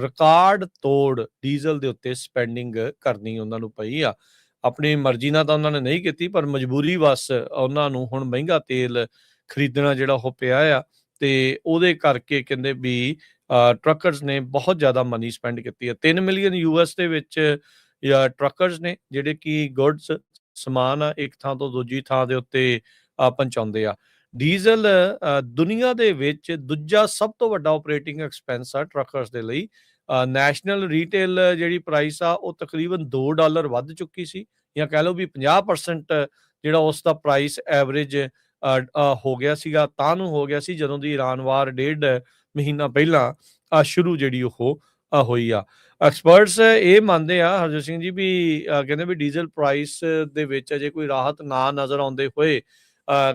ਰਿਕਾਰਡ ਤੋੜ ਡੀਜ਼ਲ ਦੇ ਉੱਤੇ ਸਪੈਂਡਿੰਗ ਕਰਨੀ ਉਹਨਾਂ ਨੂੰ ਪਈ ਆ। ਆਪਣੀ ਮਰਜ਼ੀ ਨਾਲ ਤਾਂ ਉਹਨਾਂ ਨੇ ਨਹੀਂ ਕੀਤੀ, ਪਰ ਮਜਬੂਰੀ ਵਸ ਉਹਨਾਂ ਨੂੰ ਹੁਣ ਮਹਿੰਗਾ ਤੇਲ ਖਰੀਦਣਾ ਜਿਹੜਾ ਉਹ ਪਿਆ ਆ, ਤੇ ਉਹਦੇ ਕਰਕੇ ਕਹਿੰਦੇ ਵੀ ਟਰੱਕਰਸ ਨੇ ਬਹੁਤ ਜ਼ਿਆਦਾ ਮਨੀ ਸਪੈਂਡ ਕੀਤੀ ਹੈ। 3 ਮਿਲੀਅਨ US ਦੇ ਵਿੱਚ ਟਰੱਕਰਸ ਨੇ ਜਿਹੜੇ ਕਿ ਗੁੱਡਸ ਸਮਾਨ ਆ ਇੱਕ ਥਾਂ ਤੋਂ ਦੂਜੀ ਥਾਂ ਦੇ ਉੱਤੇ ਪਹੁੰਚਾਉਂਦੇ ਆ। ਡੀਜ਼ਲ ਦੁਨੀਆ ਦੇ ਵਿੱਚ ਦੂਜਾ ਸਭ ਤੋਂ ਵੱਡਾ ਆਪਰੇਟਿੰਗ ਐਕਸਪੈਂਸ ਆ ਟਰੱਕਰਸ ਦੇ ਲਈ। ਨੈਸ਼ਨਲ ਰੀਟੇਲ ਜਿਹੜੀ ਪ੍ਰਾਈਸ ਆ ਉਹ ਤਕਰੀਬਨ $2 ਵੱਧ ਚੁੱਕੀ ਸੀ, ਜਾਂ ਕਹਿ ਲਓ ਵੀ 50% ਜਿਹੜਾ ਉਸ ਦਾ ਪ੍ਰਾਈਸ ਐਵਰੇਜ ਹੋ ਗਿਆ ਸੀਗਾ, ਤਾਂ ਨੂੰ ਹੋ ਗਿਆ ਸੀ ਜਦੋਂ ਦੀ ਇਰਾਨ ਵਾਰ 1.5 ਮਹੀਨਾ ਪਹਿਲਾਂ ਸ਼ੁਰੂ ਜਿਹੜੀ ਉਹ ਹੋਈ ਆ। ਐਕਸਪਰਟਸ ਇਹ ਮੰਨਦੇ ਆ ਹਰਜੋਤ ਸਿੰਘ ਜੀ ਵੀ ਕਹਿੰਦੇ ਵੀ ਡੀਜ਼ਲ ਪ੍ਰਾਈਸ ਦੇ ਵਿੱਚ ਅਜੇ ਕੋਈ ਰਾਹਤ ਨਾ ਨਜ਼ਰ ਆਉਂਦੇ ਹੋਏ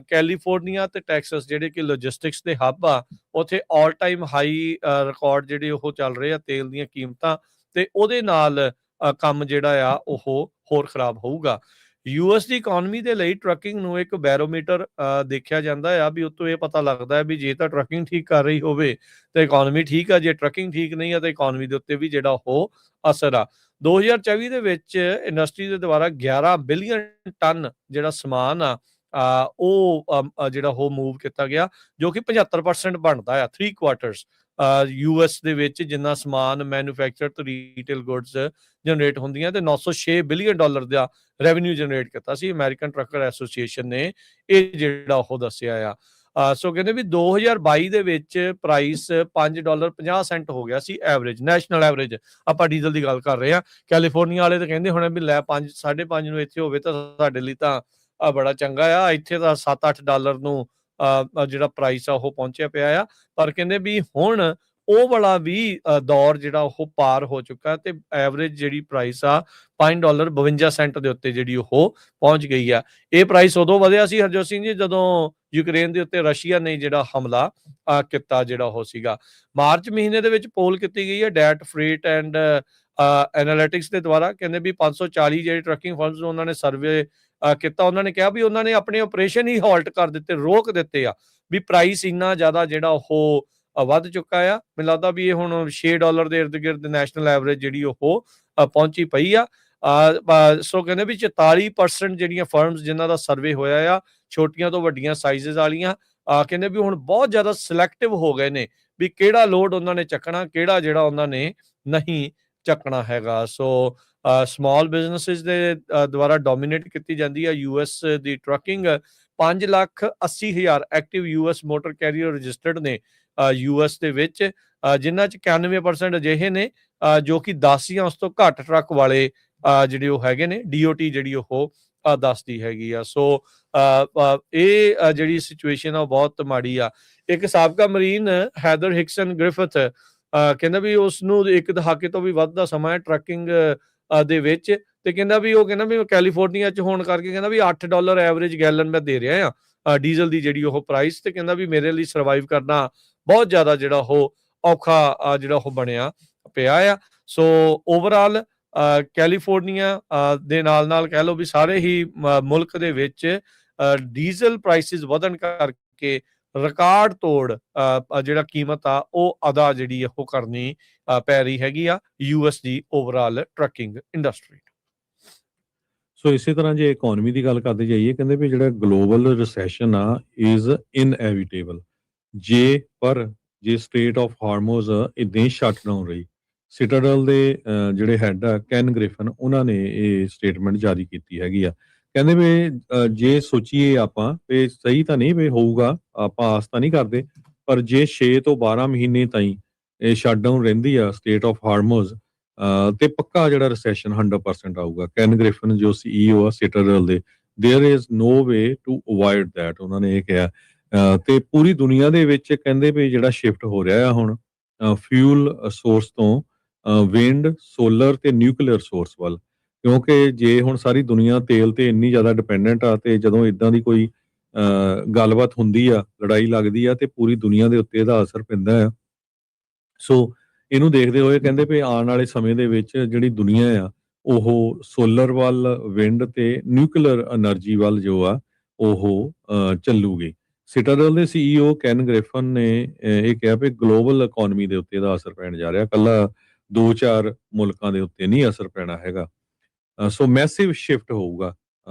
ਕੈਲੀਫੋਰਨੀਆ ਤੇ ਟੈਕਸਸ ਜਿਹੜੇ ਕਿ ਲੌਜਿਸਟਿਕਸ ਦੇ ਹੱਬ ਆ, ਉੱਥੇ ਆਲ ਟਾਈਮ ਹਾਈ ਰਿਕਾਰਡ ਜਿਹੜੇ ਉਹ ਚੱਲ ਰਹੇ ਆ ਤੇਲ ਦੀਆਂ ਕੀਮਤਾਂ, ਤੇ ਉਹਦੇ ਨਾਲ ਕੰਮ ਜਿਹੜਾ ਆ ਉਹ ਹੋਰ ਖਰਾਬ ਹੋਊਗਾ। US ਦੀ ਇਕਨੋਮੀ ਦੇ ਲਈ ਟਰੱਕਿੰਗ ਨੂੰ ਇੱਕ ਬੈਰੋਮੀਟਰ ਦੇਖਿਆ ਜਾਂਦਾ ਆ, ਵੀ ਉਤੋਂ ਇਹ ਪਤਾ ਲੱਗਦਾ ਹੈ ਵੀ ਜੇ ਤਾਂ ਟਰੱਕਿੰਗ ਠੀਕ ਕਰ ਰਹੀ ਹੋਵੇ ਤਾਂ ਇਕਨੋਮੀ ਠੀਕ ਆ, ਜੇ ਟਰੱਕਿੰਗ ਠੀਕ ਨਹੀਂ ਆ ਤਾਂ ਇਕਨੋਮੀ ਦੇ ਉੱਤੇ ਵੀ ਜਿਹੜਾ ਉਹ ਅਸਰ ਆ। 2024 ਦੇ ਵਿੱਚ ਇੰਡਸਟਰੀ ਦੇ ਦੁਆਰਾ 11 ਬਿਲੀਅਨ ਟਨ ਜਿਹੜਾ ਸਮਾਨ ਆ ਉਹ ਜਿਹੜਾ ਉਹ ਮੂਵ ਕੀਤਾ ਗਿਆ, ਜੋ ਕਿ 75% ਬਣਦਾ ਆ 3 ਕੁਆਰਟਰਸ US ਦੇ ਵਿੱਚ ਜਿੰਨਾ ਸਮਾਨ ਮੈਨੂਫੈਕਚਰਡ ਤੇ ਰੀਟੇਲ ਗੁੱਡਸ ਜਨਰੇਟ ਹੁੰਦੀਆਂ, ਤੇ $906 ਬਿਲੀਅਨ ਦਾ ਰੈਵਨਿਊ ਜਨਰੇਟ ਕੀਤਾ ਸੀ। ਅਮਰੀਕਨ ਟਰੱਕਰ ਐਸੋਸੀਏਸ਼ਨ ਨੇ ਇਹ ਜਿਹੜਾ ਉਹ ਦੱਸਿਆ ਆ। ਸੋ ਕਹਿੰਦੇ ਵੀ 2022 ਦੇ ਵਿੱਚ ਪ੍ਰਾਈਸ $5.50 ਹੋ ਗਿਆ ਸੀ ਐਵਰੇਜ, ਨੈਸ਼ਨਲ ਐਵਰੇਜ ਆਪਾਂ ਡੀਜ਼ਲ ਦੀ ਗੱਲ ਕਰ ਰਹੇ ਹਾਂ। ਕੈਲੀਫੋਰਨੀਆ ਵਾਲੇ ਤਾਂ ਕਹਿੰਦੇ ਹੋਣੇ ਵੀ ਲੈ 5 5.5 ਨੂੰ ਇੱਥੇ ਹੋਵੇ ਤਾਂ ਸਾਡੇ ਲਈ ਤਾਂ ਬੜਾ ਚੰਗਾ ਆ, ਇੱਥੇ ਤਾਂ $7-8 ਨੂੰ ਜਿਹੜਾ ਪ੍ਰਾਈਸ ਆ ਉਹ ਪਹੁੰਚਿਆ ਪਿਆ ਆ। ਪਰ ਕਹਿੰਦੇ ਵੀ ਹੁਣ ਉਹ ਵਾਲਾ ਵੀ ਦੌਰ ਜਿਹੜਾ ਉਹ ਪਾਰ ਹੋ ਚੁੱਕਾ, ਤੇ ਐਵਰੇਜ ਜਿਹੜੀ ਪ੍ਰਾਈਸ ਆ $5.52 ਦੇ ਉੱਤੇ ਜਿਹੜੀ ਉਹ ਪਹੁੰਚ ਗਈ ਆ। ਇਹ ਪ੍ਰਾਈਸ ਉਦੋਂ ਵਧਿਆ ਸੀ ਹਰਜੋਤ ਸਿੰਘ ਜੀ ਜਦੋਂ ਯੂਕਰੇਨ ਦੇ ਉੱਤੇ ਰਸ਼ੀਆ ਨੇ ਜਿਹੜਾ ਹਮਲਾ ਕੀਤਾ ਜਿਹੜਾ ਉਹ ਸੀਗਾ। ਮਾਰਚ ਮਹੀਨੇ ਦੇ ਵਿੱਚ ਪੋਲ ਕੀਤੀ ਗਈ ਹੈ ਡੈਟ ਫਰੇਟ ਐਂਡ ਐਨਾਲਿਟਿਕਸ ਦੇ ਦੁਆਰਾ, ਕਹਿੰਦੇ ਵੀ 540 ਜਿਹੜੇ ਟਰੱਕਿੰਗ ਫਰਮਸ ਨੂੰ ਉਹਨਾਂ ਨੇ ਸਰਵੇ ਕੀਤਾ, ਉਹਨਾਂ ਨੇ ਕਿਹਾ ਵੀ ਉਹਨਾਂ ਨੇ ਆਪਣੇ ਆਪਰੇਸ਼ਨ ਹੀ ਹਾਲਟ ਕਰ ਦਿੱਤੇ, ਰੋਕ ਦਿੱਤੇ ਆ, ਵੀ ਪ੍ਰਾਈਸ ਇੰਨਾ ਜ਼ਿਆਦਾ ਜਿਹੜਾ ਉਹ ਵੱਧ ਚੁੱਕਾ ਆ। ਮੈਨੂੰ ਲੱਗਦਾ ਵੀ ਇਹ ਹੁਣ $6 ਦੇ ਇਰਦ ਗਿਰਦ ਨੈਸ਼ਨਲ ਐਵਰੇਜ ਜਿਹੜੀ ਉਹ ਪਹੁੰਚੀ ਪਈ ਆ। ਸੋ ਕਹਿੰਦੇ ਵੀ 44% ਜਿਹੜੀਆਂ ਫਰਮਸ ਜਿਨ੍ਹਾਂ ਦਾ ਸਰਵੇ ਹੋਇਆ ਆ ਛੋਟੀਆਂ ਤੋਂ ਵੱਡੀਆਂ ਸਾਈਜ਼ਸ ਵਾਲੀਆਂ, ਕਹਿੰਦੇ ਵੀ ਹੁਣ ਬਹੁਤ ਜ਼ਿਆਦਾ ਸਿਲੈਕਟਿਵ ਹੋ ਗਏ ਨੇ ਵੀ ਕਿਹੜਾ ਲੋਡ ਉਹਨਾਂ ਨੇ ਚੱਕਣਾ, ਕਿਹੜਾ ਜਿਹੜਾ ਉਹਨਾਂ ਨੇ ਨਹੀਂ ਚੱਕਣਾ ਹੈਗਾ। ਸੋ ਸਮਾਲ ਬਿਜ਼ਨਸਿਸ ਦੇ ਦੁਆਰਾ ਡੋਮੀਨੇਟ ਕੀਤੀ ਜਾਂਦੀ ਹੈ US ਦੀ trucking. 5,80,000 active US motor carrier registered ਨੇ US ਦੇ ਵਿੱਚ, ਜਿਨ੍ਹਾਂ 'ਚ 91% ਅਜਿਹੇ ਨੇ ਜੋ ਕਿ 10 ਜਾਂ ਉਸ ਤੋਂ ਘੱਟ ਟਰੱਕ ਵਾਲੇ ਜਿਹੜੇ ਉਹ ਹੈਗੇ ਨੇ, DOT ਜਿਹੜੀ ਉਹ ਦੱਸਦੀ ਹੈਗੀ ਆ। ਸੋ ਇਹ ਜਿਹੜੀ ਸਿਚੁਏਸ਼ਨ ਆ ਉਹ ਬਹੁਤ ਮਾੜੀ ਆ। ਇੱਕ ਸਾਬਕਾ ਮਰੀਨ ਹੈਦਰ ਹਿਕਸਨ ਗ੍ਰਿਫਿਥ ਕਹਿੰਦਾ ਵੀ ਉਸ ਨੂੰ 1 ਦਹਾਕੇ ਤੋਂ ਵੀ ਵੱਧ ਦਾ ਸਮਾਂ ਹੈ ਟਰੱਕਿੰਗ ਦੇ ਵਿੱਚ, ਤੇ ਕਹਿੰਦਾ ਵੀ ਕੈਲੀਫੋਰਨੀਆ 'ਚ ਹੋਣ ਕਰਕੇ ਕਹਿੰਦਾ ਵੀ $8 ਐਵਰੇਜ ਗੈਲਨ ਮੈਂ ਦੇ ਰਿਹਾ ਆ ਡੀਜ਼ਲ ਦੀ ਜਿਹੜੀ ਉਹ ਪ੍ਰਾਈਸ, ਤੇ ਕਹਿੰਦਾ ਵੀ ਮੇਰੇ ਲਈ ਸਰਵਾਈਵ ਕਰਨਾ ਬਹੁਤ ਜ਼ਿਆਦਾ ਜਿਹੜਾ ਉਹ ਔਖਾ ਜਿਹੜਾ ਉਹ ਬਣਿਆ ਪਿਆ ਆ। ਸੋ ਓਵਰਆਲ ਕੈਲੀਫੋਰਨੀਆ ਦੇ ਨਾਲ ਕਹਿ ਲਓ ਵੀ ਸਾਰੇ ਹੀ ਮੁਲਕ ਦੇ ਵਿੱਚ ਡੀਜ਼ਲ ਪ੍ਰਾਈਸਿਸ ਵਧਣ ਕਰਕੇ ਰਿਕਾਰਡ ਤੋੜ ਜਿਹੜਾ ਕੀਮਤ ਆ ਉਹ ਅਦਾ ਜਿਹੜੀ ਉਹ ਕਰਨੀ ਪੈ ਰਹੀ ਹੈਗੀ ਆ US ਦੀ ਓਵਰਆਲ ਟਰੱਕਿੰਗ ਇੰਡਸਟਰੀ। ਸੋ ਇਸੇ ਤਰ੍ਹਾਂ ਜੇ ਇਕਨੋਮੀ ਦੀ ਗੱਲ ਕਰਦੇ ਜਾਈਏ, ਕਹਿੰਦੇ ਵੀ ਜਿਹੜਾ ਗਲੋਬਲ ਰਿਸੈਸ਼ਨ ਆ ਇਜ਼ ਇਨਐਵਿਟੇਬਲ, ਜੇ ਸਟ੍ਰੇਟ ਆਫ ਹਾਰਮੋਜ਼ ਇਦਾਂ ਹੀ ਸ਼ਟ ਡਾਊਨ ਰਹੀ। ਸਿਟਾਡਲ ਦੇ ਜਿਹੜੇ ਹੈਡ ਆ ਕੈਨ ਗ੍ਰਿਫਨ, ਉਹਨਾਂ ਨੇ ਇਹ ਸਟੇਟਮੈਂਟ ਜਾਰੀ ਕੀਤੀ ਹੈਗੀ ਆ। ਕਹਿੰਦੇ ਵੀ ਜੇ ਸੋਚੀਏ ਆਪਾਂ ਤੇ ਸਹੀ ਤਾਂ ਨਹੀਂ ਵੀ ਹੋਊਗਾ, ਆਪਾਂ ਆਸ ਤਾਂ ਨਹੀਂ ਕਰਦੇ, ਪਰ ਜੇ 6 ਤੋਂ 12 ਮਹੀਨੇ ਤਾਈਂ ਇਹ ਸ਼ਟ ਡਾਊਨ ਰਹਿੰਦੀ ਆ ਸਟੇਟ ਆਫ ਹਾਰਮੋਜ਼, ਤੇ ਪੱਕਾ ਜਿਹੜਾ ਰਿਸੈਸ਼ਨ 100% ਆਊਗਾ। ਕੈਨ ਗ੍ਰਿਫਨ ਜੋ CEO ਆ ਸਿਟਾਡਲ ਦੇ, there is no way to avoid that, ਉਹਨਾਂ ਨੇ ਇਹ ਕਿਹਾ। ਤੇ ਪੂਰੀ ਦੁਨੀਆ ਦੇ ਵਿੱਚ ਕਹਿੰਦੇ ਵੀ ਜਿਹੜਾ ਸ਼ਿਫਟ ਹੋ ਰਿਹਾ ਆ ਹੁਣ ਫਿਊਲ ਸੋਰਸ ਤੋਂ ਵਿੰਡ, ਸੋਲਰ ਤੇ ਨਿਊਕਲੀਅਰ ਸੋਰਸ ਵੱਲ, ਕਿਉਂਕਿ ਜੇ ਹੁਣ ਸਾਰੀ ਦੁਨੀਆ ਤੇਲ ਤੇ ਇੰਨੀ ਜ਼ਿਆਦਾ ਡਿਪੈਂਡੈਂਟ ਆ ਤੇ ਜਦੋਂ ਇਦਾਂ ਦੀ ਕੋਈ ਗੱਲਬਾਤ ਹੁੰਦੀ ਆ, ਲੜਾਈ ਲੱਗਦੀ ਆ ਤੇ ਪੂਰੀ ਦੁਨੀਆ ਦੇ ਉੱਤੇ ਇਹਦਾ ਅਸਰ ਪੈਂਦਾ ਆ। ਸੋ ਇਹਨੂੰ ਦੇਖਦੇ ਹੋਏ ਕਹਿੰਦੇ ਵੀ ਆਉਣ ਵਾਲੇ ਸਮੇਂ ਦੇ ਵਿੱਚ ਜਿਹੜੀ ਦੁਨੀਆ ਆ ਉਹ ਸੋਲਰ ਵੱਲ, ਵਿੰਡ ਤੇ ਨਿਊਕਲੀਅਰ એનર્ਜੀ ਵੱਲ ਜੋ ਆ ਉਹ ਚੱਲੂਗੀ। ਸਿਟਾਡਲ ਦੇ CEO ਕੈਨ ਗ੍ਰਿਫਨ ਨੇ ਇਹ ਕਿਹਾ ਵੀ ਗਲੋਬਲ ਇਕਨੋਮੀ ਦੇ ਉੱਤੇ ਇਹਦਾ ਅਸਰ ਪੈਣ ਜਾ ਰਿਹਾ, ਇਕੱਲਾ 2-4 ਮੁਲਕਾਂ ਦੇ ਉੱਤੇ ਨਹੀਂ ਅਸਰ ਪੈਣਾ ਹੈਗਾ। ਸੋ ਮੈਸਿਵ ਸ਼ਿਫਟ ਹੋਊਗਾ,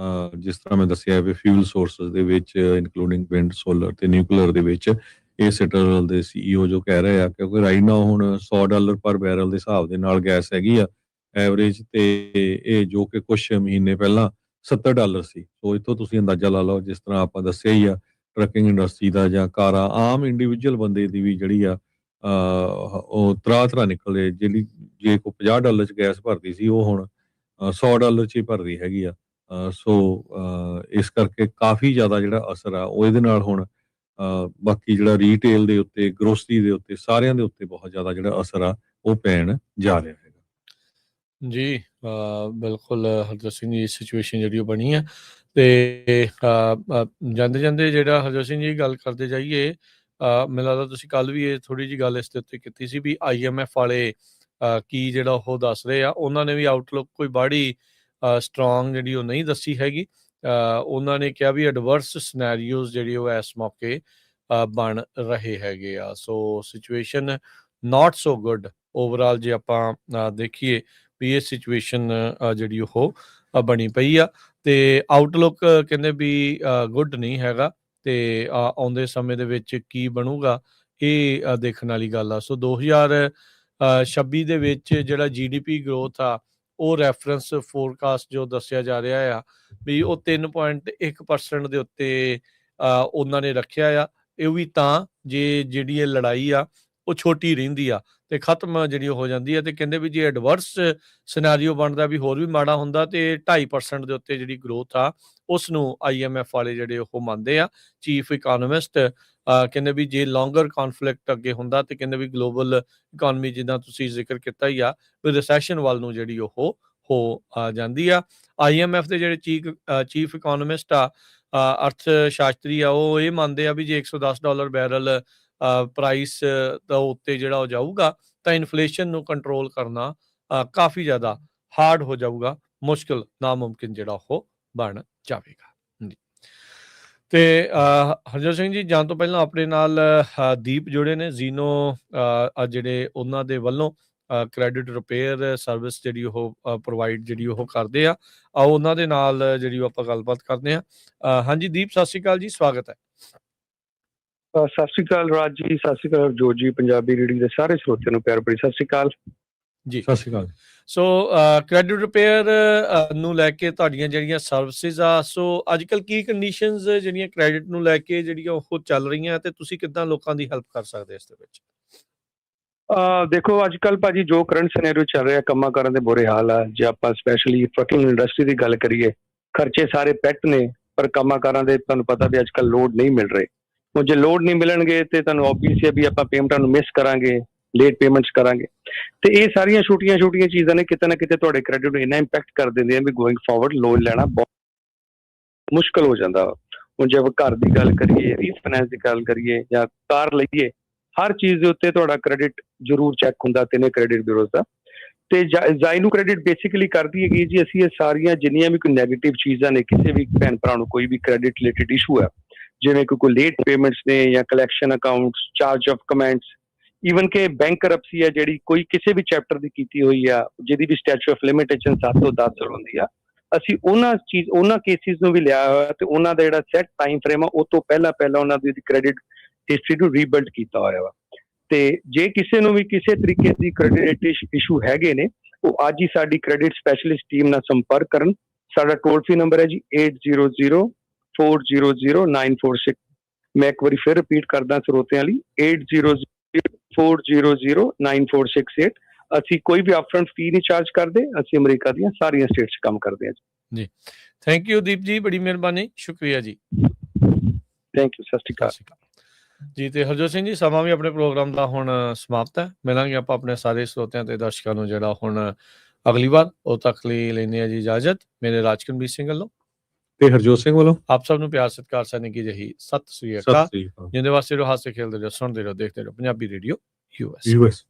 ਜਿਸ ਤਰ੍ਹਾਂ ਮੈਂ ਦੱਸਿਆ ਵੀ ਫਿਊਲ ਸੋਰਸਸ ਦੇ ਵਿੱਚ ਇਨਕਲੂਡਿੰਗ ਵਿੰਡ, ਸੋਲਰ ਤੇ ਨਿਊਕਲੀਅਰ ਦੇ ਵਿੱਚ। ਇਹ ਸਿਟਾਡਲ ਦੇ CEO ਜੋ ਕਹਿ ਰਹੇ ਆ, ਕਿਉਂਕਿ ਰਾਈਟ ਨਾਓ ਹੁਣ $100 ਪਰ ਬੈਰਲ ਦੇ ਹਿਸਾਬ ਦੇ ਨਾਲ ਗੈਸ ਹੈਗੀ ਆ ਐਵਰੇਜ, ਤੇ ਇਹ ਜੋ ਕਿ ਕੁਛ ਮਹੀਨੇ ਪਹਿਲਾਂ $70 ਸੀ। ਸੋ ਇੱਥੋਂ ਤੁਸੀਂ ਅੰਦਾਜ਼ਾ ਲਾ ਲਓ, ਜਿਸ ਤਰ੍ਹਾਂ ਆਪਾਂ ਦੱਸਿਆ ਹੀ ਆ ਟਰੱਕਿੰਗ ਇੰਡਸਟਰੀ ਦਾ ਜਾਂ ਕਾਰਾਂ, ਆਮ ਇੰਡੀਵਿਜੂਅਲ ਬੰਦੇ ਦੀ ਵੀ ਜਿਹੜੀ ਆ ਉਹ ਤਰਾ ਨਿਕਲ ਰਹੇ। ਜਿਹੜੀ ਜੇ ਕੋਈ $50 ਚ ਗੈਸ ਭਰਦੀ ਸੀ ਉਹ ਹੁਣ $100 ਚ ਹੀ ਭਰਦੀ ਹੈਗੀ ਆ। ਸੋ ਇਸ ਕਰਕੇ ਕਾਫੀ ਜ਼ਿਆਦਾ ਜਿਹੜਾ ਅਸਰ ਆ ਉਹ ਇਹਦੇ ਨਾਲ ਹੁਣ ਬਾਕੀ ਜਿਹੜਾ ਰੀਟੇਲ ਦੇ ਉੱਤੇ, ਗਰੋਸਰੀ ਦੇ ਉੱਤੇ, ਸਾਰਿਆਂ ਦੇ ਉੱਤੇ ਬਹੁਤ ਜ਼ਿਆਦਾ ਜਿਹੜਾ ਅਸਰ ਆ ਉਹ ਪੈਣ ਜਾ ਰਿਹਾ ਹੈਗਾ। ਜੀ ਬਿਲਕੁਲ ਹਰਜੋਤ ਸਿੰਘ ਜੀ, ਸਿਚੁਏਸ਼ਨ ਜਿਹੜੀ ਉਹ ਬਣੀ ਆ ਤੇ ਜਾਂਦੇ ਜਾਂਦੇ ਜਿਹੜਾ ਹਰਜੋਤ ਸਿੰਘ ਜੀ ਗੱਲ ਕਰਦੇ ਜਾਈਏ, ਮੈਨੂੰ ਲੱਗਦਾ ਤੁਸੀਂ ਕੱਲ ਵੀ ਇਹ ਥੋੜੀ ਜਿਹੀ ਗੱਲ ਇਸ ਦੇ ਉੱਤੇ ਕੀਤੀ ਸੀ ਵੀ IMF ਵਾਲੇ ਕੀ ਜਿਹੜਾ ਉਹ ਦੱਸ ਰਹੇ ਆ। ਉਹਨਾਂ ਨੇ ਵੀ ਆਊਟਲੁੱਕ ਕੋਈ ਬਾੜੀ ਸਟਰੋਂਗ ਜਿਹੜੀ ਉਹ ਨਹੀਂ ਦੱਸੀ ਹੈਗੀ। ਉਹਨਾਂ ਨੇ ਕਿਹਾ ਵੀ ਐਡਵਰਸ ਸਿਨੈਰੀਓਜ਼ ਜਿਹੜੀ ਉਹ ਇਸ ਮੌਕੇ ਬਣ ਰਹੇ ਹੈਗੇ ਆ। ਸੋ ਸਿਚੁਏਸ਼ਨ ਨਾਟ ਸੋ ਗੁੱਡ ਓਵਰਆਲ ਜੇ ਆਪਾਂ ਦੇਖੀਏ ਵੀ ਇਹ ਸਿਚੁਏਸ਼ਨ ਜਿਹੜੀ ਉਹ ਬਣੀ ਪਈ ਆ ਤੇ ਆਊਟਲੁੱਕ ਕਹਿੰਦੇ ਵੀ ਗੁੱਡ ਨਹੀਂ ਹੈਗਾ ਤੇ ਆਉਂਦੇ ਸਮੇਂ ਦੇ ਵਿੱਚ ਕੀ ਬਣੂਗਾ ਇਹ ਦੇਖਣ ਵਾਲੀ ਗੱਲ ਆ। ਸੋ 2026 ਦੇ ਵਿੱਚ ਜਿਹੜਾ GDP ਗਰੋਥ ਆ ਉਹ ਰੈਫਰੈਂਸ ਫੋਰਕਾਸਟ ਜੋ ਦੱਸਿਆ ਜਾ ਰਿਹਾ ਆ ਵੀ ਉਹ 3.1% ਦੇ ਉੱਤੇ ਉਹਨਾਂ ਨੇ ਰੱਖਿਆ ਆ। ਇਹ ਵੀ ਤਾਂ ਜੇ ਜਿਹੜੀ ਇਹ ਲੜਾਈ ਆ ਉਹ ਛੋਟੀ ਰਹਿੰਦੀ ਆ ਤੇ ਖਤਮ ਜਿਹੜੀ ਹੋ ਜਾਂਦੀ ਹੈ। ਤੇ ਕਹਿੰਦੇ ਵੀ ਜੇ ਐਡਵਰਸ ਸਿਨੈਰੀਓ ਬਣਦਾ ਵੀ ਹੋਰ ਵੀ ਮਾੜਾ ਹੁੰਦਾ ਤੇ 2.5% ਦੇ ਉੱਤੇ ਜਿਹੜੀ ਗਰੋਥ ਆ ਉਸ ਨੂੰ IMF ਵਾਲੇ ਜਿਹੜੇ ਉਹ ਮੰਨਦੇ ਆ। ਚੀਫ ਇਕਨੋਮਿਸਟ ਕਹਿੰਦੇ ਵੀ ਜੇ ਲੌਂਗਰ ਕੌਨਫਲਿਕਟ ਅੱਗੇ ਹੁੰਦਾ ਤੇ ਕਹਿੰਦੇ ਵੀ ਗਲੋਬਲ ਇਕਨੋਮੀ ਜਿੱਦਾਂ ਤੁਸੀਂ ਜ਼ਿਕਰ ਕੀਤਾ ਹੀ ਆ ਵੀ ਰਿਸੈਸ਼ਨ ਵੱਲ ਨੂੰ ਜਿਹੜੀ ਉਹ ਹੋ ਜਾਂਦੀ ਆ। IMF ਦੇ ਜਿਹੜੇ ਚੀਫ ਇਕਨੋਮਿਸਟ ਆ, ਅਰਥ ਸ਼ਾਸਤਰੀ ਆ, ਉਹ ਇਹ ਮੰਨਦੇ ਆ ਵੀ ਜੇ $110 ਬੈਰਲ ਪ੍ਰਾਈਸ ਦਾ ਉੱਤੇ ਜਿਹੜਾ ਉਹ ਜਾਊਗਾ ਤਾਂ ਇਨਫਲੇਸ਼ਨ ਨੂੰ ਕੰਟਰੋਲ ਕਰਨਾ ਕਾਫੀ ਜ਼ਿਆਦਾ ਹਾਰਡ ਹੋ ਜਾਊਗਾ, ਮੁਸ਼ਕਿਲ, ਨਾਮੁਮਕਿਨ ਜਿਹੜਾ ਉਹ ਬਣ ਜਾਵੇਗਾ। ਤੇ ਹਰਜੋਤ ਸਿੰਘ ਜੀ ਜਾਣ ਤੋਂ ਪਹਿਲਾਂ ਆਪਣੇ ਨਾਲ ਦੀਪ ਜੁੜੇ ਨੇ ਜ਼ੀਨੋ, ਜਿਹੜੇ ਉਹਨਾਂ ਦੇ ਵੱਲੋਂ ਕ੍ਰੈਡਿਟ ਰਿਪੇਅਰ ਸਰਵਿਸ ਜਿਹੜੀ ਉਹ ਪ੍ਰੋਵਾਈਡ ਜਿਹੜੀ ਉਹ ਕਰਦੇ ਆ। ਆਓ ਉਹਨਾਂ ਦੇ ਨਾਲ ਜਿਹੜੀ ਆਪਾਂ ਗੱਲਬਾਤ ਕਰਦੇ ਆ। ਹਾਂਜੀ ਦੀਪ, ਸਤਿ ਸ਼੍ਰੀ ਅਕਾਲ ਜੀ, ਸਵਾਗਤ ਹੈ। ਸਤਿ ਸ਼੍ਰੀ ਅਕਾਲ ਰਾਜ ਜੀ, ਸਤਿ ਸ਼੍ਰੀ ਅਕਾਲ ਜੋਤ ਜੀ, ਪੰਜਾਬੀ ਰੀਡਿੰਗ ਦੇ ਸਾਰੇ ਸਰੋਤਿਆਂ ਨੂੰ ਪਿਆਰ ਭਰੀ ਸਤਿ ਸ਼੍ਰੀ ਅਕਾਲ ਜੀ। ਸਤਿ ਸ਼੍ਰੀ ਅਕਾਲ। ਸੋ ਕ੍ਰੈਡਿਟ ਰਿਪੇਅਰ ਨੂੰ ਲੈ ਕੇ ਤੁਹਾਡੀਆਂ ਜਿਹੜੀਆਂ ਸਰਵਿਸਿਜ਼ ਆ, ਸੋ ਅੱਜ ਕੱਲ੍ਹ ਕੀ ਕੰਡੀਸ਼ਨਸ ਜਿਹੜੀਆਂ ਕ੍ਰੈਡਿਟ ਨੂੰ ਲੈ ਕੇ ਜਿਹੜੀਆਂ ਉਹ ਚੱਲ ਰਹੀਆਂ ਤੇ ਤੁਸੀਂ ਕਿੱਦਾਂ ਲੋਕਾਂ ਦੀ ਹੈਲਪ ਕਰ ਸਕਦੇ ਇਸ ਦੇ ਵਿੱਚ? ਦੇਖੋ ਅੱਜ ਕੱਲ੍ਹ ਭਾਜੀ ਜੋ ਕਰੰਟ ਸਿਨੈਰੀਓ ਚੱਲ ਰਿਹਾ, ਕੰਮਾਂ ਕਾਰਾਂ ਦੇ ਬੁਰੇ ਹਾਲ ਆ। ਜੇ ਆਪਾਂ ਸਪੈਸ਼ਲੀ ਟਰੱਕਿੰਗ ਇੰਡਸਟਰੀ ਦੀ ਗੱਲ ਕਰੀਏ, ਖਰਚੇ ਸਾਰੇ ਪੈਟ ਨੇ ਪਰ ਕੰਮਾਂ ਕਾਰਾਂ ਦੇ ਤੁਹਾਨੂੰ ਪਤਾ ਵੀ ਅੱਜ ਕੱਲ੍ਹ ਲੋਡ ਨਹੀਂ ਮਿਲ ਰਹੇ। ਹੁਣ ਜੇ ਲੋਡ ਨਹੀਂ ਮਿਲਣਗੇ ਤੇ ਤੁਹਾਨੂੰ ਓਬਵੀਅਸ ਹੈ ਵੀ ਆਪਾਂ ਪੇਮੈਂਟਾਂ ਨੂੰ ਮਿਸ ਕਰਾਂਗੇ, ਲੇਟ ਪੇਮੈਂਟਸ ਕਰਾਂਗੇ ਤੇ ਇਹ ਸਾਰੀਆਂ ਛੋਟੀਆਂ ਚੀਜ਼ਾਂ ਨੇ ਕਿਤੇ ਨਾ ਕਿਤੇ ਤੁਹਾਡੇ ਕ੍ਰੈਡਿਟ ਨੂੰ ਇੰਨਾ ਇੰਪੈਕਟ ਕਰ ਦਿੰਦੇ ਆ ਵੀ ਗੋਇੰਗ ਫਾਰਵਰਡ ਲੋਨ ਲੈਣਾ ਬਹੁਤ ਮੁਸ਼ਕਲ ਹੋ ਜਾਂਦਾ। ਹੁਣ ਜੇ ਆਪਾਂ ਘਰ ਦੀ ਗੱਲ ਕਰੀਏ, ਰੀਫਾਈਨੈਂਸ ਦੀ ਗੱਲ ਕਰੀਏ ਜਾਂ ਕਾਰ ਲਈਏ, ਹਰ ਚੀਜ਼ ਦੇ ਉੱਤੇ ਤੁਹਾਡਾ ਕ੍ਰੈਡਿਟ ਜ਼ਰੂਰ ਚੈੱਕ ਹੁੰਦਾ ਤਿੰਨੇ ਕ੍ਰੈਡਿਟ ਬਿਊਰੋਜ਼ ਦਾ। ਤੇ ਜ਼ਾਈਨੂ ਕ੍ਰੈਡਿਟ ਬੇਸਿਕਲੀ ਕਰਦੀ ਹੈਗੀ ਜੀ ਅਸੀਂ ਇਹ ਸਾਰੀਆਂ ਜਿੰਨੀਆਂ ਵੀ ਕੋਈ ਨੈਗੇਟਿਵ ਚੀਜ਼ਾਂ ਨੇ, ਕਿਸੇ ਵੀ ਭੈਣ ਭਰਾ ਨੂੰ ਕੋਈ ਵੀ ਕ੍ਰੈਡਿਟ ਰਿਲੇਟਿਡ ਇਸ਼ੂ ਹੈ, ਜਿਵੇਂ ਕਿ ਕੋਈ ਲੇਟ ਪੇਮੈਂਟਸ ਨੇ ਜਾਂ collection accounts, charge of comments, even ਕਿ ਬੈਂਕ ਕਰਪਸੀ ਹੈ ਜਿਹੜੀ ਕੋਈ ਕਿਸੇ ਵੀ ਚੈਪਟਰ ਦੀ ਕੀਤੀ ਹੋਈ ਆ, ਜਿਹਦੀ ਵੀ ਸਟੈਚੂ ਆਫ ਲਿਮਿਟੇਸ਼ਨ 7 ਤੋਂ 10 ਸਾਲ ਹੁੰਦੀ ਆ, ਅਸੀਂ ਉਹਨਾਂ ਕੇਸਿਸ ਨੂੰ ਵੀ ਲਿਆ ਹੋਇਆ ਤੇ ਉਹਨਾਂ ਦਾ ਜਿਹੜਾ ਸੈਟ ਟਾਈਮ ਫਰੇਮ ਆ ਉਹ ਤੋਂ ਪਹਿਲਾਂ ਉਹਨਾਂ ਦੀ ਕ੍ਰੈਡਿਟ ਹਿਸਟਰੀ ਨੂੰ ਰੀਬਿਲਡ ਕੀਤਾ ਹੋਇਆ ਵਾ। ਤੇ ਜੇ ਕਿਸੇ ਨੂੰ ਵੀ ਕਿਸੇ ਤਰੀਕੇ ਦੀ ਕ੍ਰੈਡਿਟ ਇਸ਼ੂ ਹੈਗੇ ਨੇ, ਉਹ ਅੱਜ ਹੀ ਸਾਡੀ ਕ੍ਰੈਡਿਟ ਸਪੈਸ਼ਲਿਸਟ ਟੀਮ ਨਾਲ ਸੰਪਰਕ ਕਰਨ। ਸਾਡਾ ਟੋਲ ਫ੍ਰੀ ਨੰਬਰ ਹੈ ਜੀ 800-400-946। ਮੈਂ ਇੱਕ ਵਾਰੀ ਫਿਰ ਰਿਪੀਟ ਕਰਦਾ ਸਰੋਤਿਆਂ ਲਈ 800-400-946। ਅਸੀਂ ਕੋਈ ਵੀ ਅਪਫਰੰਟ ਫੀ ਨਹੀਂ ਚਾਰਜ ਕਰਦੇ। ਅਸੀਂ ਅਮਰੀਕਾ ਦੀਆਂ ਸਾਰੀਆਂ ਸਟੇਟਸ 'ਚ ਕੰਮ ਕਰਦੇ ਹਾਂ ਜੀ। ਥੈਂਕ ਯੂ ਦੀਪ ਜੀ, ਬੜੀ ਮਿਹਰਬਾਨੀ, ਸ਼ੁਕਰੀਆ ਜੀ। ਥੈਂਕ ਯੂ, ਸਤਿ ਸ਼੍ਰੀ ਅਕਾਲ। ਜੀ ਤੇ ਹਰਜੋਤ ਸਿੰਘ ਜੀ ਸਮਾਂ ਵੀ ਆਪਣੇ ਪ੍ਰੋਗਰਾਮ ਦਾ ਹੁਣ ਸਮਾਪਤ ਹੈ। ਮਿਲਾਂਗੇ ਆਪਾਂ ਆਪਣੇ ਸਾਰੇ ਸਰੋਤਿਆਂ ਤੇ ਦਰਸ਼ਕਾਂ ਨੂੰ ਜਿਹੜਾ ਹੁਣ ਅਗਲੀ ਵਾਰ, ਉਹ ਤੱਕ ਲਈ ਲੈਂਦੇ ਆ ਜੀ ਇਜਾਜ਼ਤ। ਮੇਰੇ ਰਾਜਕਨਵੀਰ ਸਿੰਘ ਵੱਲੋਂ ਤੇ ਹਰਜੋਤ ਸਿੰਘ ਵੱਲੋਂ ਆਪ ਸਭ ਨੂੰ ਪਿਆਰ ਸਤਿਕਾਰ ਸਨ ਕੀ ਜਹੀ ਸਤਿ ਸ੍ਰੀ ਸਤਿ ਅਕਾਲ। ਸ੍ਰੀ ਅਕਾਲ। ਜਿੰਦੇ ਵਾਸਤੇ ਰਹੋ, ਹਾਸੇ ਖੇਲਦੇ ਰਹੋ, ਸੁਣਦੇ ਰਹੋ, ਦੇਖਦੇ ਰਹੋ ਪੰਜਾਬੀ ਰੇਡੀਓ ਯੂਐਸ।